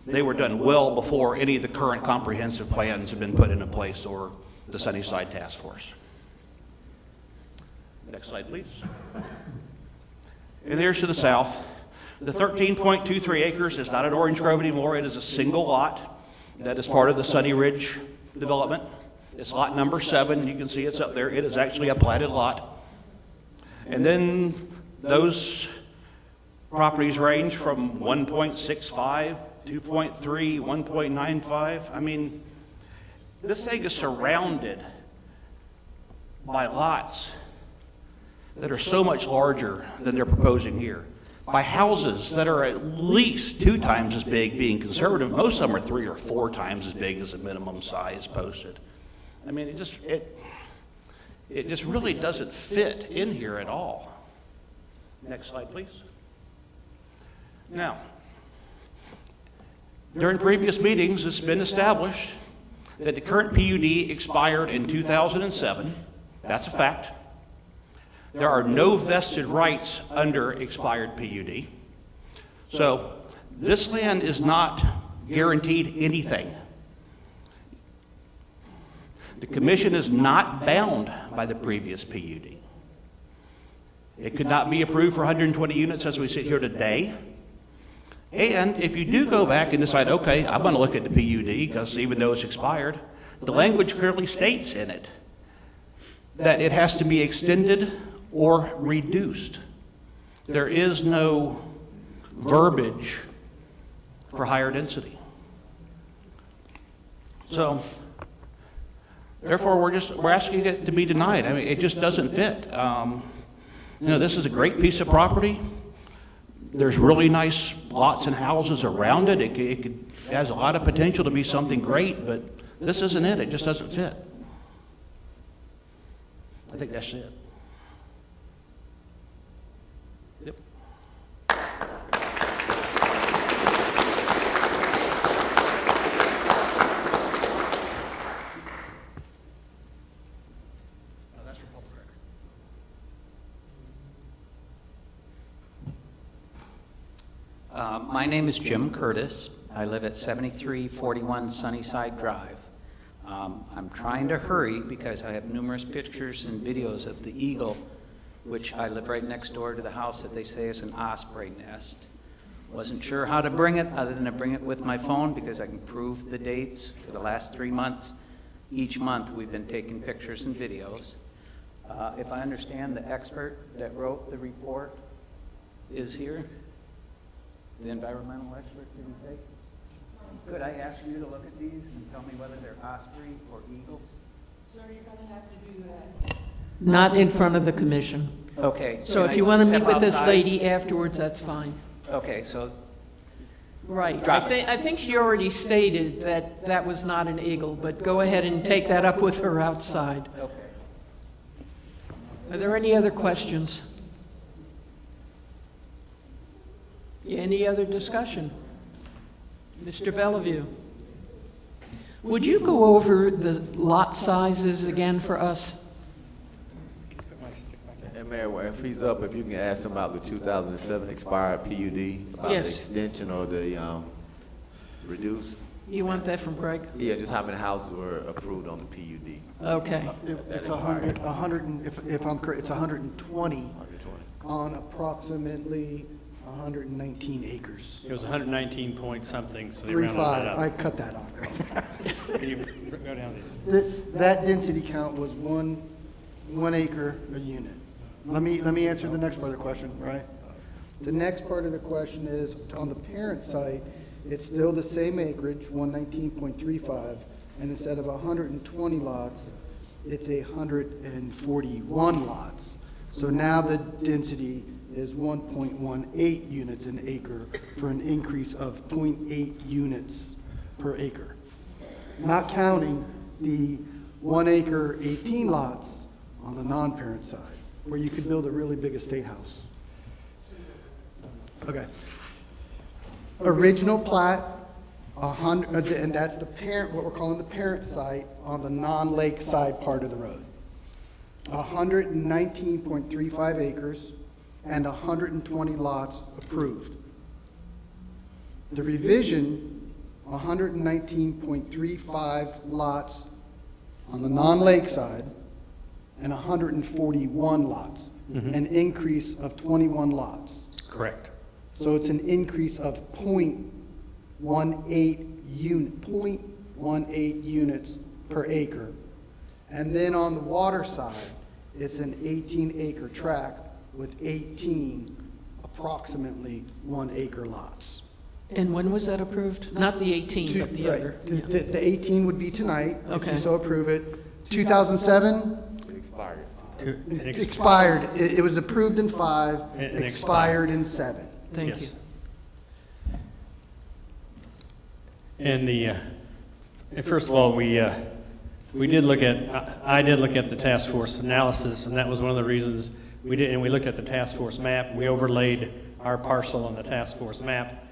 they were done well before any of the current comprehensive plans have been put into place or the Sunnyside Task Force. Next slide, please. And there's to the south. The 13.23 acres is not an orange grove anymore. It is a single lot that is part of the Sunny Ridge development. It's lot number 7. You can see it's up there. It is actually a platted lot. And then those properties range from 1.65, 2.3, 1.95. I mean, this thing is surrounded by lots that are so much larger than they're proposing here, by houses that are at least 2 times as big, being conservative. Most of them are 3 or 4 times as big as the minimum size posted. I mean, it just really doesn't fit in here at all. Next slide, please. Now, during previous meetings, it's been established that the current PUD expired in 2007. That's a fact. There are no vested rights under expired PUD. So this land is not guaranteed anything. The commission is not bound by the previous PUD. It could not be approved for 120 units as we sit here today. And if you do go back and decide, okay, I'm going to look at the PUD because even though it's expired, the language clearly states in it that it has to be extended or reduced. There is no verbiage for higher density. So, therefore, we're asking it to be denied. I mean, it just doesn't fit. You know, this is a great piece of property. There's really nice lots and houses around it. It has a lot of potential to be something great, but this isn't it. It just doesn't fit. I think that's it. Yep. My name is Jim Curtis. I live at 7341 Sunnyside Drive. I'm trying to hurry because I have numerous pictures and videos of the eagle, which I live right next door to the house that they say is an Osprey Nest. Wasn't sure how to bring it other than to bring it with my phone because I can prove the dates for the last 3 months. Each month we've been taking pictures and videos. If I understand, the expert that wrote the report is here. The environmental expert, did he say? Could I ask you to look at these and tell me whether they're osprey or eagles? Sir, you're going to have to do that. Not in front of the commission. Okay. So can if you I want to step meet with this outside? lady afterwards, that's fine. Okay, so. Right. Drop I think she already stated that that was not an eagle, but go ahead and take that up with her outside. Okay. Are there any other questions? Any other discussion? Mr. Bellevue, would you go over the lot sizes again for us? And Mayor, if he's up, if you can ask him about the 2007 expired PUD, about Yes. the extension or the reduce. You want that from Greg? Yeah, just how many houses were approved on the PUD. Okay. It's 100, if I'm correct, it's 120 on approximately 119 acres. It was 119 point something, so they rounded it 3.5, up. I cut that off. Can you go down there? That density count was 1 acre a unit. Let me answer the next part of the question, right? The next part of the question is, on the parent site, it's still the same acreage, 119.35, and instead of 120 lots, it's 141 lots. So now the density is 1.18 units an acre for an increase of 0.8 units per acre. Not counting the 1 acre, 18 lots on the non-parent side, where you could build a really big estate house. Okay. Original plat, 100, and that's the parent, what we're calling the parent site on the non-lake side part of the road. 119.35 acres and 120 lots approved. The revision, 119.35 lots on the non-lake side and 141 lots, an increase of 21 lots. Correct. So it's an increase of 0.18 units per acre. And then on the water side, it's an 18-acre tract with 18 approximately 1 acre lots. And when was that approved? Not the 18, but the Right. other. The 18 would be tonight, if Okay. you so approve it. 2007? Expired. It was approved in 5, And expired in 7. Thank you. Yes. And first of all, I did look at the task force analysis, and that was one of the reasons we did, and we looked at the task force map, we overlaid our parcel on the task force map,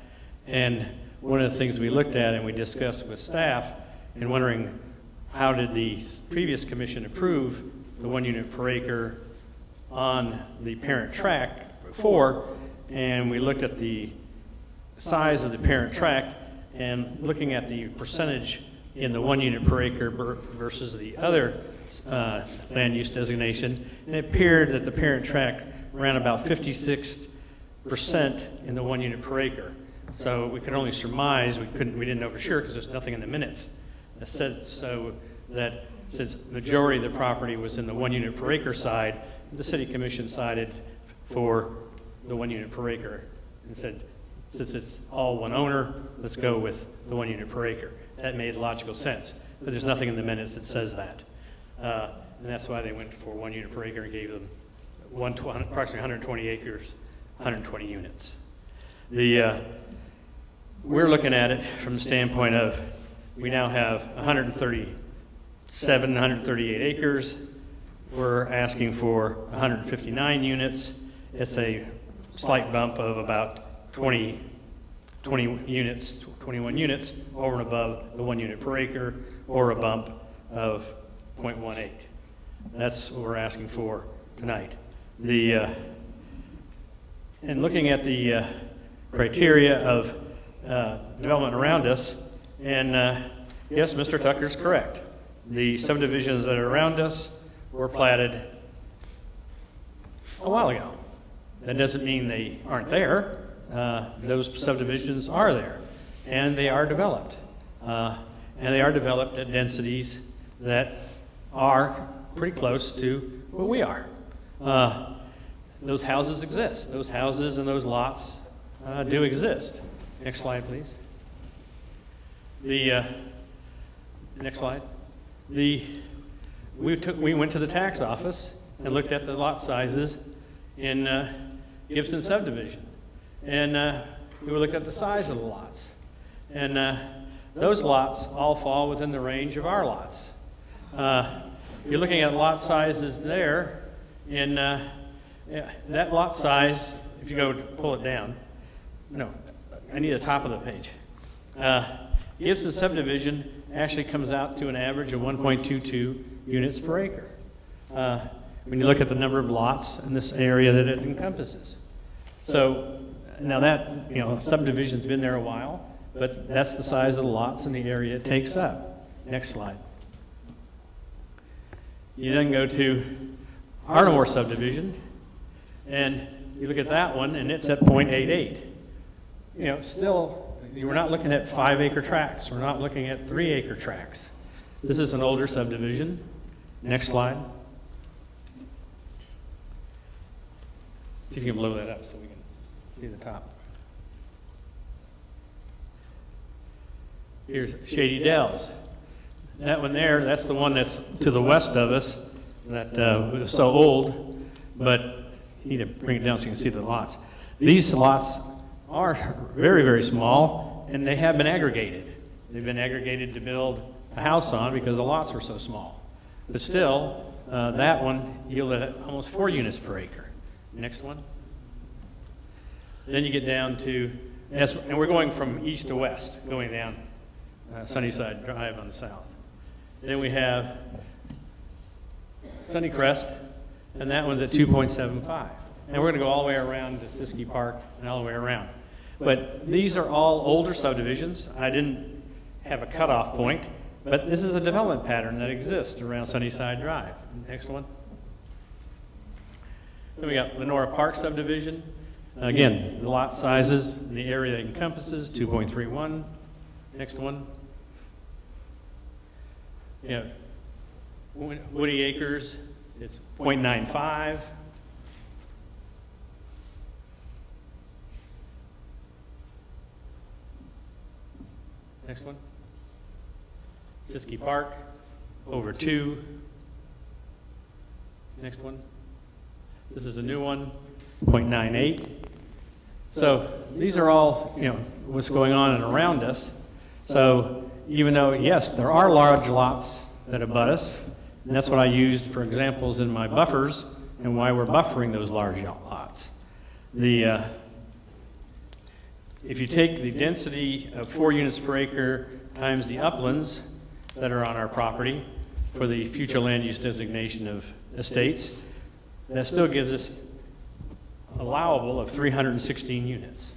and one of the things we looked at and we discussed with staff, and wondering how did the previous commission approve the 1 unit per acre on the parent tract before, and we looked at the size of the parent tract, and looking at the percentage in the 1 unit per acre versus the other land use designation, and it appeared that the parent tract ran about 56% in the 1 unit per acre. So we could only surmise, we didn't know for sure because there's nothing in the minutes that said so, that since majority of the property was in the 1 unit per acre side, the city commission decided for the 1 unit per acre and said, since it's all one owner, let's go with the 1 unit per acre. That made logical sense, but there's nothing in the minutes that says that. And that's why they went for 1 unit per acre and gave them approximately 120 acres, 120 units. We're looking at it from the standpoint of, we now have 138 acres. We're asking for 159 units. It's a slight bump of about 21 units over and above the 1 unit per acre, or a bump of 0.18. That's what we're asking for tonight. And looking at the criteria of development around us, and yes, Mr. Tucker's correct. The subdivisions that are around us were platted a while ago. That doesn't mean they aren't there. Those subdivisions are there, and they are developed. And they are developed at densities that are pretty close to what we are. Those houses exist. Those houses and those lots do exist. Next slide, please. Next slide. We went to the tax office and looked at the lot sizes in Gibson subdivision, and we looked at the size of the lots, and those lots all fall within the range of our lots. You're looking at lot sizes there, and that lot size, if you go to pull it down, no, I need the top of the page. Gibson subdivision actually comes out to an average of 1.22 units per acre. When you look at the number of lots in this area that it encompasses. So now that, subdivision's been there a while, but that's the size of the lots in the area it takes up. Next slide. You then go to Ardmore subdivision, and You look at that one, and it's at .88. You know, still, we're not looking at 5-acre tracts. We're not looking at 3-acre tracts. This is an older subdivision. Next slide. See if you can blow that up so we can see the top. Here's Shady Dells. That one there, that's the one that's to the west of us that was so old, but you need to bring it down so you can see the lots. These lots are very, very small, and they have been aggregated. They've been aggregated to build a house on because the lots were so small. But still, that one yielded almost 4 units per acre. Next one. Then you get down to, and we're going from east to west, going down Sunnyside Drive on the south. Then we have Sunnycrest, and that one's at 2.75. And we're going to go all the way around to Siskey Park and all the way around. But these are all older subdivisions. I didn't have a cutoff point, but this is a development pattern that exists around Sunnyside Drive. Next one. Then we got Lenora Park subdivision. Again, the lot sizes, and the area that encompasses, 2.31. Next one. Yeah, Woody Acres, it's 0.95. Next one. Siskey Park, over 2. Next one. This is a new one, 0.98. So these are all, you know, what's going on and around us. So even though, yes, there are large lots that abut us, and that's what I used for examples in my buffers and why we're buffering those large lots. If you take the density of 4 units per acre times the uplands that are on our property for the future land use designation of estates, that still gives us allowable of 316 units.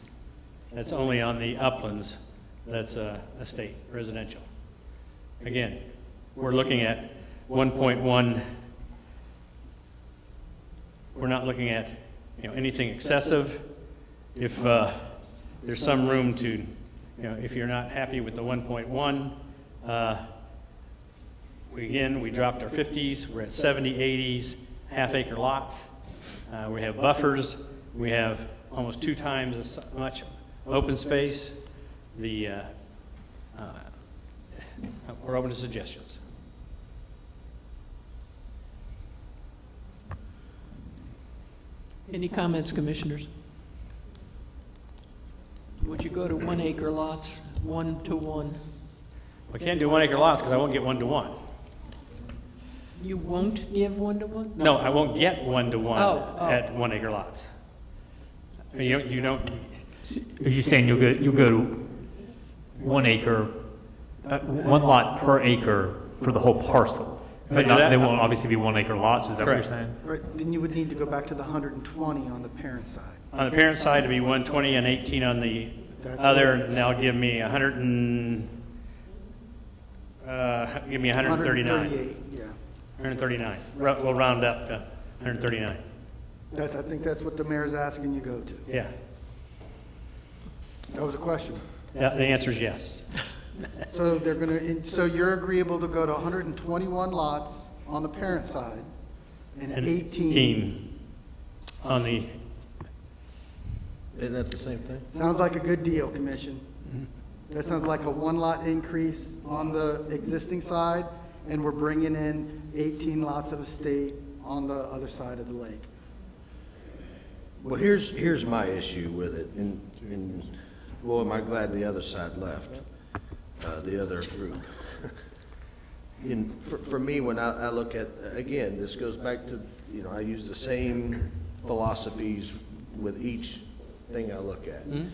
That's only on the uplands. That's estate, residential. Again, we're looking at 1.1. We're not looking at, you know, anything excessive. If there's some room to, you know, if you're not happy with the 1.1, we dropped our 50s. We're at 70, 80s, half-acre lots. We have buffers. We have almost 2 times as much open space. We're open to suggestions. Any comments, commissioners? Would you go to 1-acre lots, 1-to-1? We can't do 1-acre lots because I won't get 1-to-1. You won't give 1-to-1? No, I won't get 1-to-1 Oh. at 1-acre lots. You don't. Are you saying you'll go to 1 acre, 1 lot per acre for the whole parcel? But they won't obviously be 1-acre lots, is that what you're saying? Right, then you would need to go back to the 120 on the parent side. On the parent side, to be 120 and 18 on the other, and they'll give me 139. 138, yeah. 139. We'll round up to 139. I think that's what the mayor's asking you go to. Yeah. That was a question. Yeah, the answer is yes. So so you're agreeable to go to 121 lots on the parent side and 18 on the. Isn't that the same thing? Sounds like a good deal, Commission. That sounds like a 1-lot increase on the existing side, and we're bringing in 18 lots of estate on the other side of the lake. Well, here's my issue with it, and boy, am I glad the other side left, the other group. For me, when I look at, again, this goes back to, you know, I use the same philosophies with each thing I look at. Mm-hmm.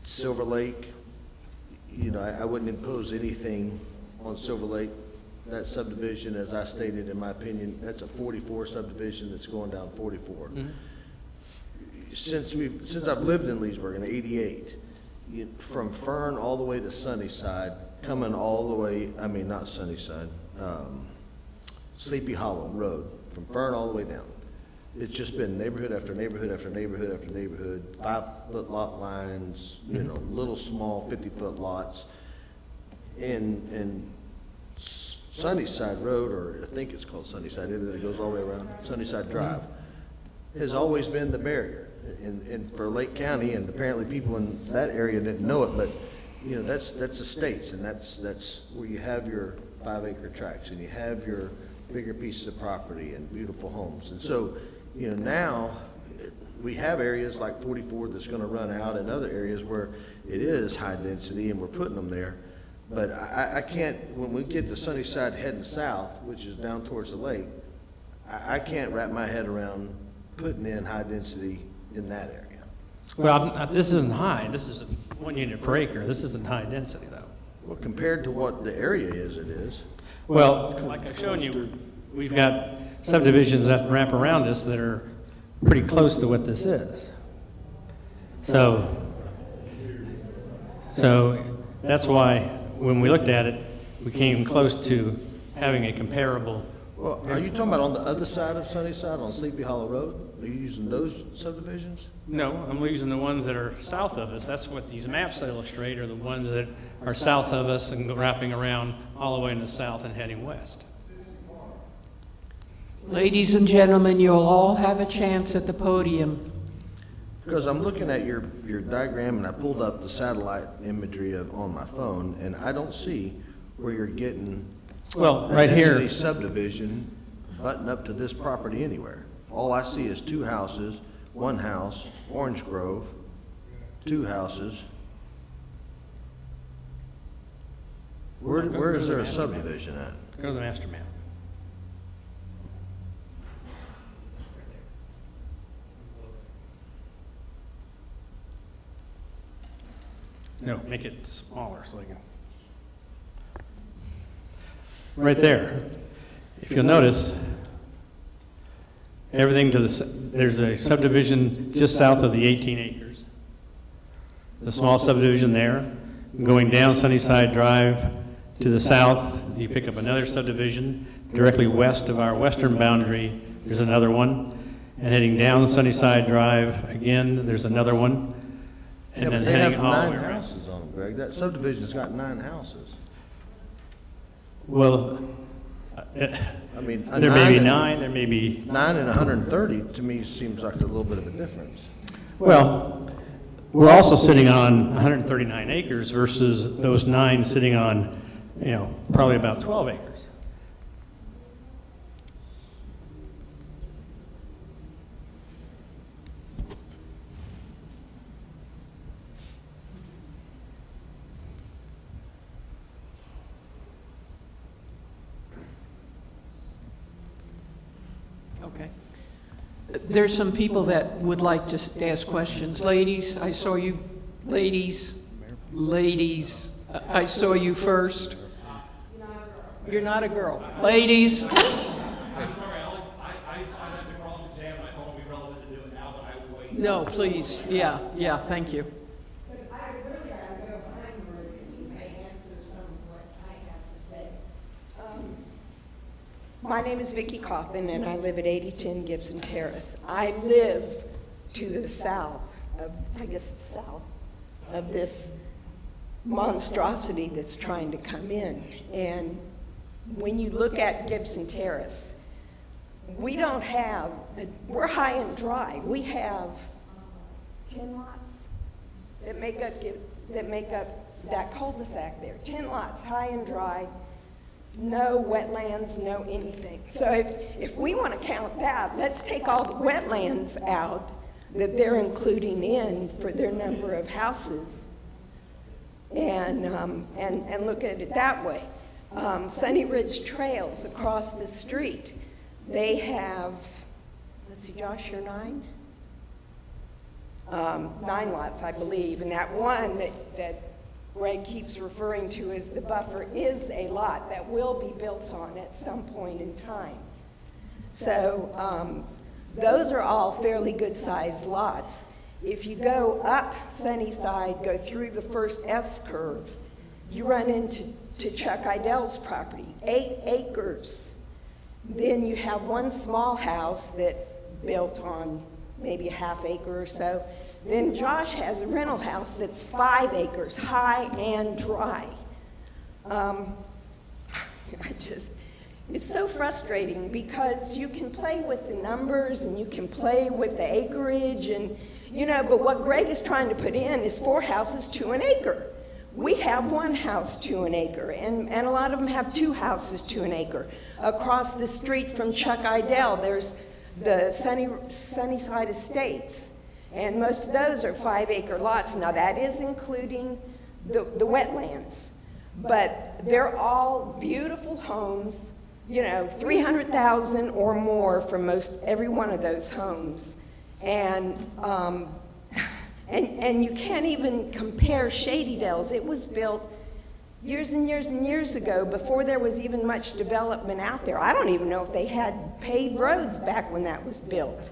Silver Lake, you know, I wouldn't impose anything on Silver Lake. That subdivision, as I stated in my opinion, that's a 44 subdivision that's going down 44. Mm-hmm. Since I've lived in Leesburg in '88, from Fern all the way to Sunnyside, coming all the way, I mean, not Sunnyside, Sleepy Hollow Road, from Fern all the way down. it's just been neighborhood after neighborhood after neighborhood after neighborhood, 5-foot lot lines, you know, little small 50-foot lots. In Sunnyside Road, or I think it's called Sunnyside, isn't it? It goes all the way around, Sunnyside Drive, has always been the barrier. And for Lake County, and apparently people in that area didn't know it, but, you know, that's estates, and that's where you have your 5-acre tracts, and you have your bigger pieces of property and beautiful homes. And so, you know, now we have areas like 44 that's gonna run out, and other areas where it is high density, and we're putting them there. But I can't, when we get to Sunnyside heading south, which is down towards the lake, I can't wrap my head around putting in high density in that area. Well, this isn't high. This is 1 unit per acre. This isn't high density, though. Well, compared to what the area is, it is. Well, like I've shown you, we've got subdivisions that wrap around us that are pretty close to what this is. So that's why when we looked at it, we came close to having a comparable. Well, are you talking about on the other side of Sunnyside, on Sleepy Hollow Road? Are you using those subdivisions? No, I'm using the ones that are south of us. That's what these maps illustrate, are the ones that are south of us and wrapping around all the way into the south and heading west. Ladies and gentlemen, you'll all have a chance at the podium. Because I'm looking at your diagram, and I pulled up the satellite imagery on my phone, and I don't see where you're getting Well, a right here. density subdivision button up to this property anywhere. All I see is 2 houses, 1 house, Orange Grove, 2 houses. Where is there a subdivision at? Go to the master map. No, make it smaller so I can. Right there. If you'll notice, everything to the, there's a subdivision just south of the 18 acres. The small subdivision there, going down Sunnyside Drive to the south, you pick up another subdivision. Directly west of our western boundary, there's another one. And heading down Sunnyside Drive, again, there's another one. And Yeah, then but they have heading all the 9 way around. houses on them, Greg. That subdivision's got 9 houses. Well, I mean, there may be 9, there may be. 9 and 130, to me, seems like a little bit of a difference. Well, we're also sitting on 139 acres versus those 9 sitting on, you know, probably about 12 acres. Okay. There's some people that would like to ask questions. Ladies, I saw you. Ladies, I saw you first. You're not a girl. Ladies. I'm sorry, I signed up to cross-examine. I thought it would be relevant to do it now, but I will wait. No, please. Yeah, thank you. My name is Vicki Coffin, and I live at 8010 Gibson Terrace. I live to the south of, I guess it's south, of this monstrosity that's trying to come in. And when you look at Gibson Terrace, we don't have, we're high and dry. We have 10 lots that make up that cul-de-sac there. 10 lots, high and dry. No wetlands, no anything. So if we want to count that, let's take all the wetlands out that they're including in for their number of houses and look at it that way. Sunny Ridge Trails across the street, they have, let's see, Josh, you're 9? 9 lots, I believe, and that one that Greg keeps referring to as the buffer is a lot that will be built on at some point in time. So those are all fairly good-sized lots. If you go up Sunnyside, go through the first S-curve, you run into Chuck Idell's property, 8 acres. Then you have one small house that built on maybe a half acre or so. Then Josh has a rental house that's 5 acres, high and dry. It's so frustrating because you can play with the numbers and you can play with the acreage and, but what Greg is trying to put in is 4 houses to an acre. We have 1 house to an acre, and a lot of them have 2 houses to an acre. Across the street from Chuck Idell, there's the Sunnyside Estates, and most of those are 5-acre lots. Now, that is including the wetlands, but they're all beautiful homes, 300,000 or more for most every one of those homes. And you can't even compare Shady Dells. It was built years and years and years ago before there was even much development out there. I don't even know if they had paved roads back when that was built.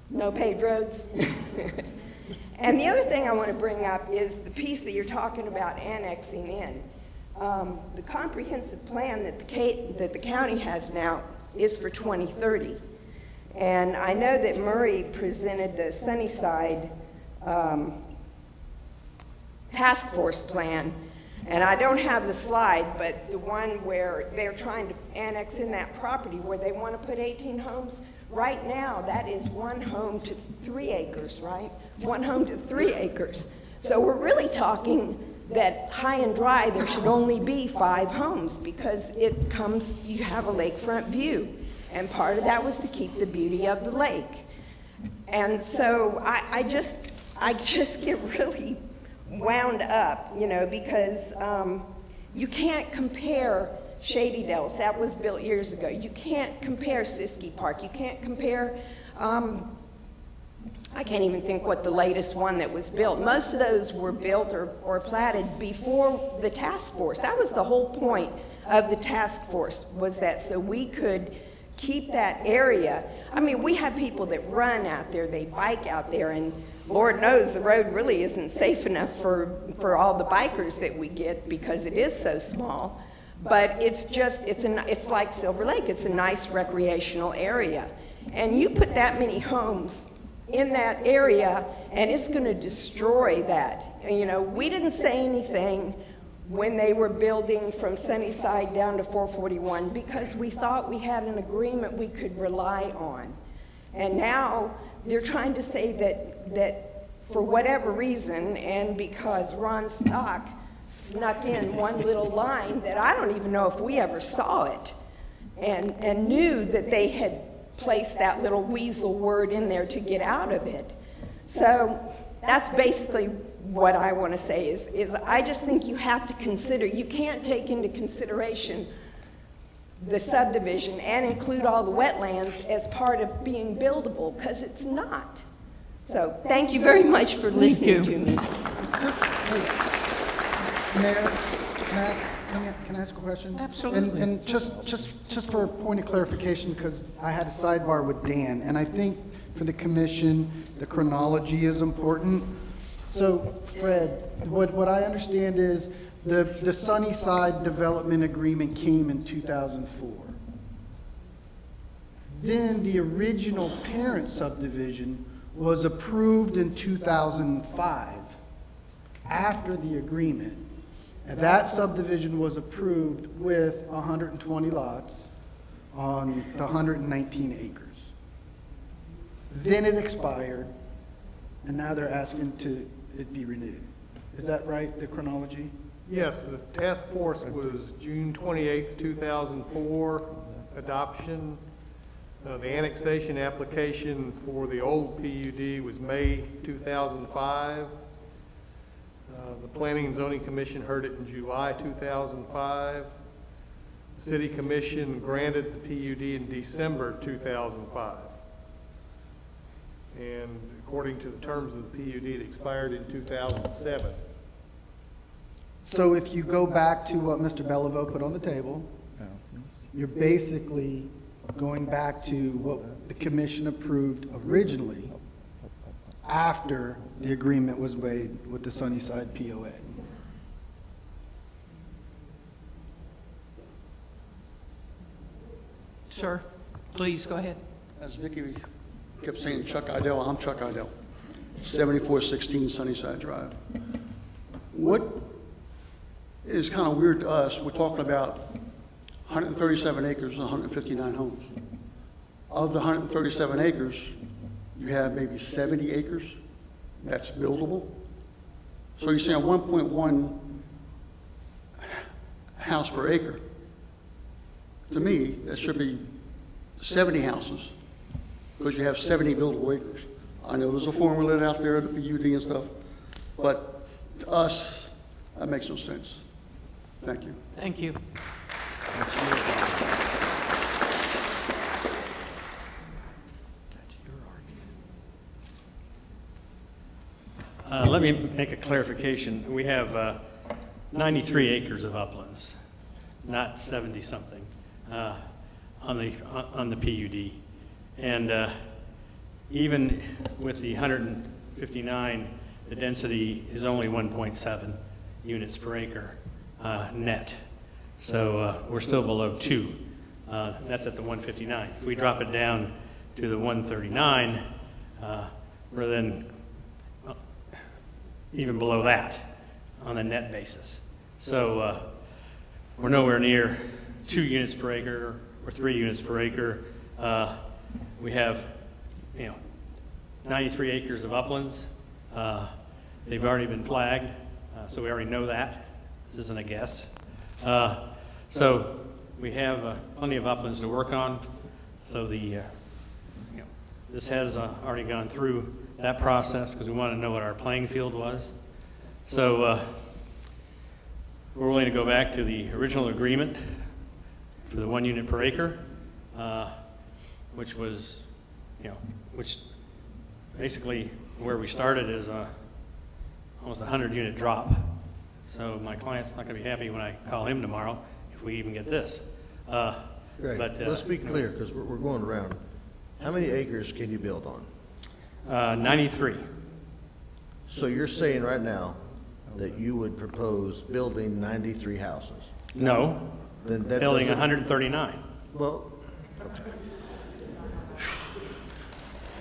No paved roads? And the other thing I want to bring up is the piece that you're talking about annexing in. The comprehensive plan that the county has now is for 2030. And I know that Murray presented the Sunnyside task force plan, and I don't have the slide, but the one where they're trying to annex in that property where they want to put 18 homes, right now that is 1 home to 3 acres, right? 1 home to 3 acres. So we're really talking that high and dry there should only be 5 homes because you have a lakefront view. And part of that was to keep the beauty of the lake. And so I just get really wound up, because you can't compare Shady Dells. That was built years ago. You can't compare Siskey Park. You can't compare, I can't even think what the latest one that was built. Most of those were built or platted before the task force. That was the whole point of the task force, was that so we could keep that area. I mean, we have people that run out there, they bike out there, and Lord knows the road really isn't safe enough for all the bikers that we get because it is so small. But it's like Silver Lake. It's a nice recreational area. And you put that many homes in that area, and it's going to destroy that. And, we didn't say anything when they were building from Sunnyside down to 441 because we thought we had an agreement we could rely on. And now they're trying to say that for whatever reason, and because Ron Stock snuck in one little line that I don't even know if we ever saw it, and knew that they had placed that little weasel word in there to get out of it. So that's basically what I want to say is I just think you have to consider, you can't take into consideration the subdivision and include all the wetlands as part of being buildable, because it's not. So thank you very much for listening to me. Mayor, Matt, can I ask a question? Absolutely. And just for a point of clarification, because I had a sidebar with Dan, and I think for the commission, the chronology is important. So, Fred, what I understand is the Sunnyside Development Agreement came in 2004. Then the original parent subdivision was approved in 2005 after the agreement. And that subdivision was approved with 120 lots on the 119 acres. Then it expired, and now they're asking it be renewed. Is that right, the chronology? Yes, the task force was June 28th, 2004 adoption. The annexation application for the old PUD was May 2005. The Planning and Zoning Commission heard it in July 2005. The City Commission granted the PUD in December 2005. And according to the terms of the PUD, it expired in 2007. So if you go back to what Mr. Bellevaux put on the table, you're basically going back to what the commission approved originally after the agreement was made with the Sunnyside POA. Sure. Please, go ahead. As Vicki kept saying, Chuck Idell, I'm Chuck Idell, 7416 Sunnyside Drive. What is kind of weird to us, we're talking about 137 acres and 159 homes. Of the 137 acres, you have maybe 70 acres that's buildable. So you're saying 1.1 house per acre. To me, that should be 70 houses, because you have 70 buildable acres. I know there's a formula out there, the PUD and stuff, but to us, that makes no sense. Thank you. Thank you. Let me make a clarification. We have 93 acres of uplands, not 70-something, on the PUD. And even with the 159, the density is only 1.7 units per acre net. So we're still below 2. That's at the 159. If we drop it down to the 139, we're then even below that on a net basis. So we're nowhere near 2 units per acre or 3 units per acre. We have, 93 acres of uplands. They've already been flagged, so we already know that. This isn't a guess. So we have plenty of uplands to work on. So this has already gone through that process because we want to know what our playing field was. So we're willing to go back to the original agreement for the 1 unit per acre, which was, which basically where we started is almost a 100-unit drop. So my client's not going to be happy when I call him tomorrow if we even get this. Greg, let's be clear, because we're going around. How many acres can you build on? 93. So you're saying right now that you would propose building 93 houses? No, Then that building doesn't- 139. Well, okay.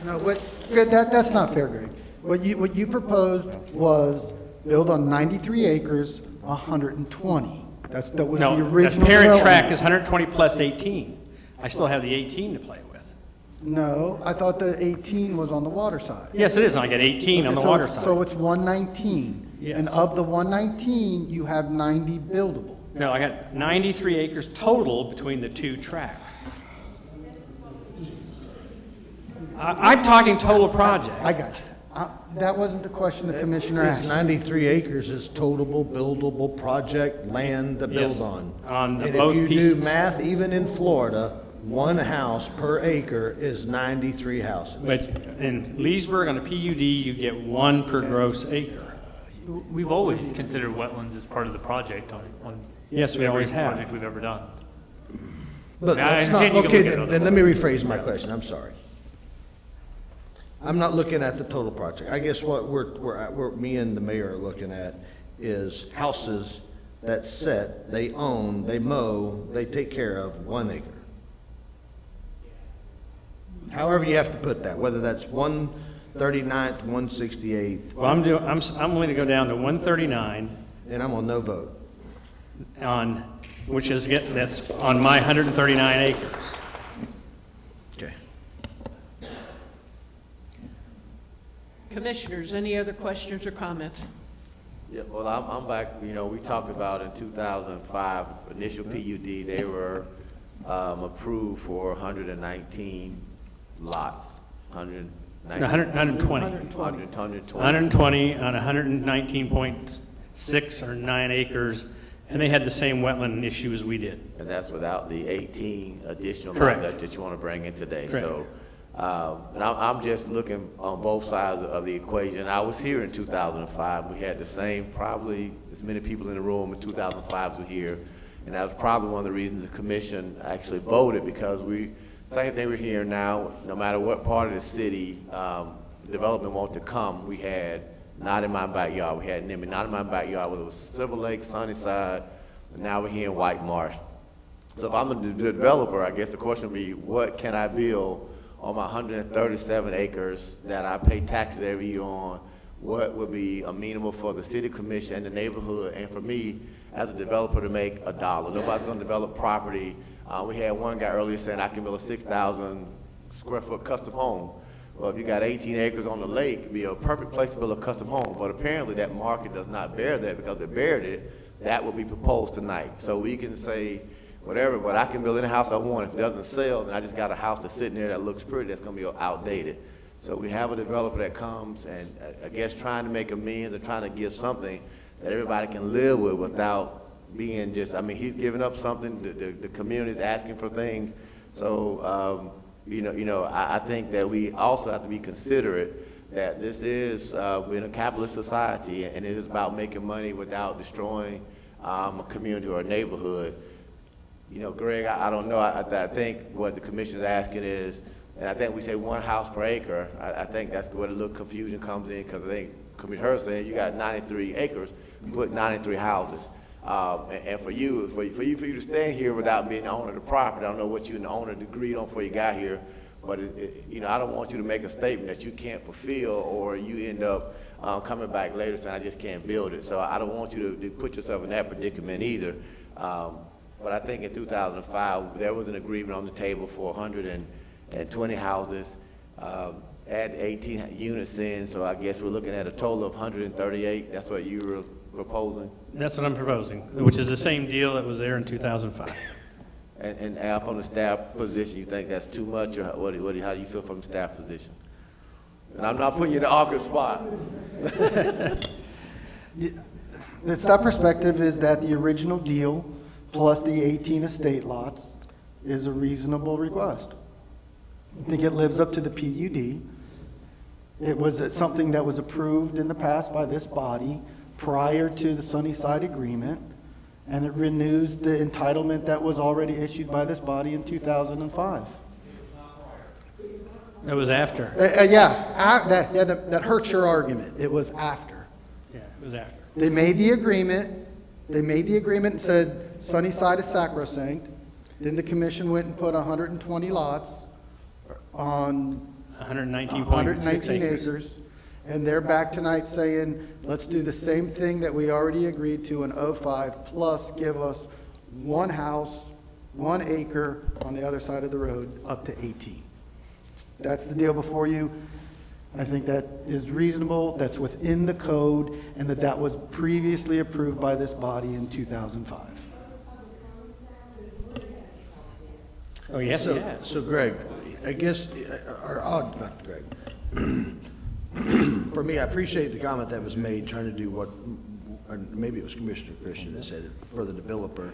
No, that's not fair, Greg. What you proposed was build on 93 acres, 120. That was No, the original the parent development. track is 120 plus 18. I still have the 18 to play with. No, I thought the 18 was on the water side. Yes, it is. I get 18 on the Okay, so water it's- side. So it's 119. Yes. And of the 119, you have 90 buildable. No, I got 93 acres total between the 2 tracks. I'm talking total project. I got you. That wasn't the question the commissioner It's asked. 93 acres is total buildable project land to build Yes, on. on And both if you pieces. do math, even in Florida, 1 house per acre is 93 houses. But in Leesburg on a PUD, you get 1 per gross acre. We've always considered wetlands as part of the project on Yes, we every always have. project we've ever done. But I that's not, understand you can okay, look at other then let me rephrase my question, I'm sorry. I'm not looking at the total project. I guess what me and the mayor are looking at is houses that set, they own, they mow, they take care of 1 acre. However you have to put that, whether that's 139th, 168th. Well, I'm willing to go down to 139 And I'm on no vote. on, that's on my 139 acres. Okay. Commissioners, any other questions or comments? Yeah, well, I'm back, we talked about in 2005, initial PUD, they were approved for 119 lots, 120. 120 on 119.6 or 9 acres, and they had the same wetland issue as we did. And that's without the 18 additional Correct. lots that you want to bring in today. Correct. So, and I'm just looking on both sides of the equation. I was here in 2005. We had the same, probably as many people in the room in 2005 were here. And that was probably one of the reasons the commission actually voted, because same thing we're hearing now, no matter what part of the city development want to come, we had not in my backyard, we had NIMBY, not in my backyard, whether it was Silver Lake, Sunnyside, and now we're here in White Marsh. So if I'm a developer, I guess the question would be, what can I build on my 137 acres that I pay taxes every year on? What would be amenable for the city commission and the neighborhood, and for me as a developer to make $1? Nobody's gonna develop property. We had one guy earlier saying I can build a 6,000 square foot custom home. Well, if you got 18 acres on the lake, it'd be a perfect place to build a custom home. But apparently that market does not bear that, because they bared it, that will be proposed tonight. So we can say whatever, but I can build any house I want. If it doesn't sell, then I just got a house that's sitting there that looks pretty, that's gonna be outdated. So we have a developer that comes and I guess trying to make amends and trying to give something that everybody can live with without being just, I mean, he's giving up something, the community is asking for things. So, I think that we also have to be considerate that this is, we're in a capitalist society, and it is about making money without destroying a community or a neighborhood. Greg, I don't know, I think what the commission is asking is, and I think we say 1 house per acre. I think that's where the little confusion comes in, because I think Commissioner Hurst said you got 93 acres, you put 93 houses. And for you to stand here without being the owner of the property, I don't know what you and the owner agreed on before you got here, but I don't want you to make a statement that you can't fulfill, or you end up coming back later saying I just can't build it. So I don't want you to put yourself in that predicament either. But I think in 2005 there was an agreement on the table for 120 houses, add 18 units in, so I guess we're looking at a total of 138. That's what you were proposing? That's what I'm proposing, which is the same deal that was there in 2005. And Al, from the staff position, you think that's too much, or how do you feel from the staff position? And I'm not putting you in the awkward spot. The staff perspective is that the original deal plus the 18 estate lots is a reasonable request. I think it lives up to the PUD. It was something that was approved in the past by this body prior to the Sunnyside agreement, and it renews the entitlement that was already issued by this body in 2005. It was after. That hurts your argument. It was after. Yeah, it was after. They made the agreement. They made the agreement and said Sunnyside is sacrosanct. Then the commission went and put 120 lots on 119 acres. And they're back tonight saying, let's do the same thing that we already agreed to in 05, plus give us 1 house, 1 acre on the other side of the road, up to 18. That's the deal before you. I think that is reasonable, that's within the code, and that was previously approved by this body in 2005. Oh, yes, it has. So Greg, I guess, not Greg. For me, I appreciate the comment that was made, trying to do what, or maybe it was Commissioner Christian that said it, for the developer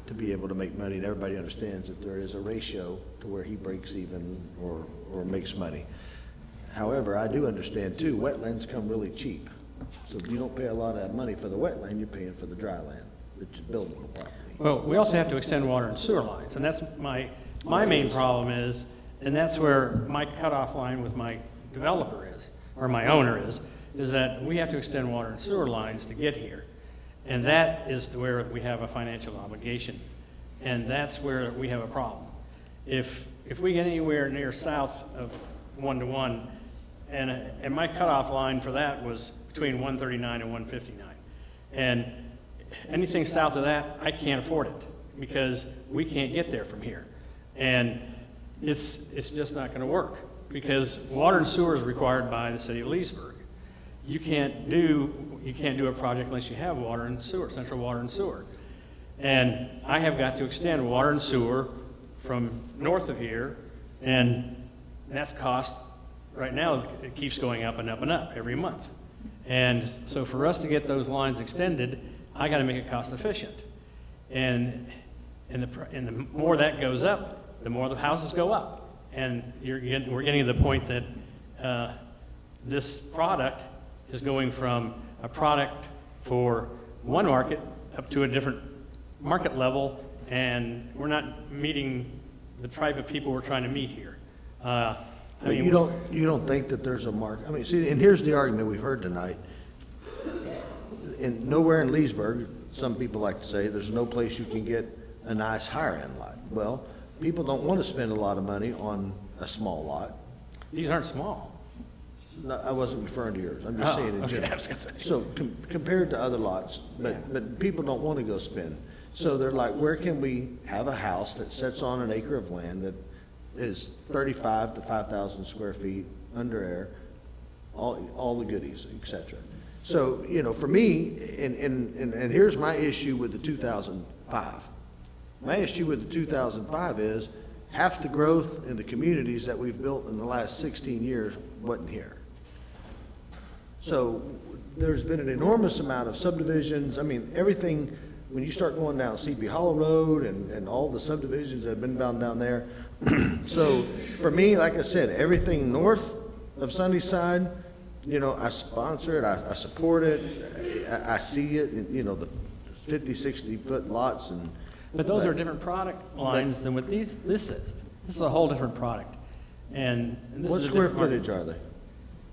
to be able to make money, and everybody understands that there is a ratio to where he breaks even or makes money. However, I do understand too, wetlands come really cheap. So if you don't pay a lot of that money for the wetland, you're paying for the dry land, which is buildable property. Well, we also have to extend water and sewer lines, and that's my main problem is, and that's where my cutoff line with my developer is, or my owner is that we have to extend water and sewer lines to get here. And that is where we have a financial obligation. And that's where we have a problem. If we get anywhere near south of 1-to-1, and my cutoff line for that was between 139 and 159. And anything south of that, I can't afford it because we can't get there from here. And it's just not going to work because water and sewer is required by the city of Leesburg. You can't do a project unless you have water and sewer, central water and sewer. And I have got to extend water and sewer from north of here, and that's cost, right now, it keeps going up and up and up every month. And so for us to get those lines extended, I got to make it cost efficient. And the more that goes up, the more the houses go up. And we're getting to the point that this product is going from a product for one market up to a different market level, and we're not meeting the type of people we're trying to meet here. But you don't think that there's a market? I mean, see, and here's the argument we've heard tonight. Nowhere in Leesburg, some people like to say, there's no place you can get a nice higher-end lot. Well, people don't want to spend a lot of money on a small lot. These aren't small. No, I wasn't referring to yours. I'm just saying in okay, general. I was gonna say. So compared to other lots, but people don't want to go spend. So they're like, where can we have a house that sits on an acre of land that is 35 to 5,000 square feet, under air, all the goodies, et cetera. So, you know, for me, and here's my issue with the 2005. My issue with the 2005 is half the growth in the communities that we've built in the last 16 years wasn't here. So there's been an enormous amount of subdivisions. I mean, everything, when you start going down CB Hollow Road and all the subdivisions that have been found down there. So for me, like I said, everything north of Sunnyside, you know, I sponsor it, I support it, I see it, you know, the 50, 60 foot lots and. But those are different product lines than what this is. This is a whole different product. And this What is a square different footage market. are they?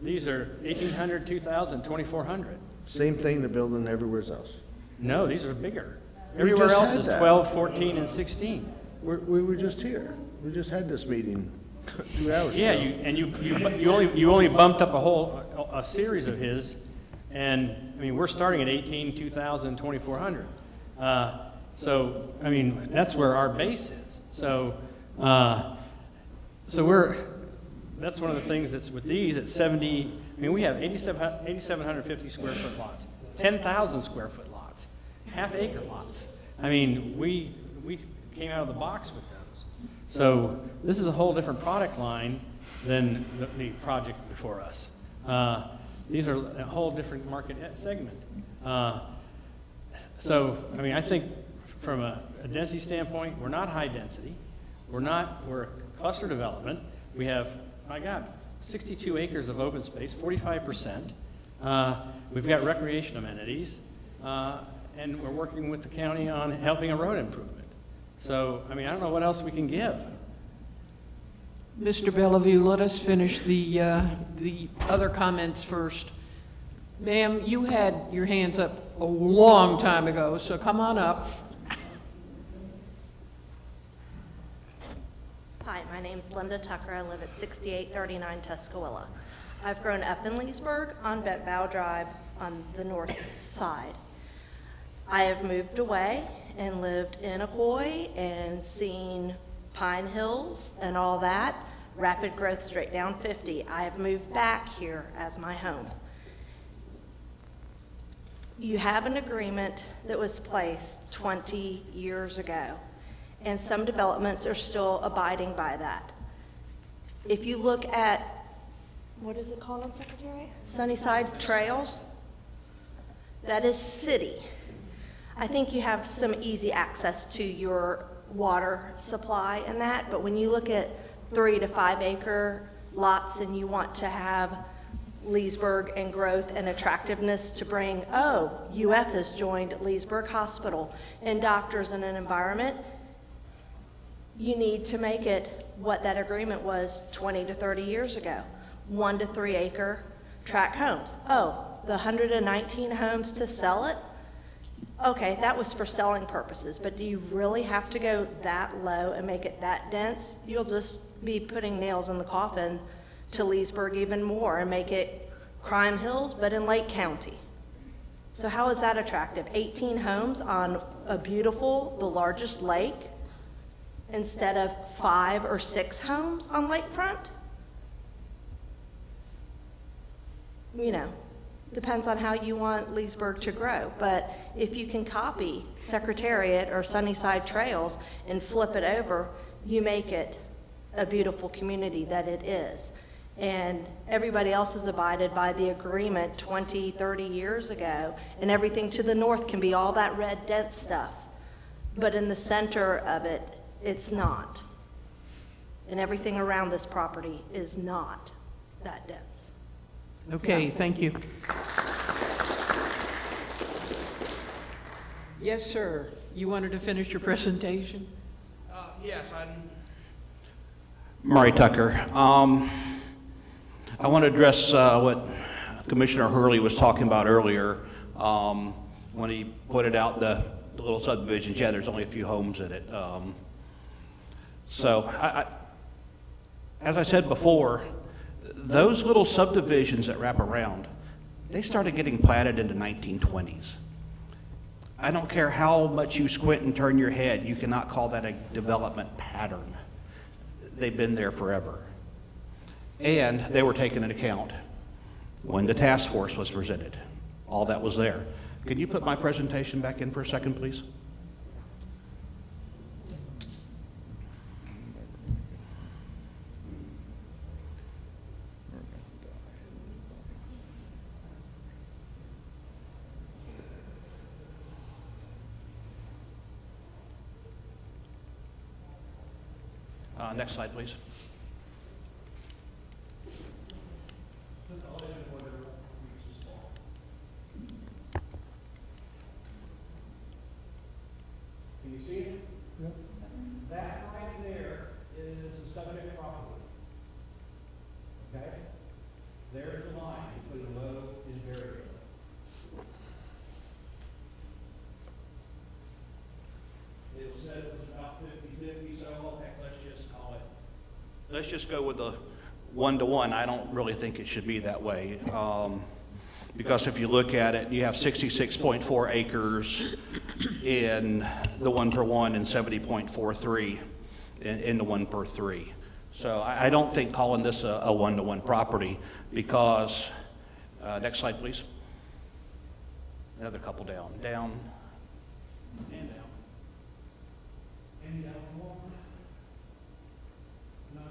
These are 1,800, 2,000, 2,400. Same thing they're building everywhere else. No, these are bigger. We Everywhere just else had is that. 12, 14, and 16. We were just here. We just had this meeting 2 hours Yeah, ago. you only bumped up a series of his, and I mean, we're starting at 18, 2,000, 2,400. So, I mean, that's where our base is. So, that's one of the things that's with these at 70, I mean, we have 8,750 square foot lots, 10,000 square foot lots, half acre lots. I mean, we came out of the box with those. So this is a whole different product line than the project before us. These are a whole different market segment. So, I mean, I think from a density standpoint, we're not high density. We're a cluster development. We have, my God, 62 acres of open space, 45%. We've got recreation amenities, and we're working with the county on helping a road improvement. So, I mean, I don't know what else we can give. Mr. Bellevue, let us finish the other comments first. Ma'am, you had your hands up a long time ago, so come on up. Hi, my name's Linda Tucker. I live at 6839 Tuscaloosa. I've grown up in Leesburg on Bent Bow Drive on the north side. I have moved away and lived in Iroquois and seen Pine Hills and all that, rapid growth straight down 50. I have moved back here as my home. You have an agreement that was placed 20 years ago, and some developments are still abiding by that. If you look at, what is it called, Secretary? Sunnyside Trails, that is city. I think you have some easy access to your water supply and that, but when you look at 3 to 5 acre lots and you want to have Leesburg and growth and attractiveness to bring, oh, UF has joined Leesburg Hospital and doctors in an environment, you need to make it what that agreement was 20 to 30 years ago. 1 to 3 acre tract homes. Oh, the 119 homes to sell it? Okay, that was for selling purposes, but do you really have to go that low and make it that dense? You'll just be putting nails in the coffin to Leesburg even more and make it Crime Hills, but in Lake County. So how is that attractive? 18 homes on a beautiful, the largest lake, instead of 5 or 6 homes on lakefront? You know, depends on how you want Leesburg to grow. But if you can copy Secretariat or Sunnyside Trails and flip it over, you make it a beautiful community that it is. And everybody else has abided by the agreement 20, 30 years ago, and everything to the north can be all that red dense stuff. But in the center of it, it's not. And everything around this property is not that dense. Okay, thank you. Yes, sir. You wanted to finish your presentation? Yes, I'm Murray Tucker. I want to address what Commissioner Hurley was talking about earlier. when he pointed out the little subdivisions. Yeah, there's only a few homes in it. So as I said before, those little subdivisions that wrap around, they started getting platted in the 1920s. I don't care how much you squint and turn your head, you cannot call that a development pattern. They've been there forever. And they were taken into account when the task force was presented. All that was there. Can you put my presentation back in for a second, please? Next slide, please. Can you see it? Yep. That right there is the subject property. Okay? There's the line between low and very low. It said it was about 50-50, so heck, let's just go with the 1-to-1. I don't really think it should be that way. Because if you look at it, you have 66.4 acres in the 1-per-1 and 70.43 in the 1-per-3. So I don't think calling this a 1-to-1 property because, next slide please. Another couple down, and down. And down more. No.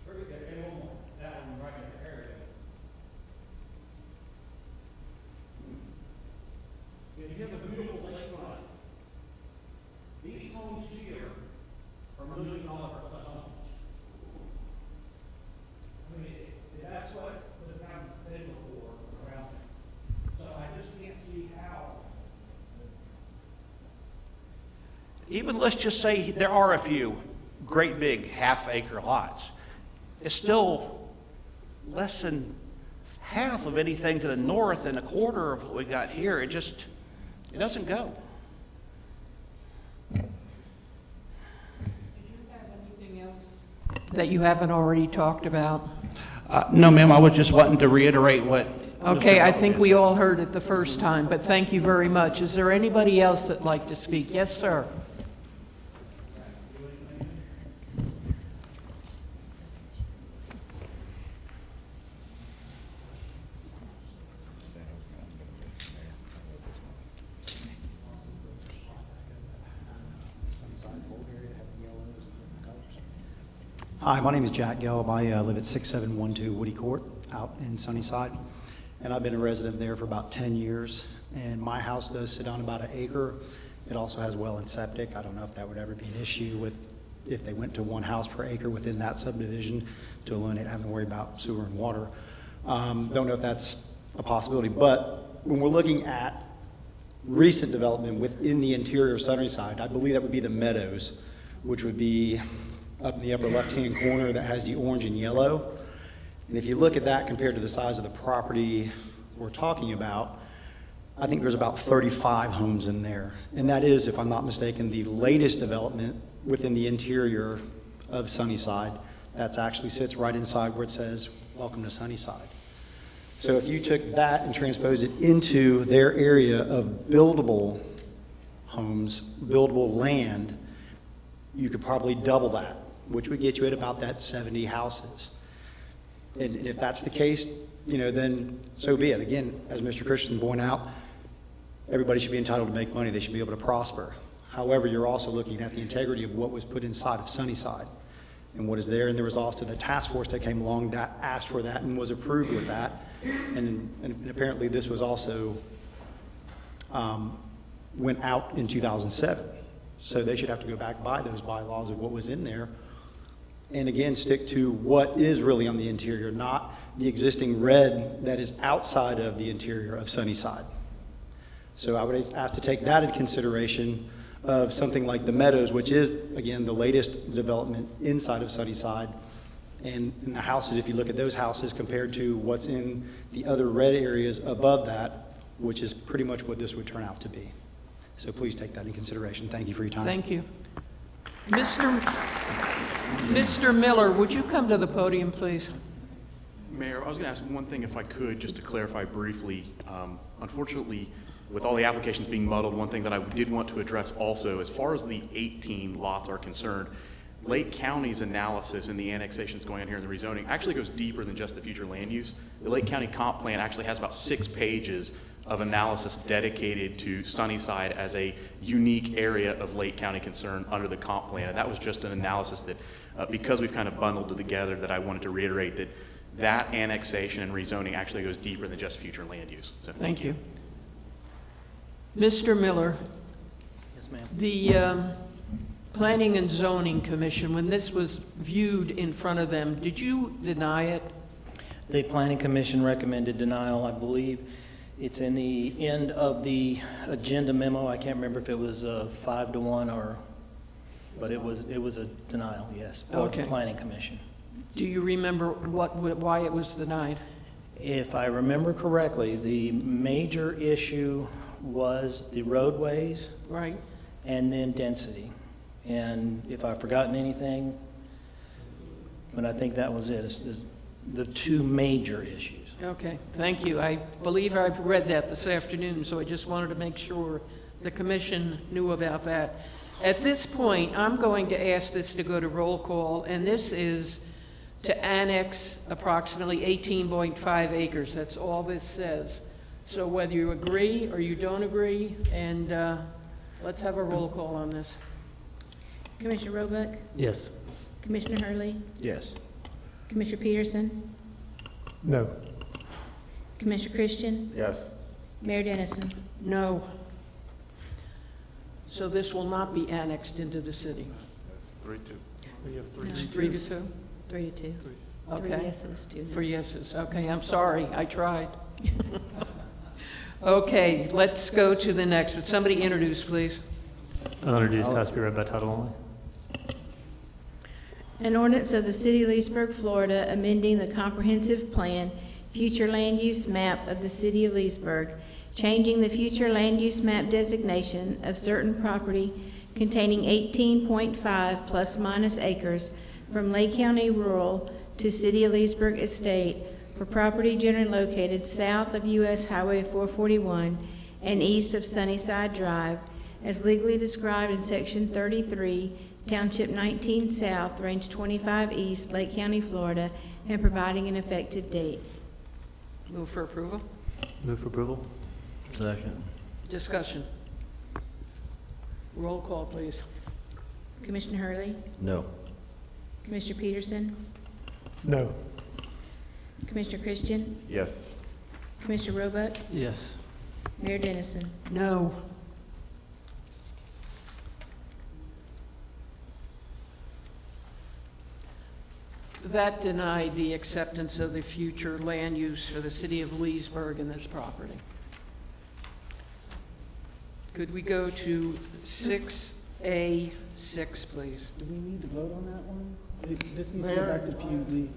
Very good, and one more. That one right there, area. You have a beautiful lakefront. These homes here are $1 million plus homes. I mean, that's what the town paid for around there. So I just can't see how. Even let's just say there are a few great big half-acre lots. It's still less than half of anything to the north and a quarter of what we got here. It doesn't go. Did you have anything else that you haven't already talked about? No, ma'am, I was just wanting to reiterate what... Okay, I think we all heard it the first time, but thank you very much. Is there anybody else that'd like to speak? Yes, sir. Hi, my name is Jack Gelb. I live at 6712 Woody Court out in Sunnyside, and I've been a resident there for about 10 years. And my house does sit on about an acre. It also has well and septic. I don't know if that would ever be an issue with if they went to one house per acre within that subdivision to eliminate having to worry about sewer and water. Don't know if that's a possibility, but when we're looking at recent development within the interior of Sunnyside, I believe that would be the Meadows, which would be up in the upper left-hand corner that has the orange and yellow. And if you look at that compared to the size of the property we're talking about, I think there's about 35 homes in there. And that is, if I'm not mistaken, the latest development within the interior of Sunnyside. That actually sits right inside where it says, "Welcome to Sunnyside." So if you took that and transposed it into their area of buildable homes, buildable land, you could probably double that, which would get you at about that 70 houses. And if that's the case, then so be it. Again, as Mr. Christian pointed out, everybody should be entitled to make money. They should be able to prosper. However, you're also looking at the integrity of what was put inside of Sunnyside and what is there. And there was also the task force that came along that asked for that and was approved with that. And apparently this was also went out in 2007. So they should have to go back by those bylaws of what was in there. And again, stick to what is really on the interior, not the existing red that is outside of the interior of Sunnyside. So I would ask to take that into consideration of something like the Meadows, which is, again, the latest development inside of Sunnyside. And in the houses, if you look at those houses compared to what's in the other red areas above that, which is pretty much what this would turn out to be. So please take that into consideration. Thank you for your time. Thank you. Mr. Miller, would you come to the podium, please? Mayor, I was going to ask one thing if I could, just to clarify briefly. Unfortunately, with all the applications being muddled, one thing that I did want to address also, as far as the 18 lots are concerned, Lake County's analysis in the annexations going on here in the rezoning actually goes deeper than just the future land use. The Lake County comp plan actually has about 6 pages of analysis dedicated to Sunnyside as a unique area of Lake County concern under the comp plan. And that was just an analysis that, because we've kind of bundled it together, that I wanted to reiterate that annexation and rezoning actually goes deeper than just future land use. So Thank you. Mr. Miller. Yes, ma'am. The Planning and Zoning Commission, when this was viewed in front of them, did you deny it? The Planning Commission recommended denial. I believe it's in the end of the agenda memo. I can't remember if it was 5-1 or, but it was a denial, yes, for Okay. the Planning Commission. Do you remember why it was denied? If I remember correctly, the major issue was the roadways. Right. And then density. And if I've forgotten anything, but I think that was it. It's the 2 major issues. Okay, thank you. I believe I've read that this afternoon, so I just wanted to make sure the commission knew about that. At this point, I'm going to ask this to go to roll call, and this is to annex approximately 18.5 acres. That's all this says. So whether you agree or you don't agree, and let's have a roll call on this. Commissioner Roebuck? Yes. Commissioner Hurley? Yes. Commissioner Peterson? No. Commissioner Christian? Yes. Mayor Dennison? No. So this will not be annexed into the city? 3-2. It's 3-2? 3-2. Okay. 3 yeses, 2 noes. 3 yeses. Okay, I'm sorry. I tried. Okay, let's go to the next. Would somebody introduce, please? I'll introduce, has to be read by title only. An ordinance of the City of Leesburg, Florida, amending the comprehensive plan, future land use map of the City of Leesburg, changing the future land use map designation of certain property containing 18.5 plus minus acres from Lake County Rural to City of Leesburg Estate for property generally located south of U.S. Highway 441 and east of Sunnyside Drive, as legally described in Section 33, Township 19 South, Range 25 East, Lake County, Florida, and providing an effective date. Move for approval. Move for approval. Second. Discussion. Roll call, please. Commissioner Hurley? No. Commissioner Peterson? No. Commissioner Christian? Yes. Commissioner Roebuck? Yes. Mayor Dennison? No. That denied the acceptance of the future land use for the city of Leesburg in this property. Could we go to 6A6, please? Do we need to vote on that one? This needs to go back to PUZ.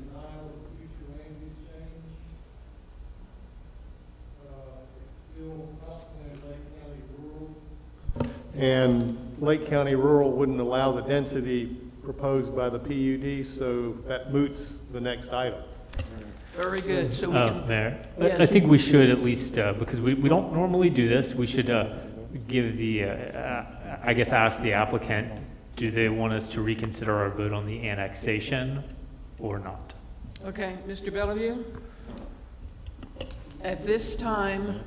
And Lake County Rural wouldn't allow the density proposed by the PUD, so that moots the next item. Very good, so we can... Mayor, Yes. I think we should at least, because we don't normally do this, we should give the, I guess ask the applicant, do they want us to reconsider our vote on the annexation or not? Okay, Mr. Bellevue? At this time,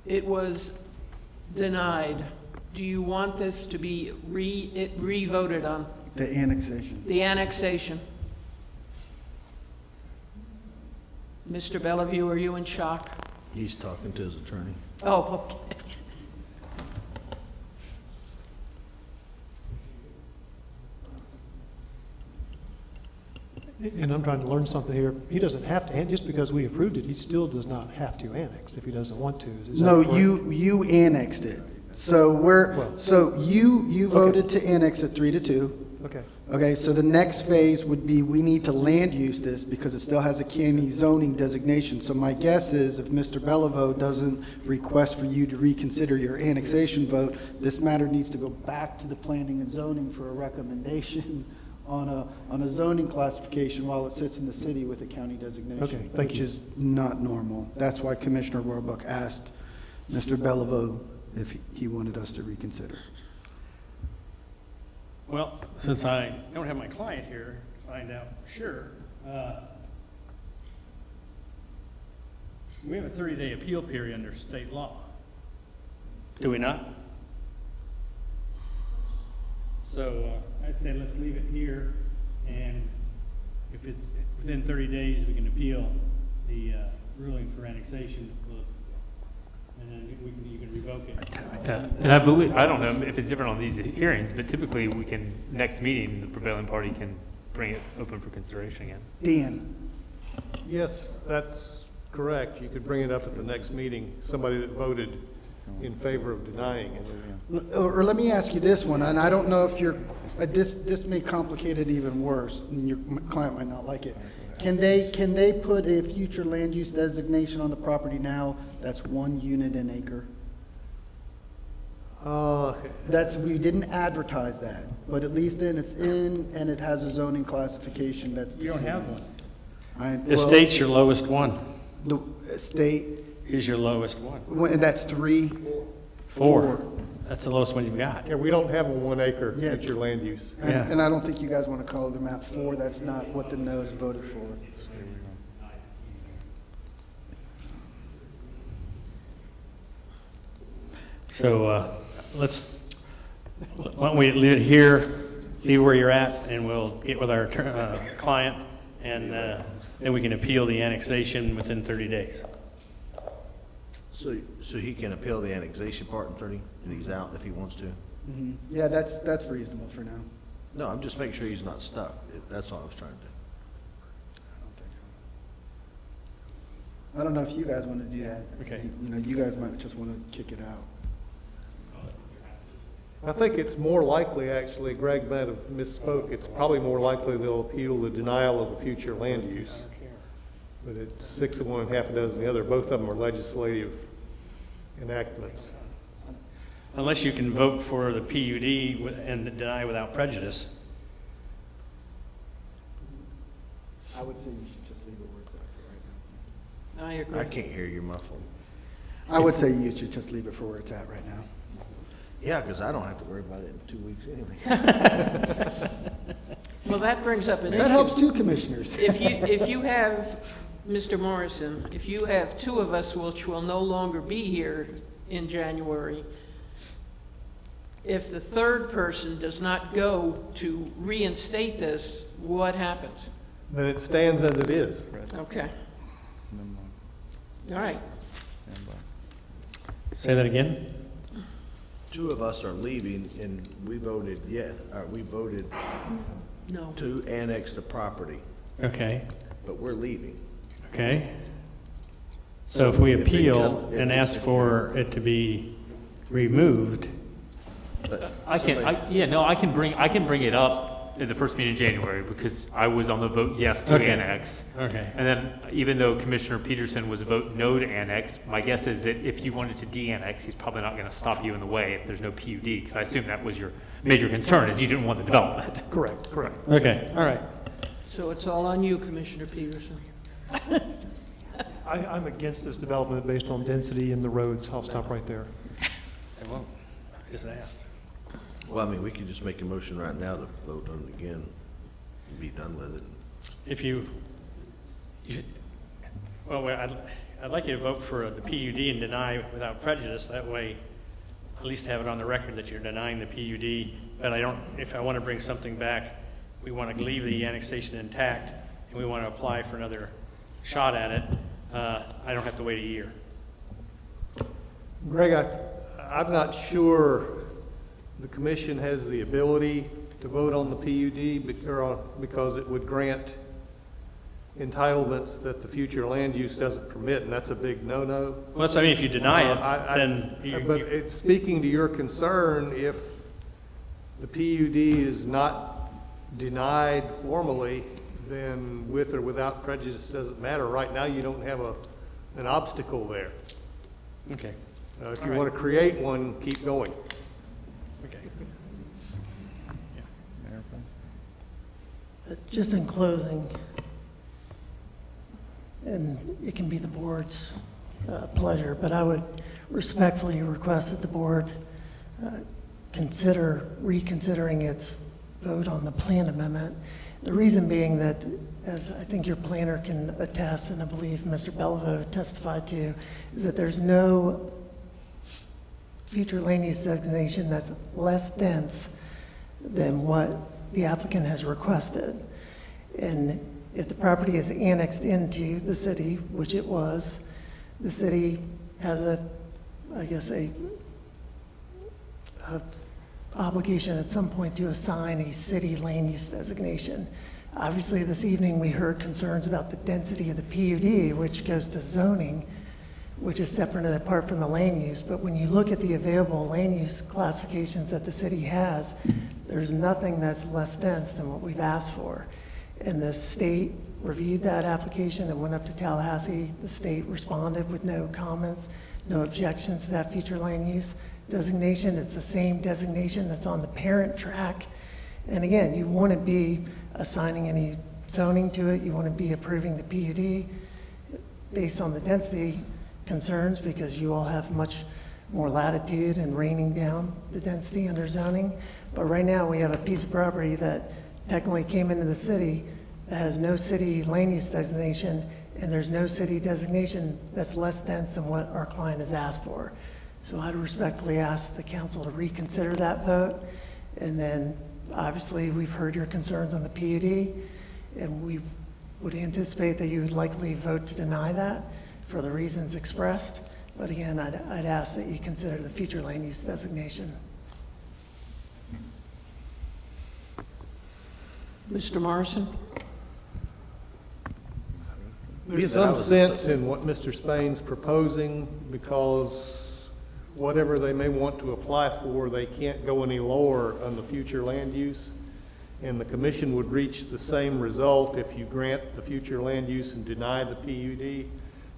it was denied. Do you want this to be re-voted on? The annexation. The annexation. Mr. Bellevue, are you in shock? He's talking to his attorney. Oh, okay. And I'm trying to learn something here. He doesn't have to, just because we approved it, he still does not have to annex if he doesn't want to. Is that No, correct? you annexed it. So you voted to annex it 3-2. Okay. Okay, so the next phase would be, we need to land use this because it still has a county zoning designation. So my guess is if Mr. Bellevue doesn't request for you to reconsider your annexation vote, this matter needs to go back to the planning and zoning for a recommendation on a zoning classification while it sits in the city with a county designation. Okay, thank which you. is not normal. That's why Commissioner Roebuck asked Mr. Bellevue if he wanted us to reconsider. Well, since I don't have my client here to find out for sure, we have a 30-day appeal period under state law. Do we not? So I'd say let's leave it here, and if it's within 30 days, we can appeal the ruling for annexation, and then you can revoke it. And I believe, I don't know if it's different on these hearings, but typically we can, next meeting, the prevailing party can bring it open for consideration again. Dan? Yes, that's correct. You could bring it up at the next meeting, somebody that voted in favor of denying it. Or let me ask you this one, and I don't know if you're, this may complicate it even worse, and your client might not like it. Can they put a future land use designation on the property now that's 1 unit an acre? We didn't advertise that, but at least then it's in and it has a zoning classification that's the You don't same. have one. The Well, state's your lowest one. The state, Is your lowest one. and that's 3? 4. That's the lowest one you've got. Yeah, we don't have a 1 acre Yeah. at your land use. Yeah. And I don't think you guys want to call the map 4, that's not what the no's voted for. So why don't we leave it here, leave where you're at, and we'll get with our client, and then we can appeal the annexation within 30 days. So he can appeal the annexation part in 30, and he's out if he wants to? Yeah, that's reasonable for now. No, I'm just making sure he's not stuck. That's all I was trying to do. I don't know if you guys want to do that. Okay. You know, you guys might just want to kick it out. I think it's more likely, actually, Greg might have misspoke, it's probably more likely they'll appeal the denial of the future land use. But it's 6 of one and half a dozen the other. Both of them are legislative enactments. Unless you can vote for the PUD and deny without prejudice. I would say you should just leave it where it's at for right now. I agree. I can't hear you muffled. I would say you should just leave it for where it's at right now. Yeah, because I don't have to worry about it in 2 weeks anyway. Well, that brings up an issue. That helps two commissioners. If you have, Mr. Morrison, if you have 2 of us which will no longer be here in January, if the 3rd person does not go to reinstate this, what happens? Then it stands as it is. Okay. All right. Say that again? 2 of us are leaving, and we voted No. to annex the property, Okay. but we're leaving. Okay. So if we If they appeal come- and ask for it to be removed, But I can bring it up at the first meeting in January because I was on the vote yes to Okay. annex. Okay. And then even though Commissioner Peterson was a vote no to annex, my guess is that if you wanted to de-annex, he's probably not going to stop you in the way if there's no PUD, because I assume that was your major concern, is you didn't want the development. Correct. okay, all right. So it's all on you, Commissioner Peterson. I'm against this development based on density and the roads. I'll stop right there. I won't. I just asked. Well, I mean, we could just make a motion right now to vote on it again and be done with it. If I'd like you to vote for the PUD and deny without prejudice. That way, at least have it on the record that you're denying the PUD. But if I want to bring something back, we want to leave the annexation intact, and we want to apply for another shot at it. I don't have to wait a year. Greg, I'm not sure the commission has the ability to vote on the PUD because it would grant entitlements that the future land use doesn't permit, and that's a big no-no. Well, that's what I mean, if you deny it, then But speaking to your concern, if the PUD is not denied formally, then with or without prejudice doesn't matter. Right now, you don't have an obstacle there. Okay. If you want to create one, keep going. Okay. Just in closing, and it can be the board's pleasure, but I would respectfully request that the board consider reconsidering its vote on the plan amendment. The reason being that, as I think your planner can attest, and I believe Mr. Bellevue testified to, is that there's no future land use designation that's less dense than what the applicant has requested. And if the property is annexed into the city, which it was, the city has a obligation at some point to assign a city land use designation. Obviously, this evening we heard concerns about the density of the PUD, which goes to zoning, which is separate and apart from the land use. But when you look at the available land use classifications that the city has, there's nothing that's less dense than what we've asked for. And the state reviewed that application and went up to Tallahassee. The state responded with no comments, no objections to that future land use designation. It's the same designation that's on the parent track. And again, you wouldn't be assigning any zoning to it. You wouldn't be approving the PUD based on the density concerns, because you all have much more latitude in reining down the density under zoning. But right now we have a piece of property that technically came into the city that has no city land use designation, and there's no city designation that's less dense than what our client has asked for. So I'd respectfully ask the council to reconsider that vote. And then obviously we've heard your concerns on the PUD, and we would anticipate that you would likely vote to deny that for the reasons expressed. But again, I'd ask that you consider the future land use designation. Mr. Morrison? There's some sense in what Mr. Spain's proposing, because whatever they may want to apply for, they can't go any lower on the future land use. And the commission would reach the same result if you grant the future land use and deny the PUD.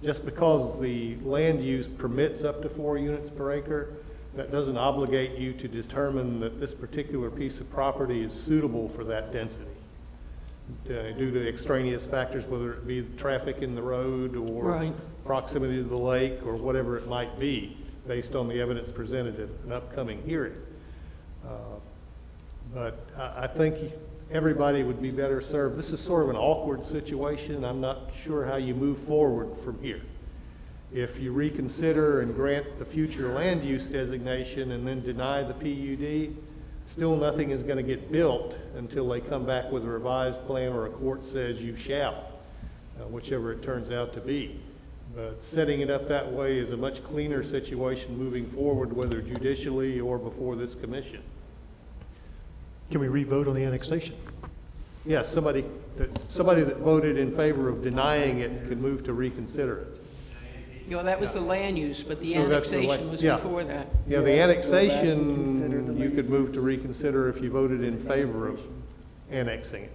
Just because the land use permits up to 4 units per acre, that doesn't obligate you to determine that this particular piece of property is suitable for that density. Due to extraneous factors, whether it be traffic in the road or proximity to the lake or whatever it might be, based on the evidence presented at an upcoming hearing. But I think everybody would be better served. This is sort of an awkward situation. I'm not sure how you move forward from here. If you reconsider and grant the future land use designation and then deny the PUD, still nothing is going to get built until they come back with a revised plan or a court says you shall, whichever it turns out to be. But setting it up that way is a much cleaner situation moving forward, whether judicially or before this commission. Can we re-vote on the annexation? Yes, somebody that voted in favor of denying it could move to reconsider it. You know, that was the land use, but the So that's the annexation was yeah. before that. Yeah, the annexation, you could move to reconsider if you voted in favor of annexing it.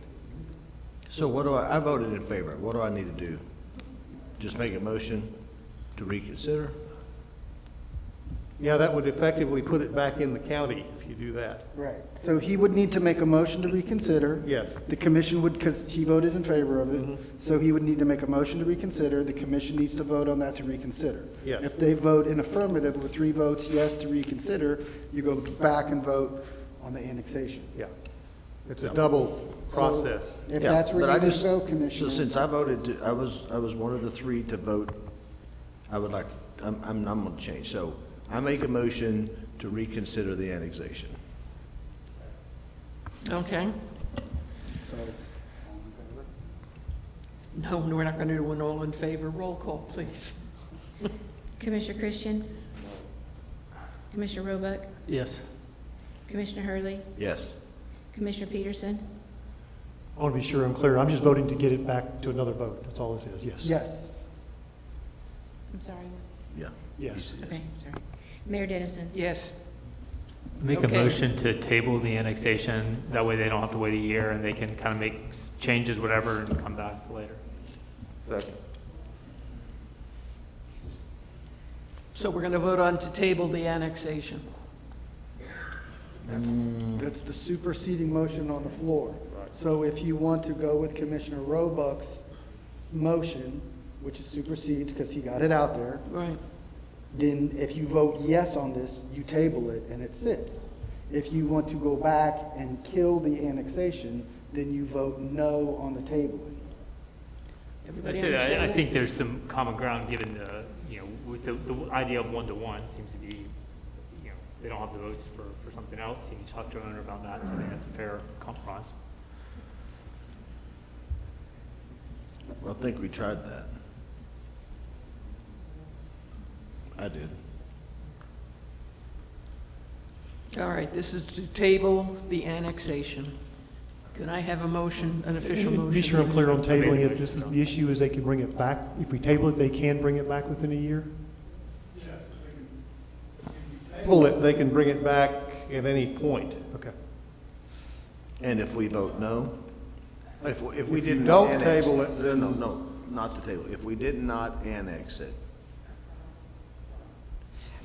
So what do I voted in favor. What do I need to do? Just make a motion to reconsider? Yeah, that would effectively put it back in the county if you do that. Right. So he would need to make a motion to reconsider. Yes. The commission would, because he voted in favor of it, so he would need to make a motion to reconsider. The commission needs to vote on that to reconsider. Yes. If they vote in affirmative with 3 votes yes to reconsider, you go back and vote on the annexation. Yeah. It's a double process. If that's where but you I would just- go, Commissioner. So since I voted, I was one of the 3 to vote. I would like, I'm going to change. So I make a motion to reconsider the annexation. Okay. No, we're not going to do an all in favor. Roll call, please. Commissioner Christian? Commissioner Roebuck? Yes. Commissioner Hurley? Yes. Commissioner Peterson? I want to be sure I'm clear. I'm just voting to get it back to another vote. That's all this is, yes. Yes. I'm sorry. Yeah. Yes. Okay, sorry. Mayor Dennison. Yes. Make a Okay. motion to table the annexation, that way they don't have to wait a year and they can kind of make changes, whatever, and come back later. Second. So we're going to vote on to table the annexation. That's the superseding motion on the floor. So if you want to go with Commissioner Roebuck's motion, which is supersedes because he got it out there, Right. then if you vote yes on this, you table it and it sits. If you want to go back and kill the annexation, then you vote no on the tabling. Everybody That's it. understand I that? think there's some common ground given the, with the idea of 1-to-1 seems to be, they don't have the votes for something else. You can talk to the owner about that, so I think that's a fair compromise. Well, I think we tried that. I did. All right, this is to table the annexation. Can I have a motion, an official motion? Be sure I'm clear on tabling it. This is, the issue is they can bring it back. If we table it, they can bring it back within a year? Table it, they can bring it back at any point. Okay. And if we vote no? If we If you didn't don't annex table it, then- No, not the table. If we did not annex it,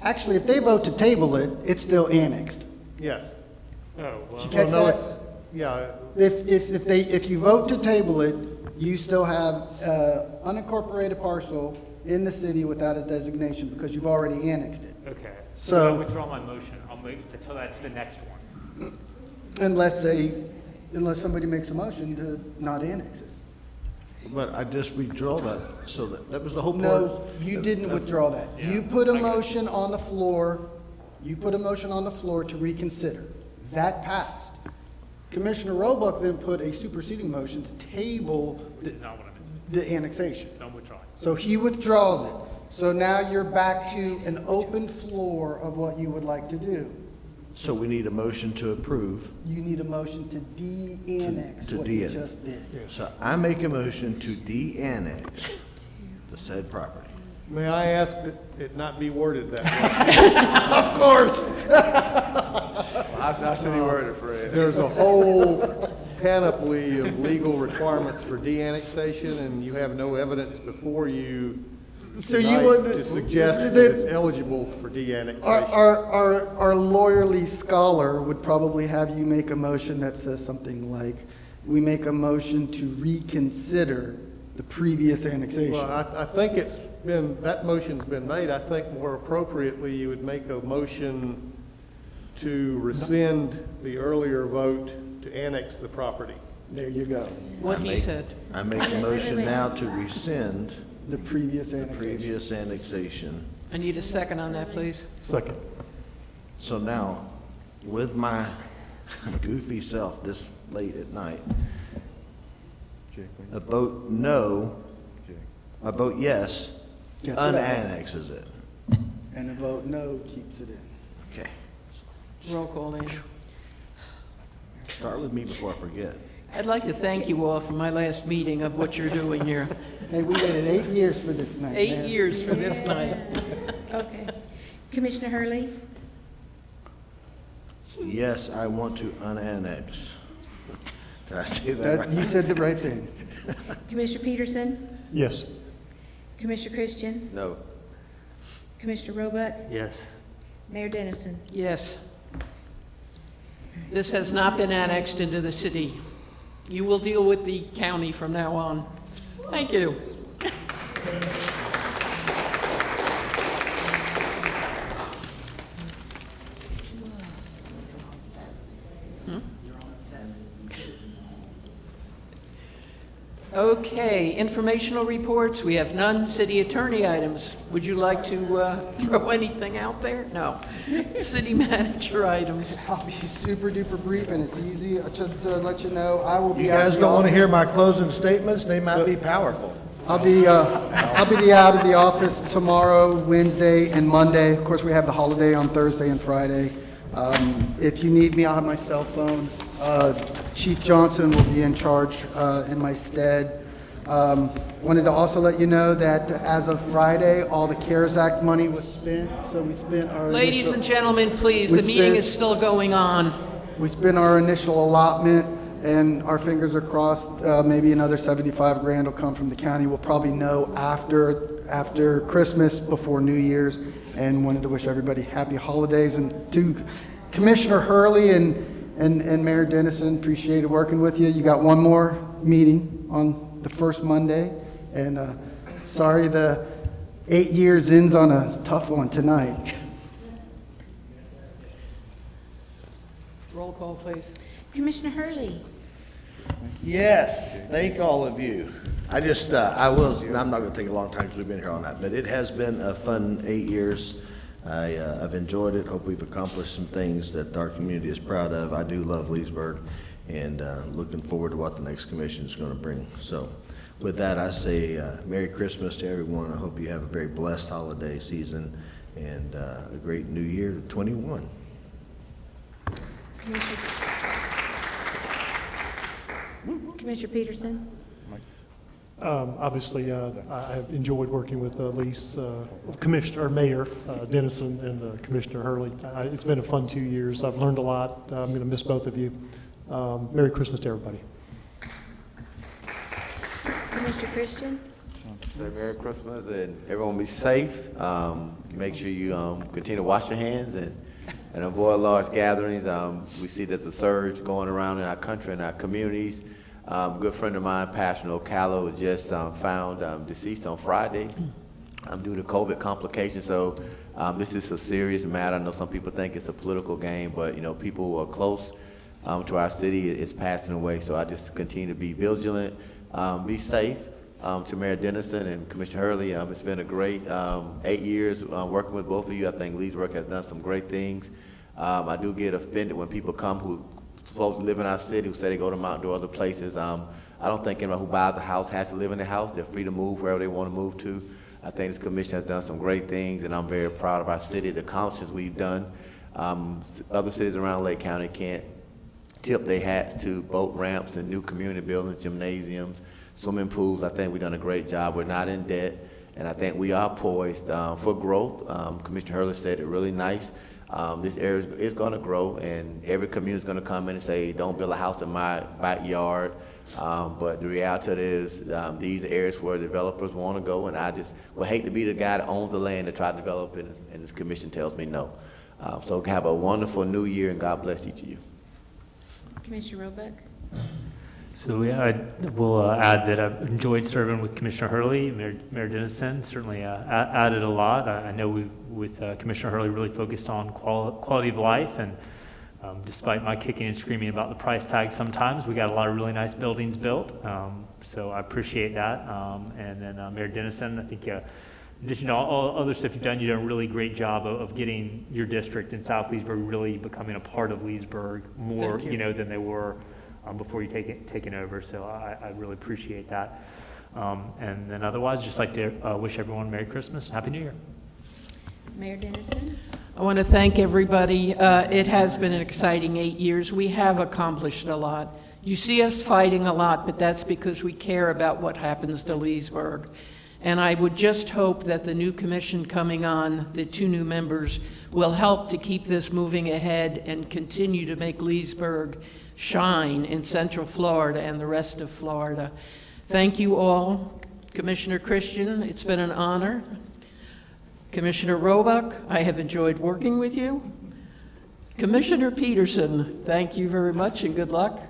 Actually, if they vote to table it, it's still annexed. Yes. Oh, Did well. you catch Well, no, that? it's- Yeah, If you vote to table it, you still have unincorporated parcel in the city without a designation because you've already annexed it. Okay. So- I'll withdraw my motion. I'll tell that to the next one. Unless somebody makes a motion to not annex it. but I just withdraw that, so that was the whole point. No, you didn't withdraw that. You put a motion on the floor, to reconsider. That passed. Commissioner Roebuck then put a superseding motion to table Which is not what I meant. the annexation. So I'm withdrawing. So he withdraws it. So now you're back to an open floor of what you would like to do. So we need a motion to approve. You need a motion to de-annex To what you de-annex. just did. So I make a motion to de-annex the said property. may I ask that it not be worded that way? Of course. I said he worded it, Fred. There's a whole panoply of legal requirements for de-annexation, and you have no evidence before you So you tonight would- to suggest that it's eligible for de-annexation. Our lawyerly scholar would probably have you make a motion that says something like, we make a motion to reconsider the previous annexation. Well, I think that motion's been made. I think more appropriately, you would make a motion to rescind the earlier vote to annex the property. There you go. What he said. I make a motion now to rescind The previous the annexation. previous annexation. I need a second on that, please. Second. So now, with my goofy self this late at night, a vote no, a vote yes, Gets it out. unannexes it. And a vote no keeps it in. Okay. Roll call in. Start with me before I forget. I'd like to thank you all for my last meeting of what you're doing here. Hey, we waited 8 years for this night, 8 man. years for this night. Okay. Commissioner Hurley? Yes, I want to unannex. Did I say that right? You said the right thing. Commissioner Peterson? Yes. Commissioner Christian? No. Commissioner Roebuck? Yes. Mayor Dennison? Yes. This has not been annexed into the city. You will deal with the county from now on. Thank you. Okay, informational reports, we have none. City attorney items, would you like to throw anything out there? No. City manager items. I'll be super duper brief and it's easy. Just to let you know, I will be You out of guys the don't want to hear office. my closing statements? They might be powerful. I'll be out of the office tomorrow, Wednesday, and Monday. Of course, we have the holiday on Thursday and Friday. If you need me, I'll have my cell phone. Chief Johnson will be in charge in my stead. Wanted to also let you know that as of Friday, all the CARES Act money was spent, so we spent our Ladies initial- and gentlemen, please, we the meeting spent- is still going on. We spent our initial allotment, and our fingers are crossed, maybe another 75 grand will come from the county. We'll probably know after Christmas, before New Year's, and wanted to wish everybody happy holidays. And to Commissioner Hurley and Mayor Dennison, appreciated working with you. You got one more meeting on the first Monday, and sorry the 8 years ends on a tough one tonight. Roll call, please. Commissioner Hurley. Yes, thank all of you. I'm not gonna take a long time because we've been here all night, but it has been a fun 8 years. I've enjoyed it. Hope we've accomplished some things that our community is proud of. I do love Leesburg, and looking forward to what the next commission is gonna bring. So with that, I say Merry Christmas to everyone. I hope you have a very blessed holiday season and a great new year, 21. Commissioner Peterson. Obviously, I have enjoyed working with Mayor Dennison and Commissioner Hurley. It's been a fun 2 years. I've learned a lot. I'm going to miss both of you. Merry Christmas to everybody. Commissioner Christian. Say Merry Christmas, and everyone be safe. Make sure you continue to wash your hands and avoid large gatherings. We see there's a surge going around in our country and our communities. A good friend of mine, Pastor Ocala, was just found deceased on Friday due to COVID complications. So this is a serious matter. I know some people think it's a political game, but people who are close to our city is passing away. So I just continue to be vigilant, be safe. To Mayor Dennison and Commissioner Hurley, it's been a great 8 years working with both of you. I think Leesburg has done some great things. I do get offended when people come who supposed to live in our city, who say they go to Mount or other places. I don't think anyone who buys a house has to live in the house. They're free to move wherever they want to move to. I think this commission has done some great things, and I'm very proud of our city, the accomplishments we've done. Other cities around Lake County can't tip their hats to boat ramps and new community buildings, gymnasiums, swimming pools. I think we've done a great job. We're not in debt, and I think we are poised for growth. Commissioner Hurley said it really nice. This area is going to grow, and every community is going to come in and say, don't build a house in my backyard. But the reality is these are areas where developers want to go, and I just would hate to be the guy that owns the land to try to develop it, and this commission tells me no. So have a wonderful new year, and God bless each of you. Commissioner Roebuck. So yeah, I will add that I've enjoyed serving with Commissioner Hurley. Mayor Dennison certainly added a lot. I know we, with Commissioner Hurley, really focused on quality of life, and despite my kicking and screaming about the price tag sometimes, we got a lot of really nice buildings built. So I appreciate that. And then Mayor Dennison, I think in addition to all other stuff you've done a really great job of getting your district in South Leesburg really becoming a part of Leesburg more, than they were before you taken over. So I really appreciate that. And then otherwise, just like to wish everyone Merry Christmas and Happy New Year. Mayor Dennison. I want to thank everybody. It has been an exciting 8 years. We have accomplished a lot. You see us fighting a lot, but that's because we care about what happens to Leesburg. And I would just hope that the new commission coming on, the 2 new members, will help to keep this moving ahead and continue to make Leesburg shine in Central Florida and the rest of Florida. Thank you all. Commissioner Christian, it's been an honor. Commissioner Roebuck, I have enjoyed working with you. Commissioner Peterson, thank you very much and good luck.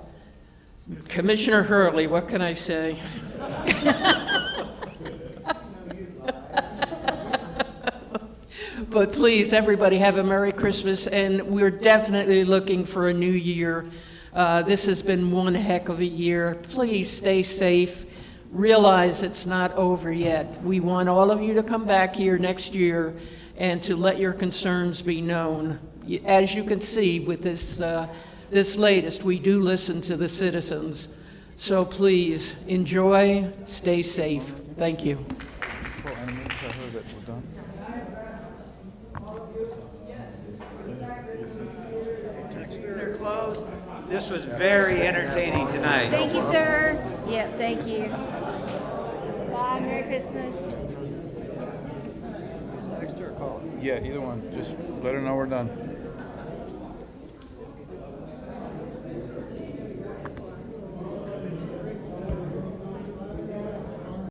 Commissioner Hurley, what can I say? But please, everybody, have a Merry Christmas, and we're definitely looking for a new year. This has been one heck of a year. Please stay safe. Realize it's not over yet. We want all of you to come back here next year and to let your concerns be known. As you can see with this latest, we do listen to the citizens. So please enjoy, stay safe. Thank you. They're closed. This was very entertaining tonight. Thank you, sir. Yep, thank you. Bye, Merry Christmas. Yeah, either one. Just let her know we're done.